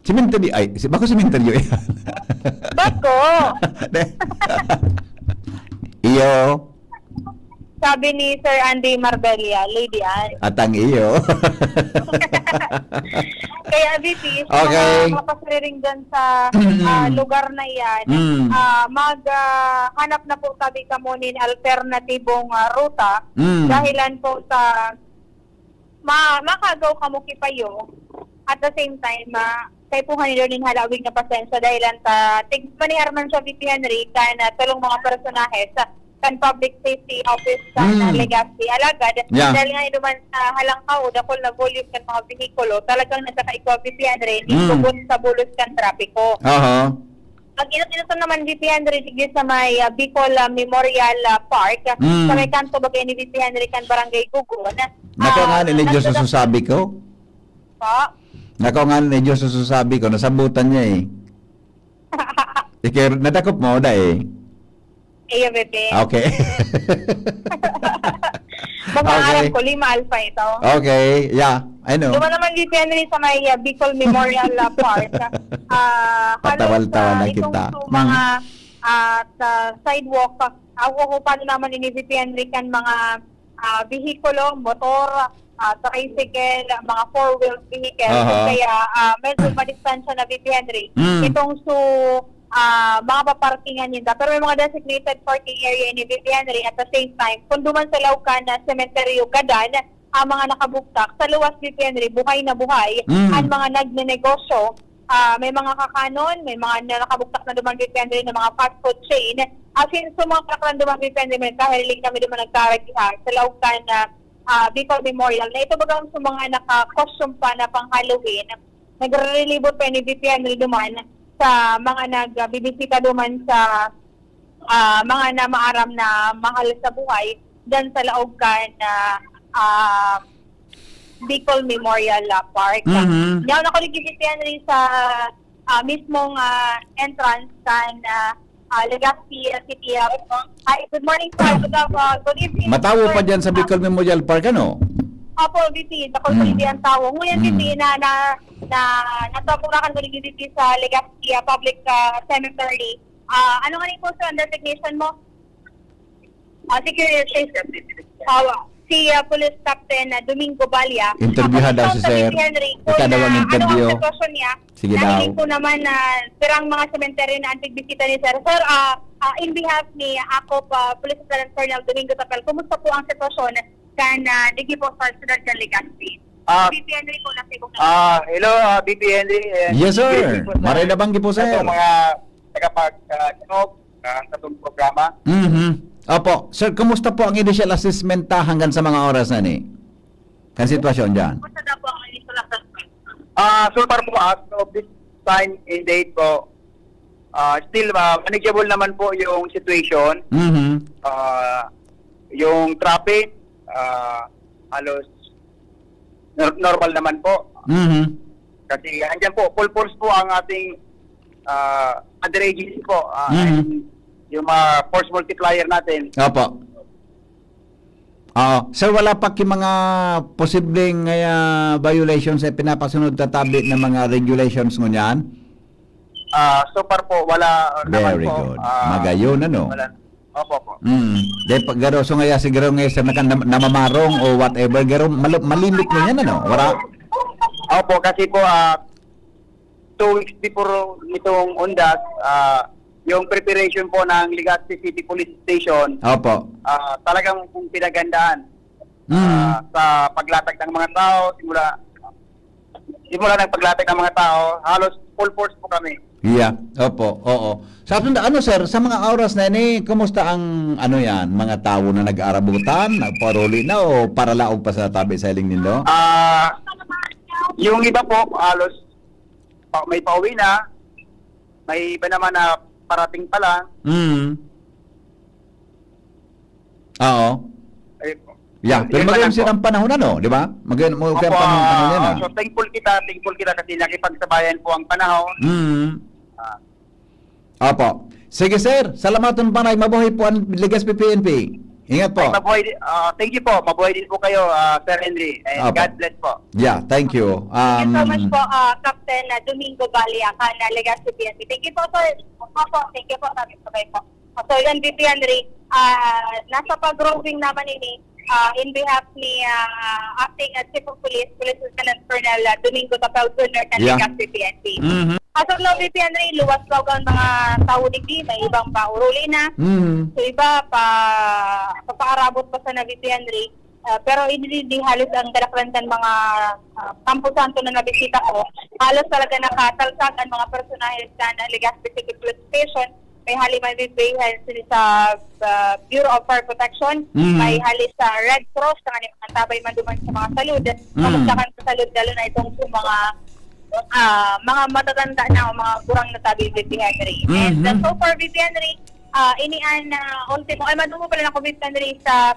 Cemetery, bako cemetery yan. Bako! Iyo. Sabi ni Sir Andy Marbella, Lady Anne. Atang iyo. Kaya BP, sa Okay. mga kapasiring dyan sa lugar na iyan, maghanap na po sabi ka mo ng alternatibong ruta dahilan po sa makagaw ka mo kipayo at the same time, kay po kanilo nin halawig na pasensya dahilan sa tigmanihar man siya BP Henry na tulong mga personahe sa kan public safety office sa Legazpi alagad dahil nga naman sa halangkaw dakol na volume kan mga behikulo talagang nagkaka-ikaw BP Henry nitubot sa bulos kan trapiko. Ang inutusan naman BP Henry digdi sa may Bicol Memorial Park sa may kanto bagay ni BP Henry kan Barangay Gugon. Nako nga ni Diyos sa susabi ko. Pa? Nako nga ni Diyos sa susabi ko. Nasabutan niya eh. Ikir, nadakop mo da eh. Iya, bebe. Okay. Pangarap ko, Lima Alpha ito. Okay, yeah. I know. Diba naman dito Henry sa may Bicol Memorial Park. Patawal-tawal na kita. Itong mga sidewalk, ako ko paano naman ini-VP Henry kan mga vehikulo, motor, tricycle, mga four-wheel vehicle. Kaya medyo madistansya na VP Henry. Itong mga paparkingan yun. Pero may mga designated parking area ni VP Henry at the same time, kung duman sa Laucan na cemetery Gadan, ang mga nakabuktak sa luwas VP Henry, buhay na buhay, ang mga nagnenegosyo, may mga kakanon, may mga nakabuktak na duman depende ng mga fast food chain. Since sa mga kalakran duman depende, may kahiling kami duman nagkaragihan sa Laucan na Bicol Memorial. Na ito bagang sa mga naka-costume pa na pang Halloween, nagre-relibot pa ni BPN duman sa mga nagbibisita duman sa mga namaaram na mahal sa buhay dyan sa Laucan na Bicol Memorial Park. Ngayon ako nagkikitian rin sa mismong entrance kan Legazpi City. Hi, good morning sir. Good evening. Matawo pa dyan sa Bicol Memorial Park, ano? Opo, VP. Ako sa hindi ang tao. Nguyan, VP, na natapurakan ko rin VP sa Legazpi Public Cemetery. Ano nga rin po sa designation mo? Security. Si Police Captain Domingo Balia. Interviewhan daw si Sir. Ikadawang interview. Ano ang sitwasyon niya? Sige daw. Nahiling ko naman na pirang mga cemetery na antigbisita ni Sir. Sir, in behalf ni ako Police Lieutenant Colonel Domingo Tapel, kumusta po ang sitwasyon kan digi po sa Sunod ng Legazpi? BP Henry po na sigong Hello, BP Henry. Yes, sir. Maray na banggi po, sir. mga tagapag-kinog sa itong programa. Opo. Sir, kumusta po ang initial assessment hanggang sa mga oras na ni? Kan sitwasyon dyan? kumusta na po ang initial assessment? So far po, as of this time and date po, still manageable naman po yung situation. Yung traffic, halos normal naman po. Kasi andyan po, full force po ang ating other agency po. And yung mga force multiplier natin. Opo. Sir, wala pa mga posibleng violations ay pinapasunod tatabit ng mga regulations ngunyan? So far po, wala naman Very po. good. Magayon, ano? Wala. Opo po. Dahil pag garo, so ngaya siguro ngayon sa namamarong o whatever, garo, malimit mo yan, ano? Wala? Opo, kasi po 2 weeks before nitong undas, yung preparation po ng Legazpi City Police Station, Opo. talagang pinagandaan sa paglatag ng mga tao, simula ng paglatag ng mga tao, halos full force po kami. Yeah, opo, oo. Sa sir, sa mga oras na ini, kumusta ang mga tao na nag-aarabutan, nagparoli na o para laog pa sa tabi sa iling nindo? Yung iba po, halos may pauwi na, may iba naman na parating pa lang. Oo. Yeah, pero magayon silang panahon di ba? Magayon mo kaya panahon yan. So thankful kita kasi nakipagsabayan po ang panahon. Opo. Sige sir, salamaton panay, mabuhay po ang Legazpi PNP. Ingat po. Thank you po. Mabuhay din po kayo, Sir Henry. And Opo. God bless po. Yeah, thank you. Thank you so much po, Captain Domingo Balia, na Legazpi PNP. Thank you po, sir. Opo, thank you po. Sabay po. So, yan, BP Henry, nasa pag-growing naman ini, in behalf ni Acting Chief of Police Lieutenant Colonel Domingo Tapel Jr. ng Legazpi PNP. As of now, BP Henry, luwas daw ang mga tao digdi, may ibang pauruli na. So, iba, papaarabot pa sa na BP Henry. Pero hindi halos ang kalaklantan mga Campo Santo na nabisita ko, halos talaga nakatalsag ang mga personahe sa Legazpi City Police Station. May halimay bibigyan sa Bureau of Fire Protection, may halis sa Red Cross, sa kanila tabay man duman sa mga salud. Kamustakan sa salud, lalo na itong mga matatanda na o mga kurang natabi BP Henry. And so far, BP Henry, inian ultimo, ay madungo pala na ko BP Henry sa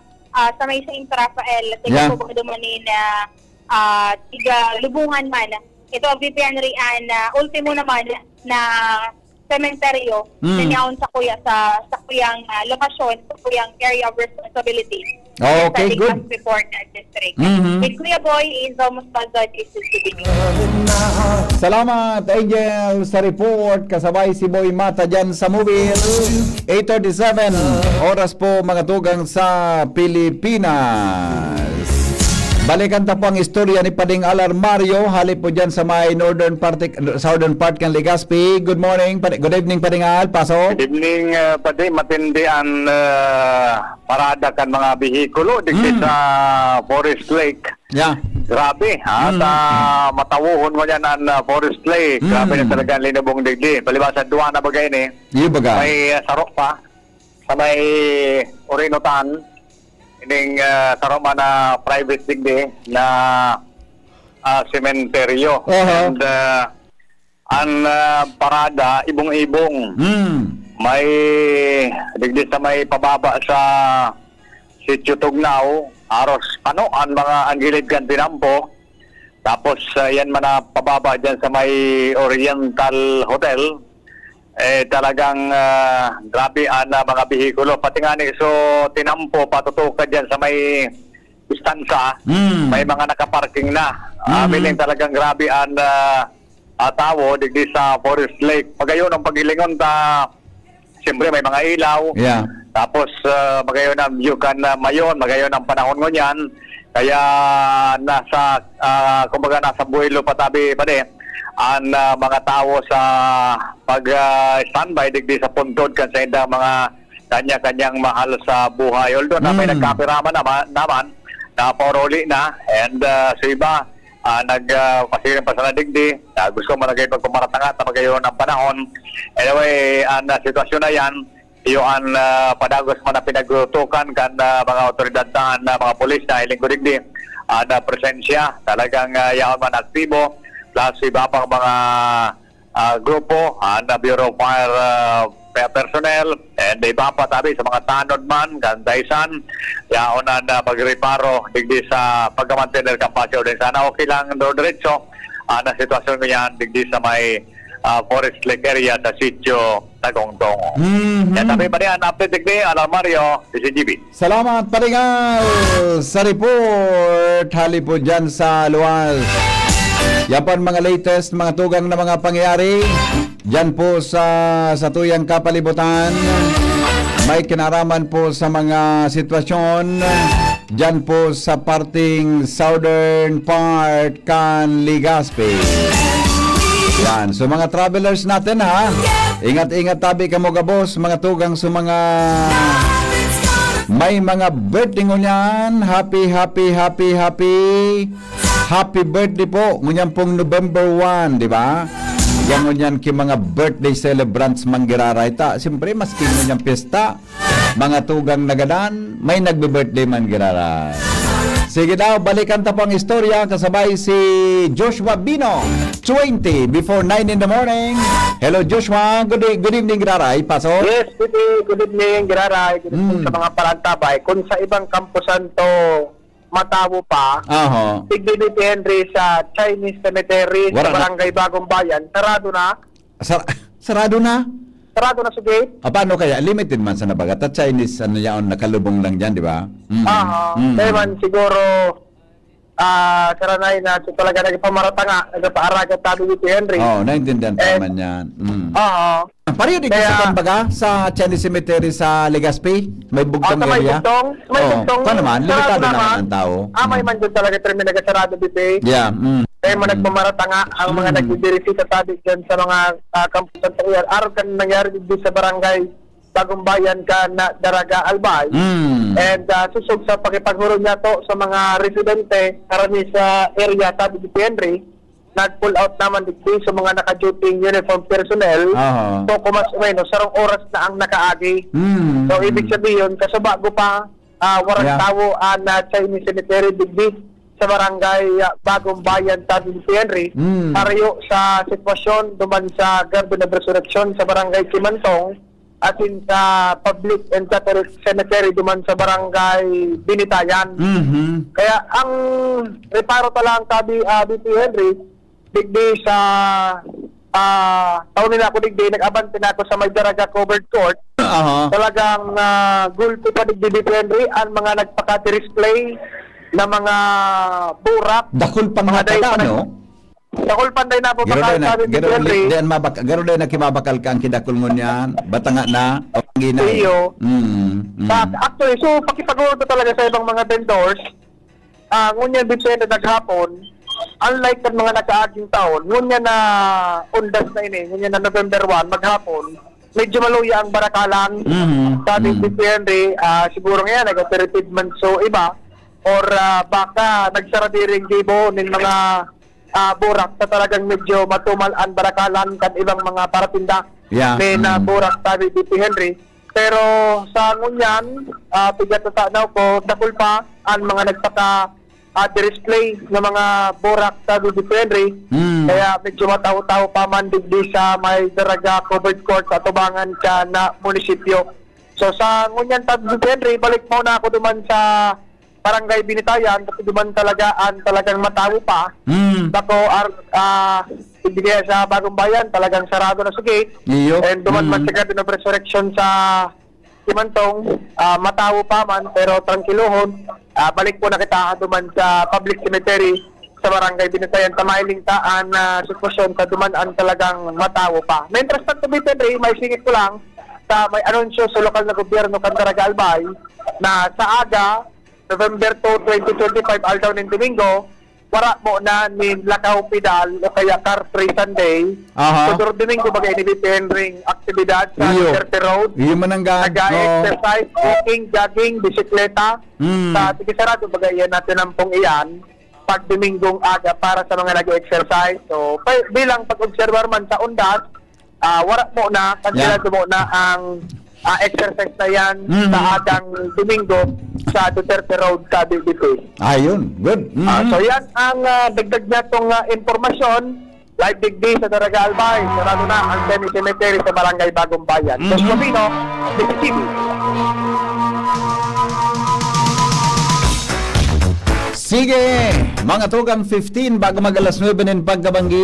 may Saint Rafael, tingin ko ba dumanin tiga lubungan man. Ito ang BP Henry, ultimo naman na sementeryo na niyaon sa kuyang lokasyon, sa kuyang area of responsibility. Okay, good. Report district. With Kuya Boy is almost Bazard is Salamat, Angel, sa report. Kasabay si Boy Mata dyan sa mobile. 8:37 oras po mga tugang sa Pilipinas. Balikan ta po ang istorya ni Pading Alarmario, halip po dyan sa may southern part ng Legazpi. Good morning, good evening Pading Al, pasok. Good evening, Padi. Matindi ang parada kan mga bihikulo dito sa Forest Lake. Yeah. Grabe, at matawuhon mo yan ang forest play. Grabe na talaga ang linabong digdi. Palibasan, duwa na bagay ni. Iyo baga. May sarok pa sa may Orinotan. Ining sarok man na private digdi na sementeryo. And ang parada, ibong-ibong. May digdi sa may pababa sa Sitio Tugnaw, Aros, ang mga anggilid kan tinampo. Tapos yan man na pababa dyan sa may Oriental Hotel. Talagang grabe ang mga bihikulo. Pati nga so tinampo, patutukan dyan sa may istansa. May mga nakaparking na. Miling talagang grabe ang tao digdi sa Forest Lake. Pagayon ang pagilingon siyempre may mga ilaw. Yeah. Tapos magayon ang view kan mayon, magayon ang panahon mo niyan. Kaya nasa kumbaga nasa buhilo patabi pa din ang mga tao sa pag standby digdi sa puntod kan sa indang mga kanya-kanyang mahal sa buhay. Although na may nagkapirama naman na poroli na and so iba nagpasirin pa sa nadigdi, gusto mo nagay pagpamaratanga at magayon ang panahon. Anyway, ang sitwasyon na yan, yung padagos mo na pinagtutukan kan mga otoridad na mga polis na iling kudigdi na presensya, talagang yaon man aktibo, plus iba pang mga grupo na Bureau of Fire personnel and iba pa tabi sa mga tanod man, gandaysan, yaon na magreparo digdi sa pagkamantener kampasyo din. Sana okay lang do diretso na sitwasyon ko yan digdi sa may Forest Lake area sa Sitio Tagongtong. Yan tabi pa rin, update digdi, Alam Mario, CCGB. Salamat paringal sa report. Hali po dyan sa luwas. Yapan mga latest, mga tugang na mga pangyayari dyan po sa tuyang kapalibutan. May kinaraman po sa mga sitwasyon dyan po sa parting southern part kan Legazpi. Yan, so mga travelers natin ha, ingat-ingat tabi kamo gabos, mga tugang sa mga may mga birthday ngunyan. Happy birthday po ngunyan pong November 1, di ba? Yan ngunyan ki mga birthday celebrants manggiraray ta. Siyempre maski ngunyan piyesta, mga tugang nagadan, may nagbe-birthday man giraray. Sige daw, balikan ta po ang istorya kasabay si Joshua Bino, 20 before 9 in the morning. Hello Joshua, good evening Giraray, pasok. Yes, good evening Giraray, good evening sa mga palantabay. Kung sa ibang kampusan to matawo pa, Tigdidit Henry sa Chinese Cemetery sa Barangay Bagong Bayan, sarado na. Sarado na? Sarado na sa gate. Paano kaya? Limited man sa nabagat. At Chinese, yaon, nakalubong lang dyan, di ba? Kaya man siguro, saranay na talaga nagpamaratanga, nagpaaragat tabi dito Henry. Naintindihan naman yan. Pareho din sa kumbaga sa Chinese Cemetery sa Legazpi? May bugtong area? May bugtong. Paano naman? Limitado naman ang tao. May man doon talaga termin nagasarado dito eh. Yeah. Kaya mo nagpamaratanga ang mga nagbibirisita tabi dyan sa mga kampusan sa uyan. Araw ka nangyari dito sa barangay Bagong Bayan ka na Daraga Albay. And susog sa pakipaghuro niya to sa mga residente karami sa area tabi dito Henry, nag-pull out naman dito sa mga naka-duty uniform personnel. So kumas menos sarong oras na ang nakaagi. So ibig sabihin kasabago pa warang tawo na Chinese Cemetery digdi sa barangay Bagong Bayan tabi dito Henry. Pareho sa sitwasyon duman sa Garden of Resurrection sa barangay Kimantong at in sa Public and Catholic Cemetery duman sa barangay Binitayan. Kaya ang reparo talang tabi dito Henry digdi sa taon nila ako digdi nag-abante na ako sa may Daraga Covered Court. Talagang gulpi pa digdi dito Henry ang mga nagpaka-display na mga burak. Dakol pang hatada, no? Dakol panday na po bakal sabi dito Henry. Garo din na kimabakal ka ang kidakol mo niyan. Batanga na. Iyo. Actually, so pakipag-uod talaga sa ibang mga vendors. Ngunyan dito na naghapon, unlike ng mga nakaaging taon, ngunyan na undas na ini, ngunyan na November 1, maghapon, medyo maluya ang barakalan. Sabi dito Henry, siguro ngayon, nag-repeat man so iba. or baka nagsaradiring gibo nin mga burak sa talagang medyo matumalan barakalan kan ibang mga paratinda ni na burak sabi BP Henry. Pero sa ngunyan, pigat sa tanaw ko, dakul pa ang mga nagpaka display ng mga burak sa BP Henry. Kaya medyo mataw-taw pa man digdi sa may daraga covered court sa tubangan ka na munisipyo. So sa ngunyan sa BP Henry, balik mo na ako duman sa Barangay Binitayan kasi duman talagang matawo pa. Dako ibigay sa Bagong Bayan talagang sarado na sa gate. And duman man sa Garden of Resurrection sa Kimantong, matawo pa man pero tranquilohon. Balik po na kita duman sa public cemetery sa Barangay Binitayan tamailing taan na sitwasyon sa duman ang talagang matawo pa. Na interesting to be Henry, may singit ko lang sa may anunsyo sa lokal na gobyerno Candaraga Albay na sa aga November 2, 2025, Aldaw ng Domingo, wara mo na ni Lakaw Pidal o kaya Car Free Sunday. Sudor Domingo bagay ni BP Henry aktibidad sa Duterte Road. Nag-exercise, walking, jogging, bisikleta. Sa Tigisarado bagay yan natin ang pong iyan pag Domingong aga para sa mga nag-exercise. So, bilang pag-observer man sa undas, wara mo na, kansilado mo na ang exercise na yan sa agang Domingo sa Duterte Road sa BBC. Ayun, good. So yan ang dagdag na itong informasyon. Live digdi sa Daraga Albay. Sarado na ang cemetery sa Barangay Bagong Bayan. So, Slovino, BCTV. Sige, mga tugang 15 bago mag alas 9 ng pagkabanggi.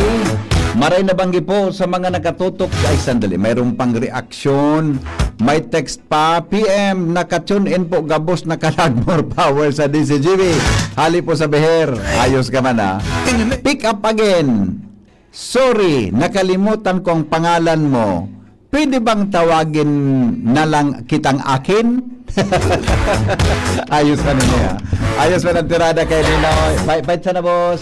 Maray na banggi po sa mga nakatutok. Ay, sandali, mayroong pang reaksyon. May text pa, PM, nakatune in po gabos na kalag more power sa DCGV. Hali po sa Beher. Ayos ka man Pick up again. Sorry, nakalimutan ko ang pangalan mo. Pwede bang tawagin na lang kitang akin? Ayos pa niya. Ayos pa ng tirada kay Ninoy. Bait sana, boss.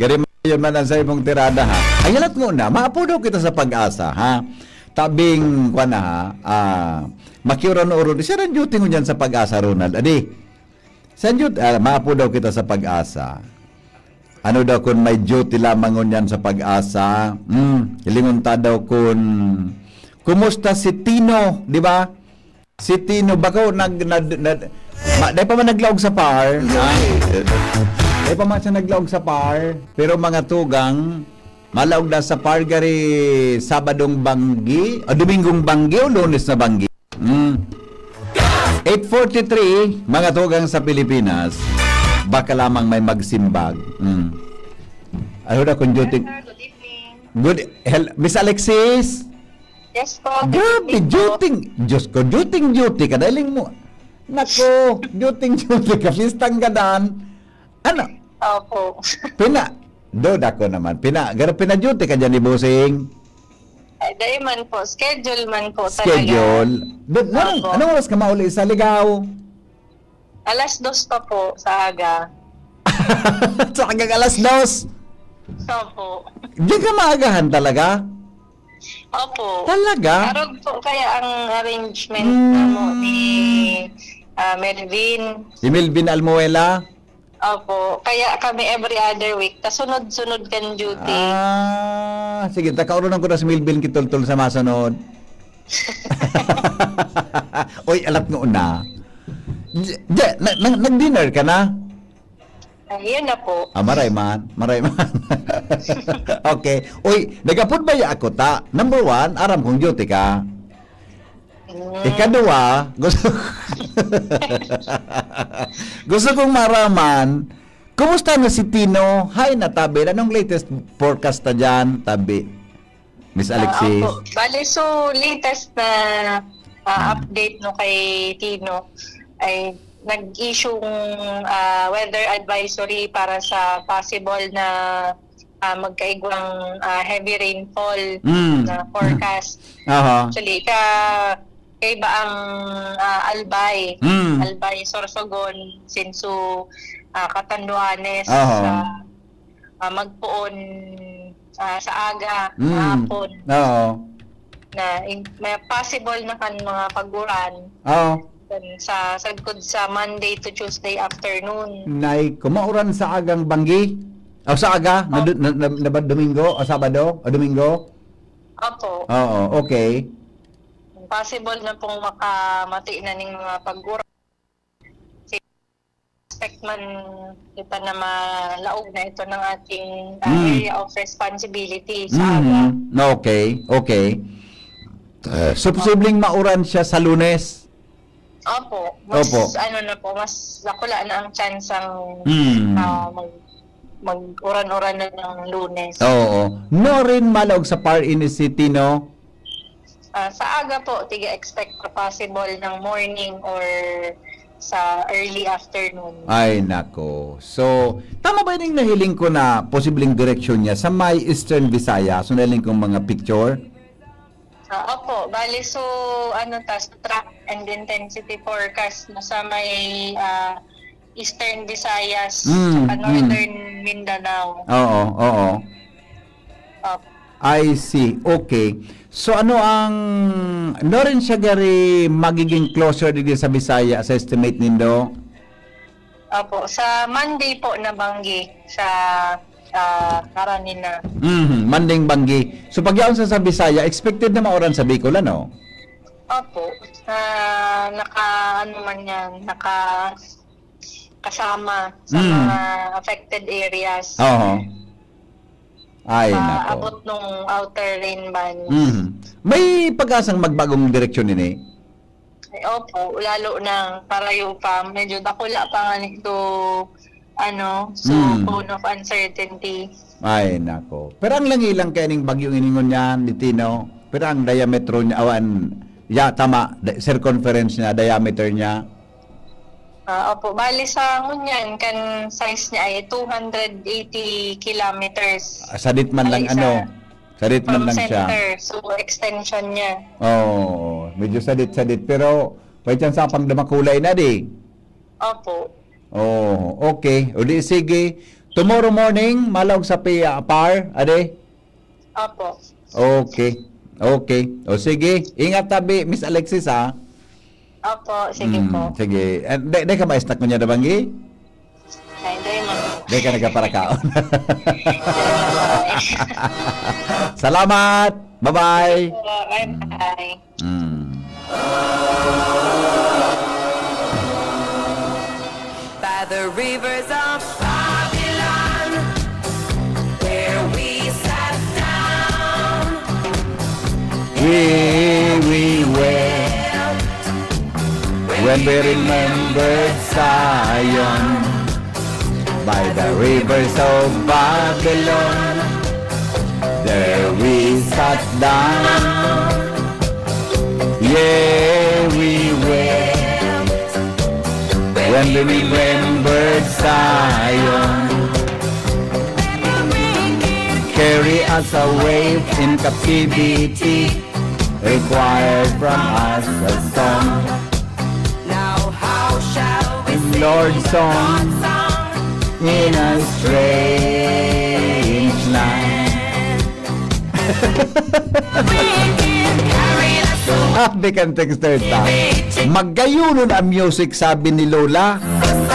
Gari yun man ang sa'yo mong tirada, ha? Ayalat muna, maapudo kita sa pag-asa, ha? Tabing, makiuran na uro. Siya rin duty mo dyan sa pag-asa, Ronald. Adi, saan duty? Maapudo kita sa pag-asa. Ano daw kung may duty lamang ngun yan sa pag-asa? Ilingunta daw kung kumusta si Tino, di ba? Si Tino, bako dahil pa man naglaog sa par, dahil pa man siya naglaog sa par, pero mga tugang, malaog na sa par gari Sabadong banggi, o Domingong banggi o Lunes na banggi. 8:43, mga tugang sa Pilipinas, baka lamang may magsimbag. Ano na kung duty? Good evening. Good, Miss Alexis? Yes po. Grabe, duting. Diyos ko, duty ka. Dahiling mo. Nako, duty ka. Pistang gadan. Ano? Opo. Ako naman. Pina-duty ka dyan ni Busing. Dahil man po, schedule man po Schedule. Anong oras ka mauli sa ligaw? Alas 2 pa po sa aga. Sa hanggang alas 2. Opo. Di ka maagahan talaga? Opo. Talaga? Arog po kaya ang arrangement ni Melvin. Si Melvin Almuela? Opo. Kaya kami every other week. Tas sunod-sunod kan duty. Sige, takaurunan ko na si Melvin kitultul sa masunod. Oy, alat nga una. Nag-dinner ka na? Ayun na po. Maray man. Okay. Uy, nagapod ba ya ako ta? Number 1, aram kong duty ka. Ikadua, gusto kong maraman, kumusta na si Tino? Hi na tabi. Anong latest forecast na dyan, tabi? Miss Alexis. Bale, so latest na update no kay Tino ay nag-issue weather advisory para sa possible na magkaigwang heavy rainfall na forecast. Actually, kay ba ang Albay, Albay, Sorsogon, Sinsu, Catanduanes, Magpuon, sa aga, hapon. Na may possible na kan mga paguran. sa sagkod sa Monday to Tuesday afternoon. Nay, kumauran sa agang banggi? O sa aga? Na Domingo? O Sabado? O Domingo? Opo. Oo, okay. Possible na pong makamati na ning mga pag-ura. Expect man kita na malaog na ito ng ating area of responsibility sa aga. Okay, okay. So, posibleng mauran siya sa Lunes? Opo. Mas, Opo. mas nakula na ang chance ang mag-uran-uran na ng Lunes. Oo. No rin malaog sa Par Inner City, no? Sa aga po, expect pa possible ng morning or sa early afternoon. Ay, nako. So, tama ba yung nahiling ko na posibleng direksyon niya sa may Eastern Visayas? So, nahiling kong mga picture? Opo, bali so track and intensity forecast na sa may Eastern Visayas at Northern Mindanao. Oo, oo. Opo. I see. Okay. So ano rin siya gari magiging closer dito sa Visaya sa estimate nindo? Opo, sa Monday po na banggi sa Karanina. Manding banggi. So pagyaon sa Visaya, expected na mauran sa Bicol, ano? Opo, kasama sa mga affected areas. Oo. Ay, nako. Abot nung outer rain band. May pag-asang magbagong direksyon nini? Opo, lalo na parayo pa. Medyo dakula pa nga nito, cone of uncertainty. Ay, nako. Pero ang langilang kaning bagyong iningon niyan, Litino. Pero ang diametro niya, tama, circumference niya, diameter niya. Opo, bali sa ngunyan, kan size niya ay 280 kilometers. Sadit man lang sadit man lang siya. Center, so extension niya. Oh, medyo sadit-sadit. Pero, may chance pang damakulay na di. Opo. Oh, okay. O di, sige. Tomorrow morning, malawag sa par, ade? Opo. Okay. Okay. O sige. Ingat tabi, Miss Alexis, ha? Opo, sige po. Sige. Day ka ma-stack mo niya na banggi? Ay, day mo. Day ka nagkaparakaon. Salamat! Bye-bye! Bye-bye. By the rivers of Babylon, where we sat down, We wept when we remembered Zion by the rivers of Babylon. There we sat down. Yeah, we wept when we remembered Zion. Carry us away in captivity, required from us a song. now how shall we sing Lord's song God's song in a strange land. carried us away? Sabi kang texter ta, maggayunon ang music, sabi ni Lola.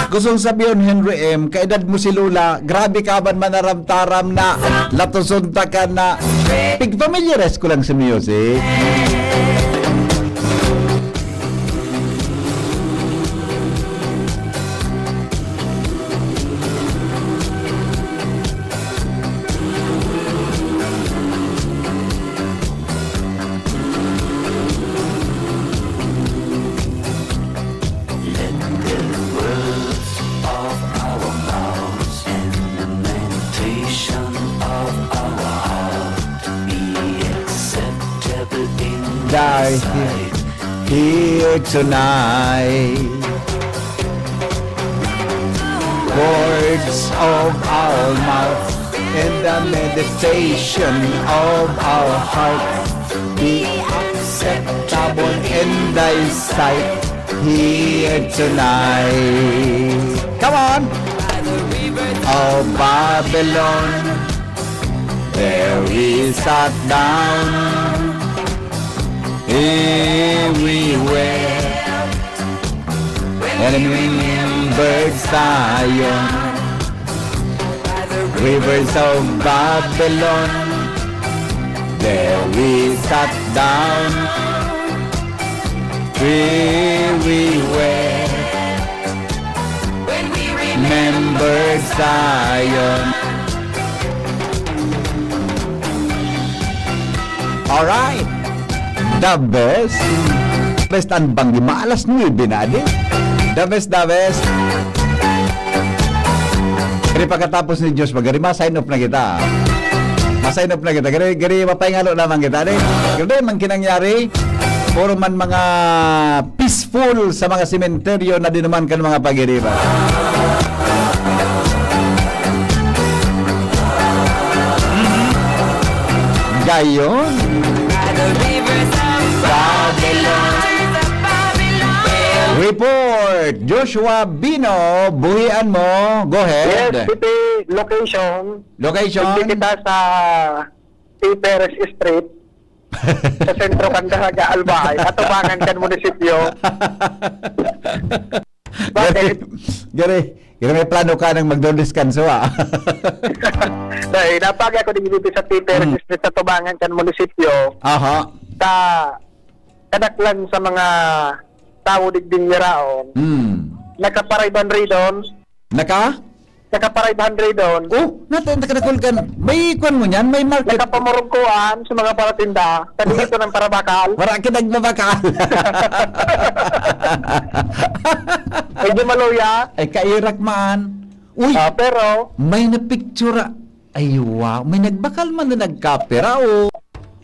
Gustong sabihin, Henry M., kaedad mo si Lola, grabe ka ba manaramtaram na latosunta ka na. Pig-familiarize ko lang sa music. Die here tonight. Words of our mouth and the meditation of our heart be acceptable in thy sight here tonight. Come on! Oh Babylon, there we sat down. Here we wept Birds tayo, rivers of Babylon, there we sat down, we were, remembered Zion. Alright, the best. Best ang banggi, maalas 9 na din. The best. Gari pagkatapos ni Diyos, magari ma-sign off na kita. Ma-sign off na kita. Gari mapahingalo naman kita. Gari man kinangyari, puro man mga peaceful sa mga sementeryo na dinuman kan mga pagiriba. Gayon. Report, Joshua Bino, buhian mo. Go Yes, ahead. city location. Location. Hindi kita sa Perez Street. Sa sentro kan Daraga Albay. Katubangan kan munisipyo. Bakit? Gari, may plano ka ng magdodiskanso Dahil napag ako dito sa Perez Street sa Tubangan kan munisipyo. Aha. Sa kadaklan sa mga tao digding yaraon. Nakaparayban ridon. Nakaparayban ridon. Oh, natakadakol kan. May kwan mo niyan, may market. Nakapamurungkuan sa mga paratinda. Sa dito ng parabakal. Wala ka nagbabakal. Medyo maluya. Ay, kairak man. Uy, Pero, may napicture. Ay, wow. May nagbakal man na nagkapera, oh.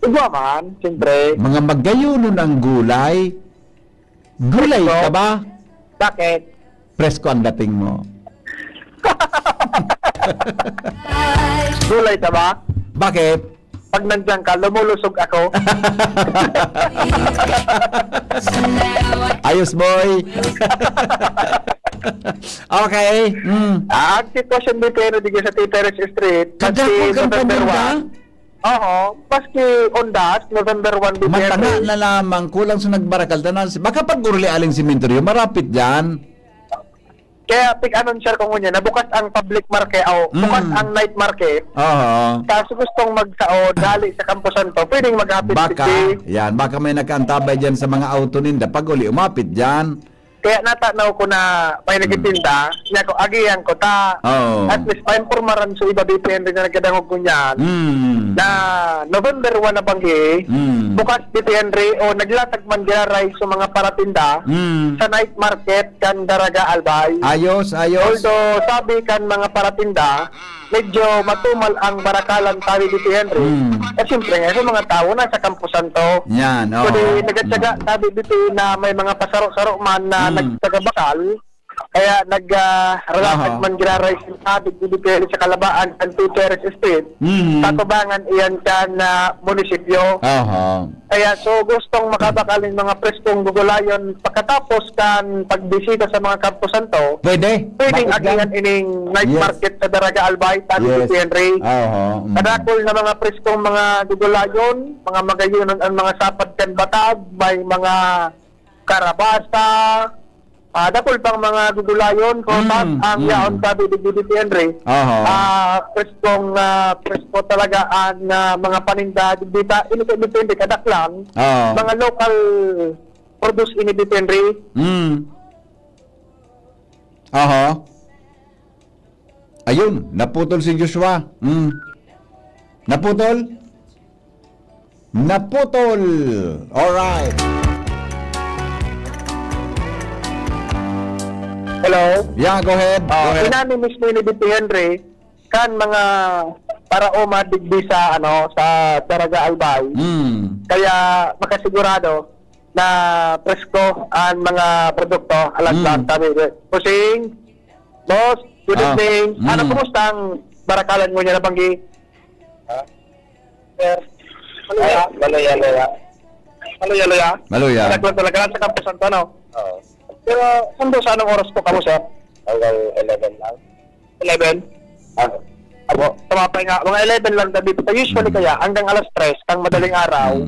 iba man, siyempre. Mga magayon ng gulay. Gulay ka ba? Bakit? Presko ang dating mo. Gulay ka ba? Bakit? Pag nandiyan ka, lumulusog ako. Ayos, boy. Okay. Ang sitwasyon dito dito sa Perez Street, Kadako kang November pamunta? 1. Oo, paski ondas, November 1 Matanga December. na lamang, kulang sa nagbarakal. Baka pag urli aling simenteryo, marapit dyan. Kaya pig-anunsyer ko ngunyan na bukas ang public market o bukas ang night market. Oo. Kaso gustong magsao dali sa kampusan to, pwedeng maghapit Baka, yan, baka may nakaantabay dyan sa mga auto ninda. Pag uli, umapit dyan. Kaya natanaw ko na may nagitinda, niya ko agiyan ko ta. Oo. At least pa-informaran so iba depende na nagkadangog ko niyan. Na November 1 na banggi, bukas dito Henry o naglatag man ginaray sa mga paratinda sa night market kan Daraga Albay. Ayos. Although sabi kan mga paratinda, medyo matumal ang barakalan tayo dito Henry. At siyempre nga sa mga tao na sa kampusan to. Yan, oo. Kundi nagatsaga sabi dito na may mga pasaro-saro man na nagtagabakal. Kaya nag-relatag man giraray sa ating dito sa Kalabaan and Perez Street. Tatubangan iyan kan munisipyo. Kaya so gustong makabakalin mga preskong gugulayon pagkatapos kan pagbisita sa mga kampusan to. Pwedeng Agingan ining night market sa Daraga Albay, Tani Henry. Kadakol na mga preskong mga gugulayon, mga magayunon ang mga sapad kan batag, may mga karabasa, dakol pang mga gugulayon, kotat, ang yaon sabi di Henry. Presko talaga ang mga paninda dito, ini kadaklang, mga local produce ini di Henry. Ayun, naputol si Joshua. Naputol. Alright. Hello? Yeah, go ahead. Inani mismo ni Dito Henry kan mga para madigdi sa sa Daraga Albay. Kaya makasigurado na presko ang mga produkto alam tabi. Pusing, boss, good evening. Kumusta ang barakalan mo niya na banggi? Maluya. Naglan talaga sa kampusan to, no? Pero sundo sa anong oras po kamo, sir? Hanggang 11 lang. 11? Abo, tumapay nga. Mga 11 lang dito. Usually kaya, hanggang alas 3, kang madaling araw,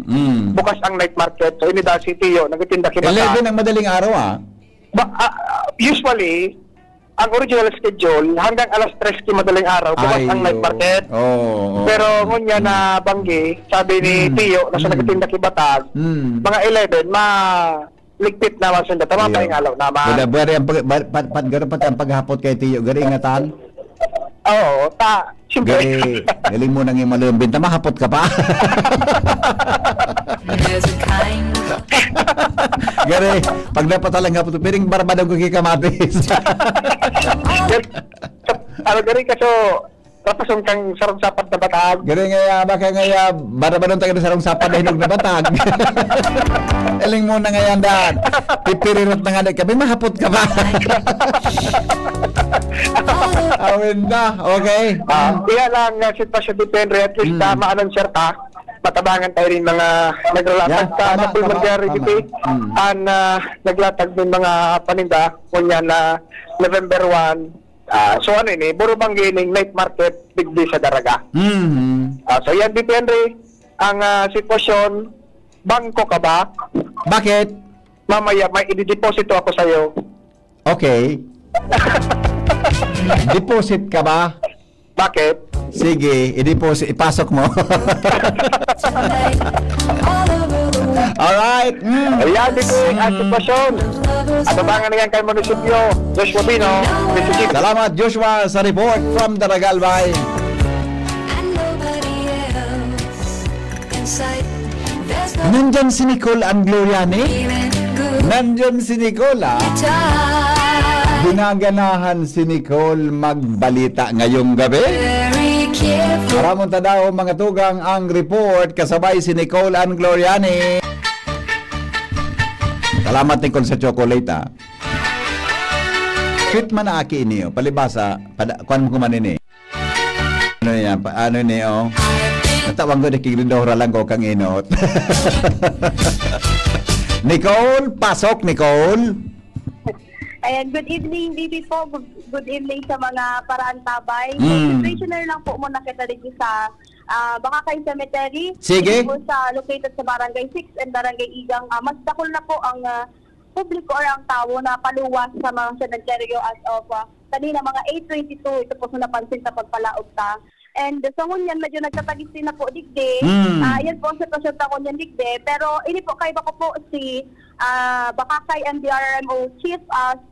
bukas ang night market. So, inida City yun, nagtitinda kibata. 11 ang madaling araw, usually, ang original schedule, hanggang alas 3 madaling araw, bukas ang night market. Pero ngunya na banggi, sabi ni Tio, nasa nagtitinda kibatag, mga 11, ligpit na masunda. Tama pa yung alaw naman. Wala, bari ang gano'n pa ang paghapot kay Tiyo. Gari ingatan. Oo, siyempre. Galing mo nang imalumbin. Mahapot ka pa. Gari, pag napatalang hapot, piring barbadong ko kikamatis. Gari kaso, rapasong kang sarong sapat na batag. Gari nga, baka nga, barbadong tayo na sarong sapat na hinog na batag. Eling mo na ngayon daan. Pipirirot na nga kami, mahapot ka ba? Awin na, okay. Kaya lang, sitwasyon depende, at least ma-announcer ka. Matabangan tayo rin mga naglalatag sa Napol Magyari dito. Naglatag ng mga paninda, kunya na November 1. So ano yun buro bang gining night market, bigdi sa Daraga. So yan depende. Ang sitwasyon, bangko ka ba? Bakit? Mamaya may i-deposito ako sa'yo. Okay. Deposit ka ba? Bakit? Sige, i-deposit, ipasok mo. Alright. Ayan, dito ang sitwasyon. At abangan na yan kay Munisipyo, Joshua Bino, Mississippi. Salamat Joshua sa report from Daragalbay. Nandyan si Nicole Angloriani. Nandyan si Nicole Ginaganahan si Nicole magbalita ngayong gabi. Maramon ta daw mga tugang ang report kasabay si Nicole Angloriani. Salamat Nicole sa chocolate Sweet man na aki niyo. Palibasa, kuan mo kumanin Ano yan? Ano niyo? Natawang ko na kigridora lang ko kang inot. Nicole, pasok Nicole. Ayan, good evening, DP po. Good evening sa mga Paraantabay. Situationer lang po muna kita dito sa Bakakay Cemetery. Sige. Dito po located sa Barangay 6 and Barangay Igang. Mas dakol na po ang publiko or ang tao na paluwas sa mga cemetery as of kanina mga 8:22. Ito po sa napansin sa pagpalaog ta. And sa ngunyan, medyo nagtatagis din na po digde. Yan po ang sitwasyon ta ngunyan digde. Pero ini po kay bako po si Bakakay MDRMO Chief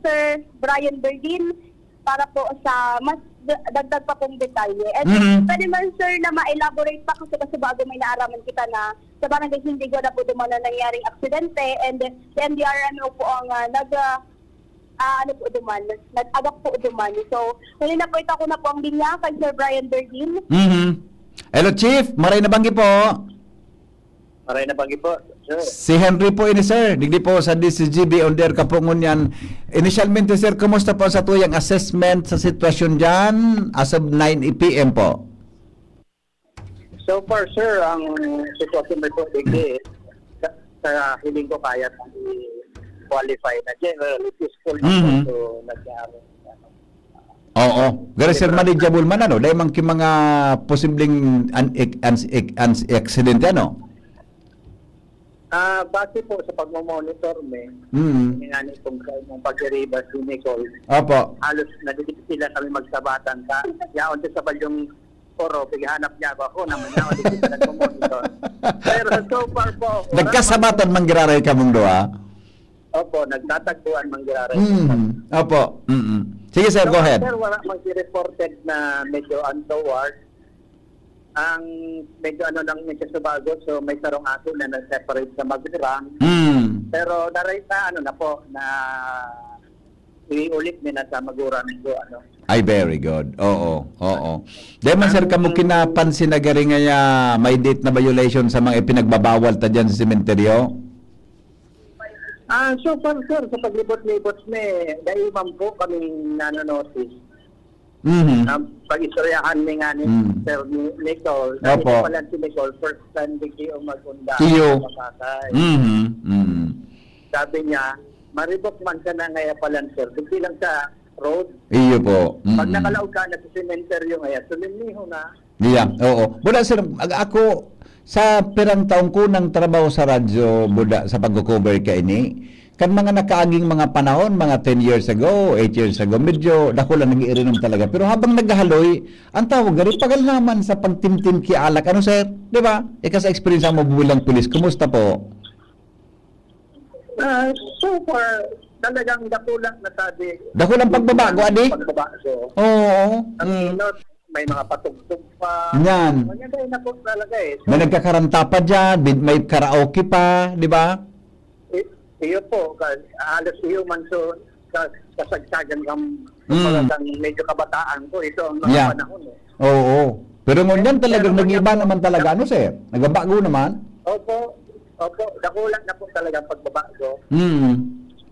Sir Brian Berdin para po sa mas dagdag pa pong detalye. And pwede man sir na ma-elaborate pa kasi bago may naaraman kita na sa barangay Hindigo na po duman na nangyaring aksidente and si MDRMO po ang nag-agap po duman. So, huli na po ito ko na po ang linya kay Sir Brian Berdin. Hello Chief, maray na banggi po. Maray na banggi po, sir. Si Henry po ini sir, digdi po sa DCGB on there kapungon yan. Initialmente sir, kumusta po sa tuyang assessment sa sitwasyon dyan as of 9 p.m. po? So far, sir, ang sitwasyon ko digde sa hiling ko kaya qualify na generally peaceful na so nagyari. Oo. Gari sir, manageable man ano? Dahil mga mga posibleng accident ano? Base po sa pagmamonitor hinani kung sa imong pag-deriva si Nicole. Opo. Halos nagigit sila kami magsabatan ka. Yaon sa balyong Poro, pighanap niya ako naman na hindi sila nagmamonitor. Pero so far po, nagkasabatan manggiraray ka mong doa? Opo, nagtatagpuan manggiraray. Opo. Sige sir, go ahead. Sir, wala mag-reported na medyo untoward. Ang medyo lang medyo subago, so may sarong aso na nag-separate sa Magrang. Pero naray na na iulit nila sa Maguran so Ay, very good. Oo. Dahil man sir, kamo kinapansin na gari nga may date na violation sa mga ipinagbabawal ta dyan sa sementeryo? So far sir, sa paglibot-libot dahil man po kaming nanonotice. Pag-istoryahan ni nga ni Sir Nicole. Opo. Pala si Nicole, first time di Kiyo mag-unda. Kiyo. Sabi niya, maribok man ka na ngaya pala sir. Hindi lang sa road. Iyo po. Pag nakalaog ka na sa cementerio ngaya, suminiho na. Yeah, oo. Buda sir, ako sa pirang taong ko ng trabaho sa radyo, buda sa pag-cover ka ini, kan mga nakaaging mga panahon, mga 10 years ago, 8 years ago, medyo dako lang nag-iinom talaga. Pero habang naghahaloy, ang tawag gari pagalnaman sa pagtimtim ki alak. Ano sir? Di ba? Ika sa experience mo bilang pulis, kumusta po? So far, talagang dakulang nasabi. Dakulang pagbabago, adi? Pagbabago. Oo. Ang inot, may mga patugtog pa. Yan. Maganda na po talaga eh. May nagkakaranta pa dyan, may karaoke pa, di ba? Iyo po, halos iyo man so kasagsagan kang medyo kabataan ko. Ito ang mga Yeah. panahon eh. Oo. Pero ngunyan talagang nag-iba naman talaga, ano sir? Nagabago naman? Opo, dakulang na po talaga ang pagbabago.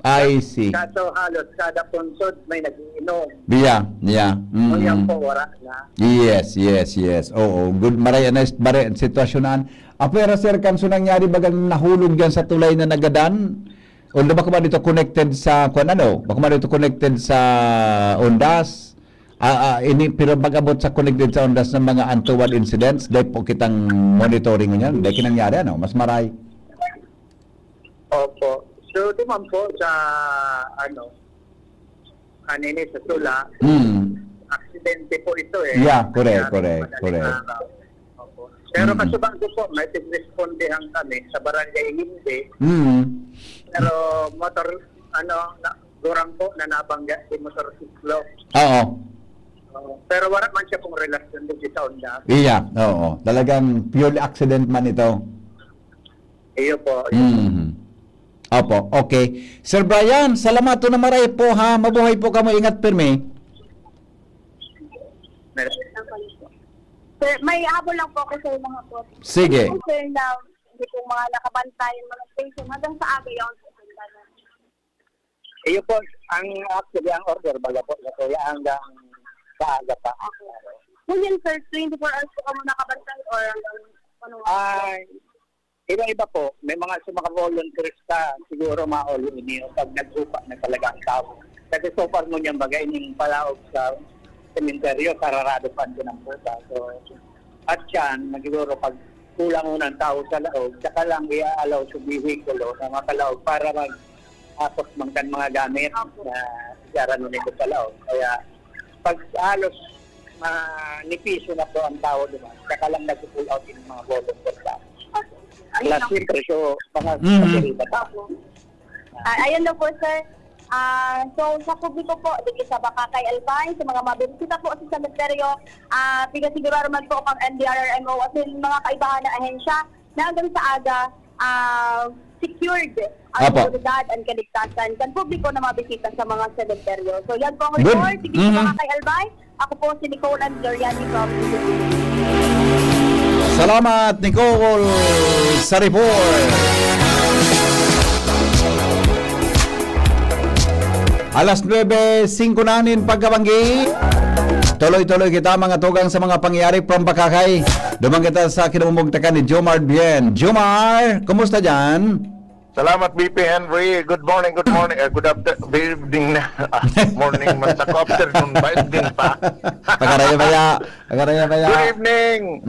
I see. Kaso halos kada punsod may nag-iinom. Yeah. O yan po, wala na. Yes. Oo, good maray na sitwasyonan. Pero sir, kanso nangyari bagang nahulog yan sa tulay na nagadan? O baka ba dito connected sa Baka ba dito connected sa Ondas? Pero pag-abot sa connected sa Ondas ng mga untoward incidents, dahil po kitang monitoring niyan. Dahil kinangyari, mas maray. Opo. So, duman po sa, kanini sa tula, aksidente po ito eh. Yeah, correct. Opo. Pero kasubang ko po, may tig-respondehan kami sa barangay hindi. Pero motor, durang po na nabangga si motorsiklo. Oo. Pero wala man siya pong relasyon din sa Honda. Iya, oo. Talagang purely accident man ito. Iyo po. Opo, okay. Sir Brian, salamat na maray po ha. Mabuhay po ka mo. Ingat pirmi. Sir, may habol lang po ako sa mga po. Sige. Sir, na hindi po mga nakabantayan mga station hanggang sa aga yung Iyo po, actually ang order baga po, kaya hanggang sa aga pa. Kung yan sir, 24 hours po ka mo nakabantay or hanggang ano? Iba-iba po, may mga sa mga volunteers ka, siguro maolo niyo pag nag-upa na talaga ang tao. Kasi so far mo niyang bagay ning palaog sa sementeryo, sararado pa din ang puta. So, at yan, siguro pag kulang mo ng tao sa laog, saka lang i-allow sa vehikulo na makalaog para mag-apos mangkan mga gamit na isara nun ito sa laog. Kaya pag halos nipiso na po ang tao naman, saka lang nag-pull out yung mga volunteers ka. Last week, so, mga ayun na po, sir. So, sa publiko po, dito sa Bakakay Albay, sa mga mabibisita po sa cemeteryo, pigasigurado man po ang NDRRMO at yung mga kaibahan na ahensya na hanggang sa aga, secured ang seguridad at kaligtasan sa publiko na mabisita sa mga cemeteryo. So, yan po ang report. Dito sa Bakakay Albay, ako po si Nicole Andoriani from Salamat, Nicole, sa report. Alas 9:05 nanin pagkabanggi. Tuloy-tuloy kita mga tugang sa mga pangyayari from Bakakay. Dumang kita sa kinumugtakan ni Jomar Bien. Jomar, kumusta dyan? Salamat BP Henry. Good morning. Good evening na. Morning man sa afternoon ba? Evening pa. Pagkaraya baya. Good evening.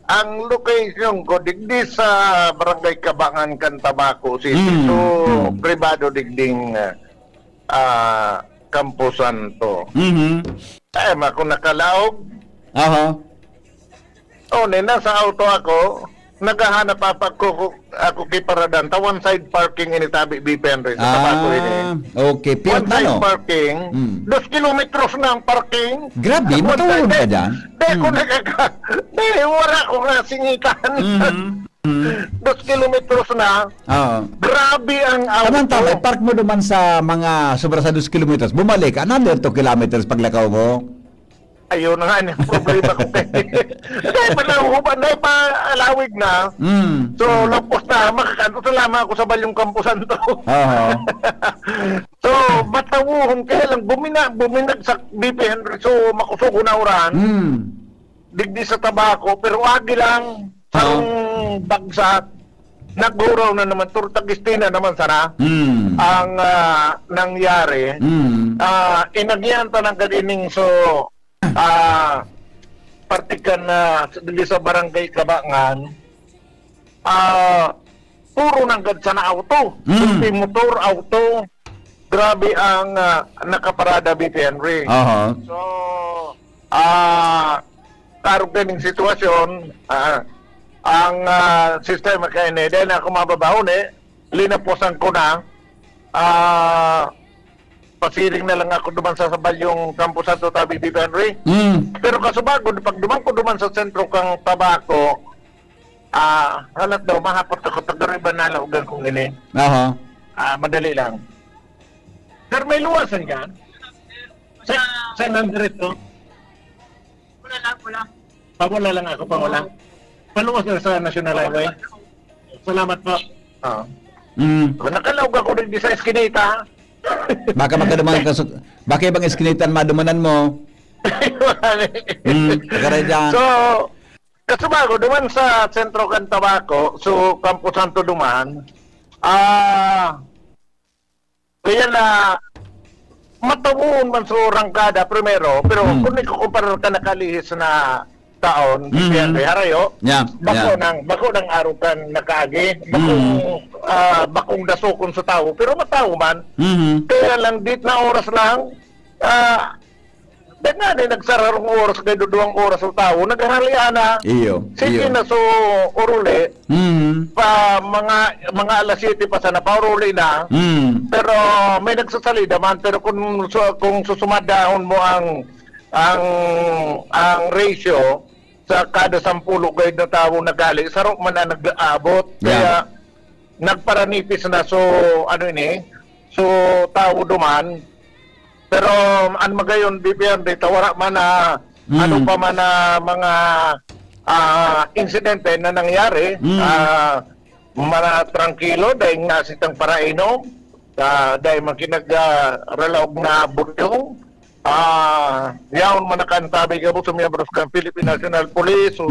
Ang location ko digdi sa Barangay Kabangan, Cantabaco City. So, privado digding kampusan to. Ako nakalaog. Nasa auto ako. Naghahanap ako kay Paradan. One side parking initabi BP Henry sa Tabaco ini. Okay. One side parking. 2 kilometros na ang parking. Grabe, matulog ka dyan? Wala ko nga singitan. 2 kilometros na. Grabe ang auto. Tama, park mo naman sa mga sobra sa 2 kilometers. Bumalik, another 2 kilometers paglakaw mo. Ayun na nga, yung problema ko. Dahil pa alawig na. So, lapos na, makakanto salamat ako sa balyong kampusan to. So, matawuhon kaya lang, buminag sa BP Henry. So, makusuko na urahan. Digdi sa Tabaco, pero agi lang. Ang bagsak. Naguraw na naman, Turtagistina naman sana. Ang nangyari. Inagyanta ng kadining so, partikan na sa Barangay Kabangan, puro nang gadsa na auto. Hindi motor, auto. Grabe ang nakaparada, BP Henry. Aha. So, karon kaning sitwasyon, ang sistema kay dahil na ako mababahon linaposan ko na, pasiring na lang ako duman sa Sabalyong Campo Santo Tabi, BP Henry. Pero kasubagod, pag duman ko duman sa sentro kang Tabaco, halat daw, mahapot ako, tagariban na laugan kong ini. Aha. Madali lang. Sir, may luwasan yan? Sa nandret to? Wala lang ako, wala. Paluwas na sa National Highway. Salamat po. Nakalaog ako rin sa eskinita. Baka makaduman ka baka ibang iskinitan madumanan mo. Kaya dyan. So, kasubago, duman sa Sentro kan Tabaco, so Campo Santo duman, kaya na matabuon man sa rangkada primero, pero kung ikukumparar ka nakalihis na taon, harayo, bako ng arukan nakaagi, bakong dasokon sa tao, pero mataw man, kaya lang dit na oras lang, dahil nga din nagsararong oras, kayo 2 oras sa tao, naghahalian na, sige na so uruli, pa mga alas 7 pa sana, pa uruli na, pero may nagsasalida man, pero kung susumadahon mo ang ratio, sa kada 10 kayo na tao nagali, sarong man na nag-aabot, kaya nagparanipis na so tao duman. Pero ang magayon BPM dito wala man na ano pa man na mga insidente na nangyari, mana tranquilo dahil nga sitang parainom, dahil makinag-relaog na butyong, yaon man nakantabi ka po sa miyembros ng Philippine National Police, o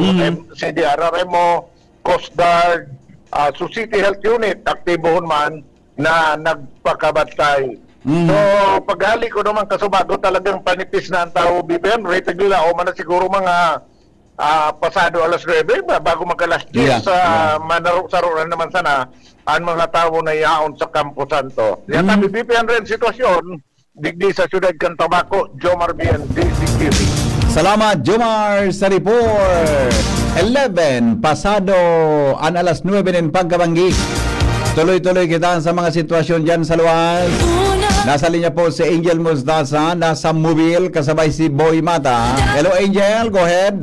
CDRRMO, Coast Guard, so City Health Unit, aktibohon man na nagpakabatay. So, paghali ko naman kasubago talagang panipis na ang tao BPM, rated nila o man na siguro mga pasado alas 9 bago magkalas 10 manaro-saruran naman sana ang mga tao na yaon sa Campo Santo. Yan kami BPM rin sitwasyon, digdi sa siyudad kan Tabaco, Jomar Bien, DCTV. Salamat Jomar sa report. 11 pasado ang alas 9 ng pagkabanggi. Tuloy-tuloy kita sa mga sitwasyon dyan sa luwas. Nasa linya po si Angel Mostaza, nasa mobile kasabay si Boy Mata. Hello Angel, go ahead.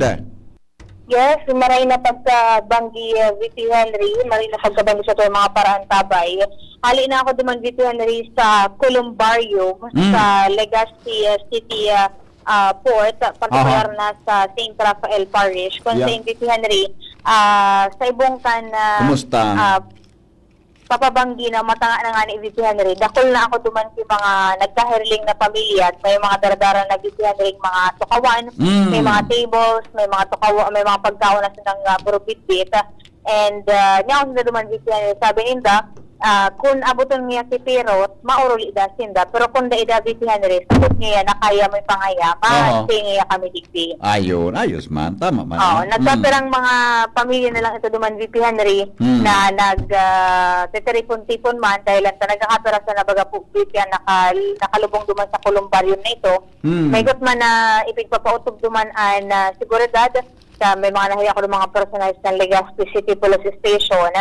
Yes, maray na pagkabanggi VP Henry, maray na pagkabanggi sa mga paraan tabay. Hali na ako duman VP Henry sa Columbarium, sa Legazpi City Port, particular na sa St. Rafael Parish. Kung sa VP Henry, sa ibong kan kumusta? Papabanggi na matanga na nga ni VP Henry. Dakol na ako duman si mga nagkahirling na pamilya at may mga daradara na VP Henry, mga tukawan, may mga tables, may mga tukawa, may mga pagkawan na silang burubit-bit. And niya ako sila duman VP Henry, sabi ninda, kung abuton niya si Pirot, mauruli da sinda. Pero kung da ida VP Henry, sagot niya na kaya may pangaya, niya kami digdi. Ayun, ayos man, tama man. Nagkapirang mga pamilya na lang ito duman VP Henry na nag-teteripon-tipon man dahil lang nagkakapira sa nabaga po VP nakalubong duman sa Columbarium na ito. May got man na ipigpapautog duman ang seguridad sa may mga nahiya ko ng mga personalis ng Legazpi City Police Station.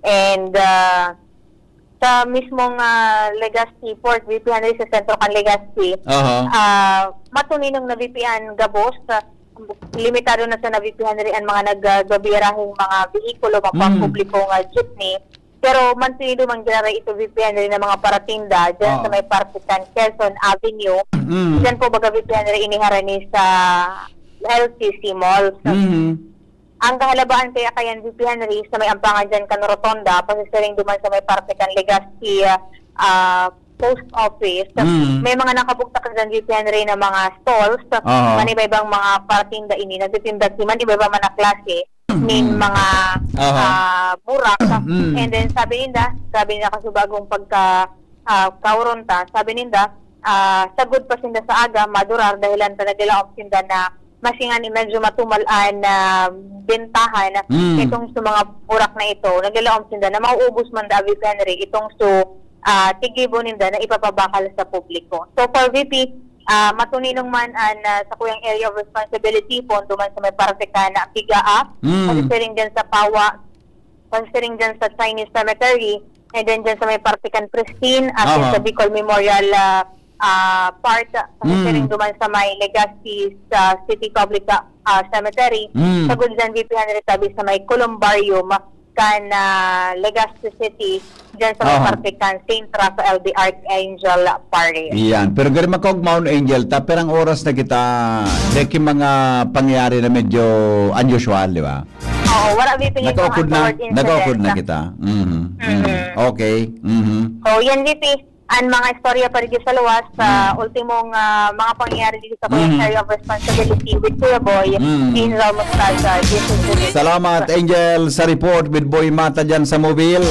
And sa mismong Legazpi Port, VP Henry sa sentro kan Legazpi, matuninong na VPN gabos, limitado na sa na VP Henry ang mga nagbabirahing mga vehikulo, mapang-publikong jeepney. Pero mantinido man ginaray ito VP Henry ng mga paratinda dyan sa may Parpitan, Quezon Avenue. Dyan po baga VP Henry iniharani sa LCC Malls. Ang kahalabaan kaya kayan VP Henry sa may ampangan dyan kan Rotonda, pasisiring duman sa may Parpitan Legazpi Post Office. May mga nakabuktak dyan VP Henry na mga stalls, maniba-ibang mga paratinda ini, nagtitinda si man iba-iba man na klase min mga burak. And then sabi nila kasubagong pagka kauronta, sabi nila sagod pa sinda sa aga madurar dahilan talaga nila opsinda na masingan medyo matumalaan na bentahan itong sa mga burak na ito. Naglalaom sinda na mauubos man da VP Henry itong tigibo ninda na ipapabakal sa publiko. So for VP, matuninong man sa kuyang area of responsibility po, duman sa may partika na pigaa, considering dyan sa Pawa, considering dyan sa Chinese Cemetery, and then dyan sa may partikan Pristine, at sa Bicol Memorial part, considering duman sa may Legazpi City Public Cemetery, sa Gudjan VP Henry Tabi sa may Columbarium, kan Legazpi City, dyan sa may partikan St. Raphael the Archangel Parish. Iyan. Pero gari makog Mount Angel, pero ang oras na kita, deki mga pangyayari na medyo unusual, di ba? Oo, wala VP yung nag-awkward na kita. Okay. So, yan VP, ang mga istorya pa rin sa luwas sa ultimong mga pangyayari dito sa area of responsibility with Kuya Boy in Ramos Plaza. Salamat, Angel, sa report with Boy Mata dyan sa mobile.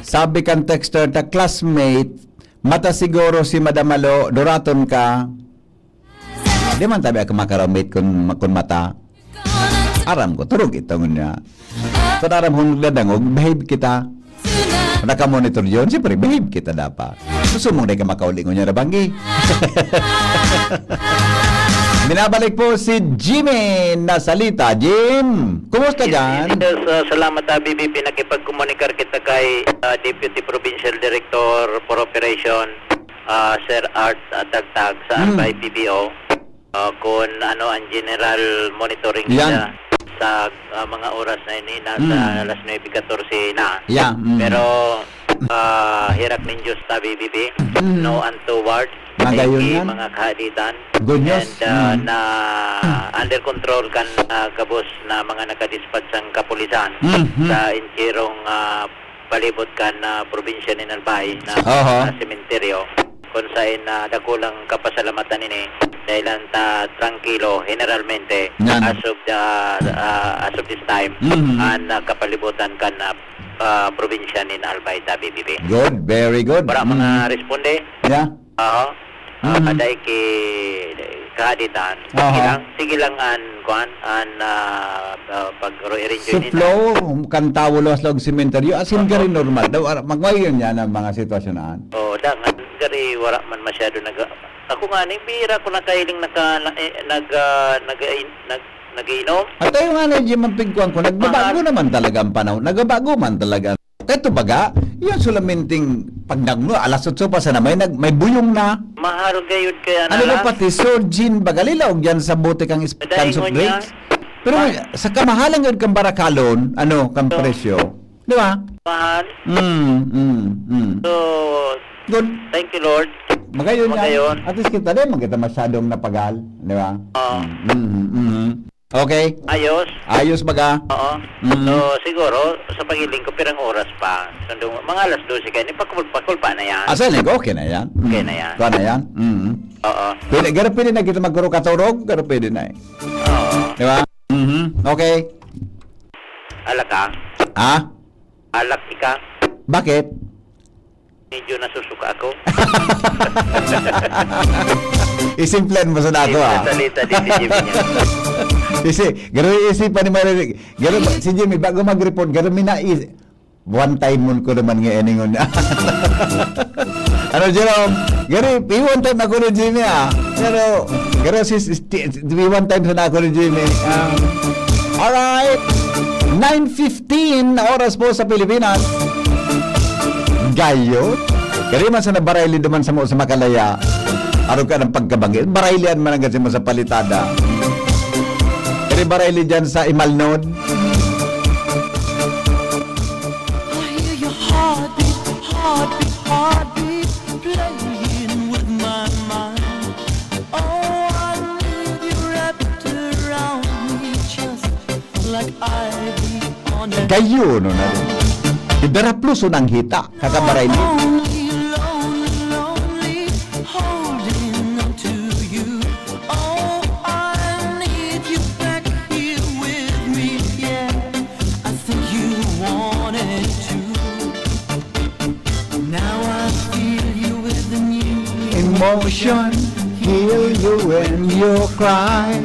Sabi kan texter, ta classmate, mata siguro si Madam Malo, doraton ka. Di man tabi ako makaramate kun mata. Aram ko, turog itong niya. So, aram kung nagdadangog, behave kita. Naka-monitor yun, siyempre, behave kita dapat. Gusto mong na ka makaulingon niya na banggi. Binabalik po si Jimmy na salita. Jim, kumusta dyan? Salamat BBP, nakipagkomunikar kita kay Deputy Provincial Director for Operation, Sir Art Tagtag sa PBO. Kung ano ang general monitoring nila sa mga oras na ini nasa alas 9:14 na. Pero hirak ng Diyos ta BBP, no untoward. Magayon yan. Mga kahaditan. Good news. And na under control kan kabos na mga nakadispatch ang kapulisan sa inchirong palibot kan probinsya ni Albay na sementeryo. Kung saan dakulang kapasalamatan ini dahil ta tranquilo generalmente as of this time ang kapalibutan kan probinsya ni Albay ta BBB. Good, very good. Para mga responde. Aday ki kahaditan. Sige lang an pag-re-enjoy nila. Flow, kantawo los log sementeryo, asin ka rin normal daw. Magwayon yan ang mga sitwasyonan. Dangan gari wala man masyado ako nga ni bira ko nakailing nag-inom. At tayo nga na Jim ang pigkuhan ko, nagbabago naman talaga ang panahon. Nagbabago man talaga. Kahit baga, yan sulaminting pagdagno, alas 8 pa sana may buyong na. Mahal gayud kaya na. Ano ba pati, Sir Jean Bagalila, og yan sa bote kang cans of drinks. Pero sa kamahalan yun kang barakalon, kang presyo. Di ba? Mahal. So, good. Thank you, Lord. Magayon yan. At least kita din, magkita masyadong napagal. Di ba? Okay. Ayos baga. Oo. So, siguro, sa pagiling ko, pirang oras pa. So, mga alas 12 kayo, pakul pa na yan. Asalig, okay na yan. Okay na yan. Kuha na yan. Oo. Pwede na kita magkuro katurog, pero pwede na eh. Oo. Di ba? Okay. Alak ka? Alak ka? Bakit? Medyo nasusuka ako. Isimplan mo sa nato Salita din si Jimmy niya. Gano'n isipan ni Marinig. Si Jimmy, bago mag-report, gano'n one time mo ko naman nga eningon na. Jerome? Gano'n, one time ako ni Jimmy Pero, gano'n, one time sa ako ni Jimmy. Alright. 9:15 oras po sa Pilipinas. Gayo. Kaya man sa nabarayli duman sa Makalaya. Araw ka ng pagkabangit. Baraylian man ang kasi mo sa Palitada. Kaya barayli dyan sa Imalnod. I hear your heartbeat, heartbeat, heartbeat playing with my mind. Oh, I need you wrapped around me just like ivy on a Gayo, no na rin. Ibera plus unang hita. Kakabarayli. lonely, lonely, lonely, holding on to you. Oh, I need you back here with me, yeah. I think you wanted to. Now I feel you with a new Emotion, heal you when you cry.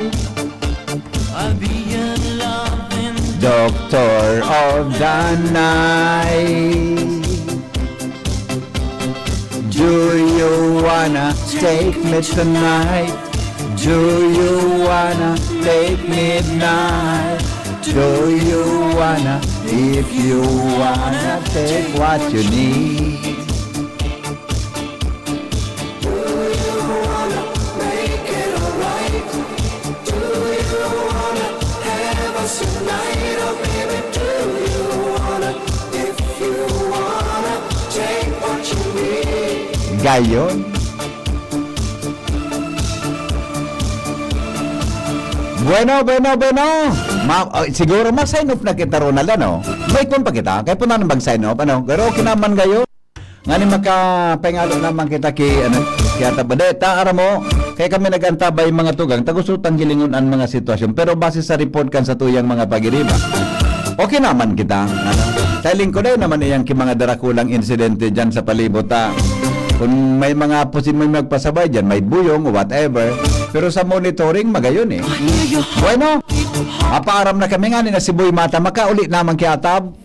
I'll be in love in Doctor of the night. Do you wanna take me tonight? Do you wanna take midnight? Do you wanna, if you wanna take what you need? Gayon. Bueno. Siguro mag-sign off na kita, Ronald, ano? May kung pa kita, kaya po na mag-sign off, ano? Pero okay naman gayon. Nga ni makapengalo naman kita kaya tabadeta, ara mo, kaya kami nagantabay mga tugang, tagusutang gilingon ang mga sitwasyon, pero base sa report kan sa tuyang mga pagiriba, okay naman kita, ano? Telling ko din naman iyang mga darakulang insidente dyan sa palibot, kung may mga may magpasabay dyan, may buyong o whatever. Pero sa monitoring, magayon eh. Bueno, mapaaram na kami nga ni na si Boy Mata. Makauli naman kiatab.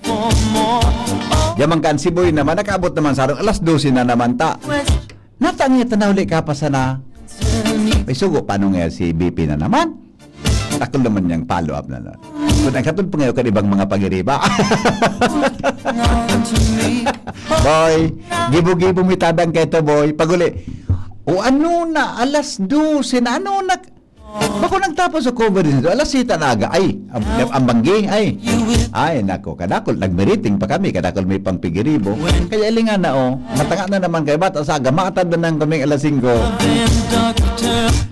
Yaman kan si Boy naman, nakaabot naman sa alas 12 na naman ta. Natangit na uli ka pa sana. May sugo, paano nga si BP na naman? Takol naman niyang follow-up na lang. Kung nagkatod po ngayon ka ibang mga pagiriba. Boy, gibo-gibo mitadang kay to, boy. Paguli, o ano na, alas 12 na, ano na, bako nagtapos sa cover nito, alas 7 na aga, ay, ang banggi, ay, nako, kadakol, nagmeriting pa kami, kadakol may pangpigiribo. Kaya ilingan na, matanga na naman kayo, bata sa aga, makatad na nang kaming alas 5.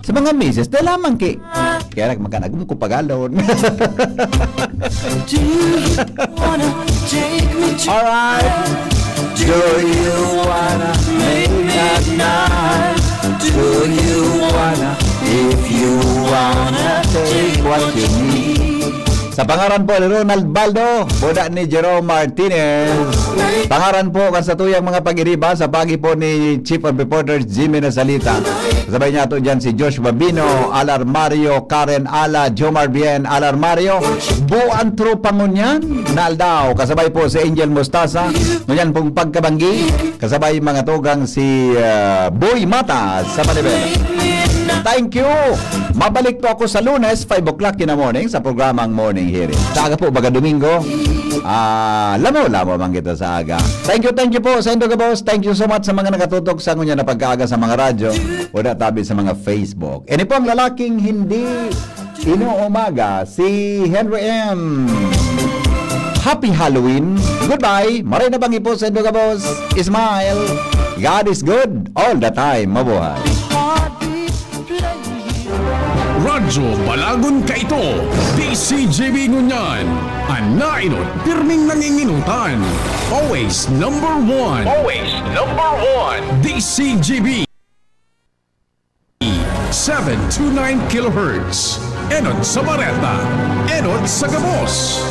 Sa mga misis, dahil lamang kaya magkanagum ko pagalon. Alright. Do you wanna make that night? Do you wanna, if you wanna take what you need? Sa pangaran po ni Ronald Baldo, boda ni Jerome Martinez. Pangaran po kan sa tuyang mga pag-iriba sa pagi po ni Chief of Reporters Jimmy Nasalita. Kasabay niya to dyan si Josh Babino, Alar Mario, Karen Ala, Jomar Bien, Alar Mario. Buan tropa ngunyan, naaldaw. Kasabay po si Angel Mostasa. Ngunyan pong pagkabanggi. Kasabay mga tugang si Boy Mata sa Manibela. Thank you! Mabalik po ako sa Lunes, 5 o'clock in the morning sa programang Morning Hearing. Sa aga po, baga Domingo. Lamo man kita sa aga. Thank you po sa Indo Boss. Thank you so much sa mga nakatutok sa ngunya na pagkaaga sa mga radyo o tabi sa mga Facebook. Ini po ang lalaking hindi inuumaga, si Henry M. Happy Halloween. Goodbye. Maray na bangi po sa Indo Boss. Smile. God is good all the time. Mabuhay. Radyo Balagon Kaito, DCGB Ngunyan, Anainot, pirming nanginginutan. Always number one. Always number one. DCGB 729 kHz. Enot sa Bareta. Enot sa Gabos.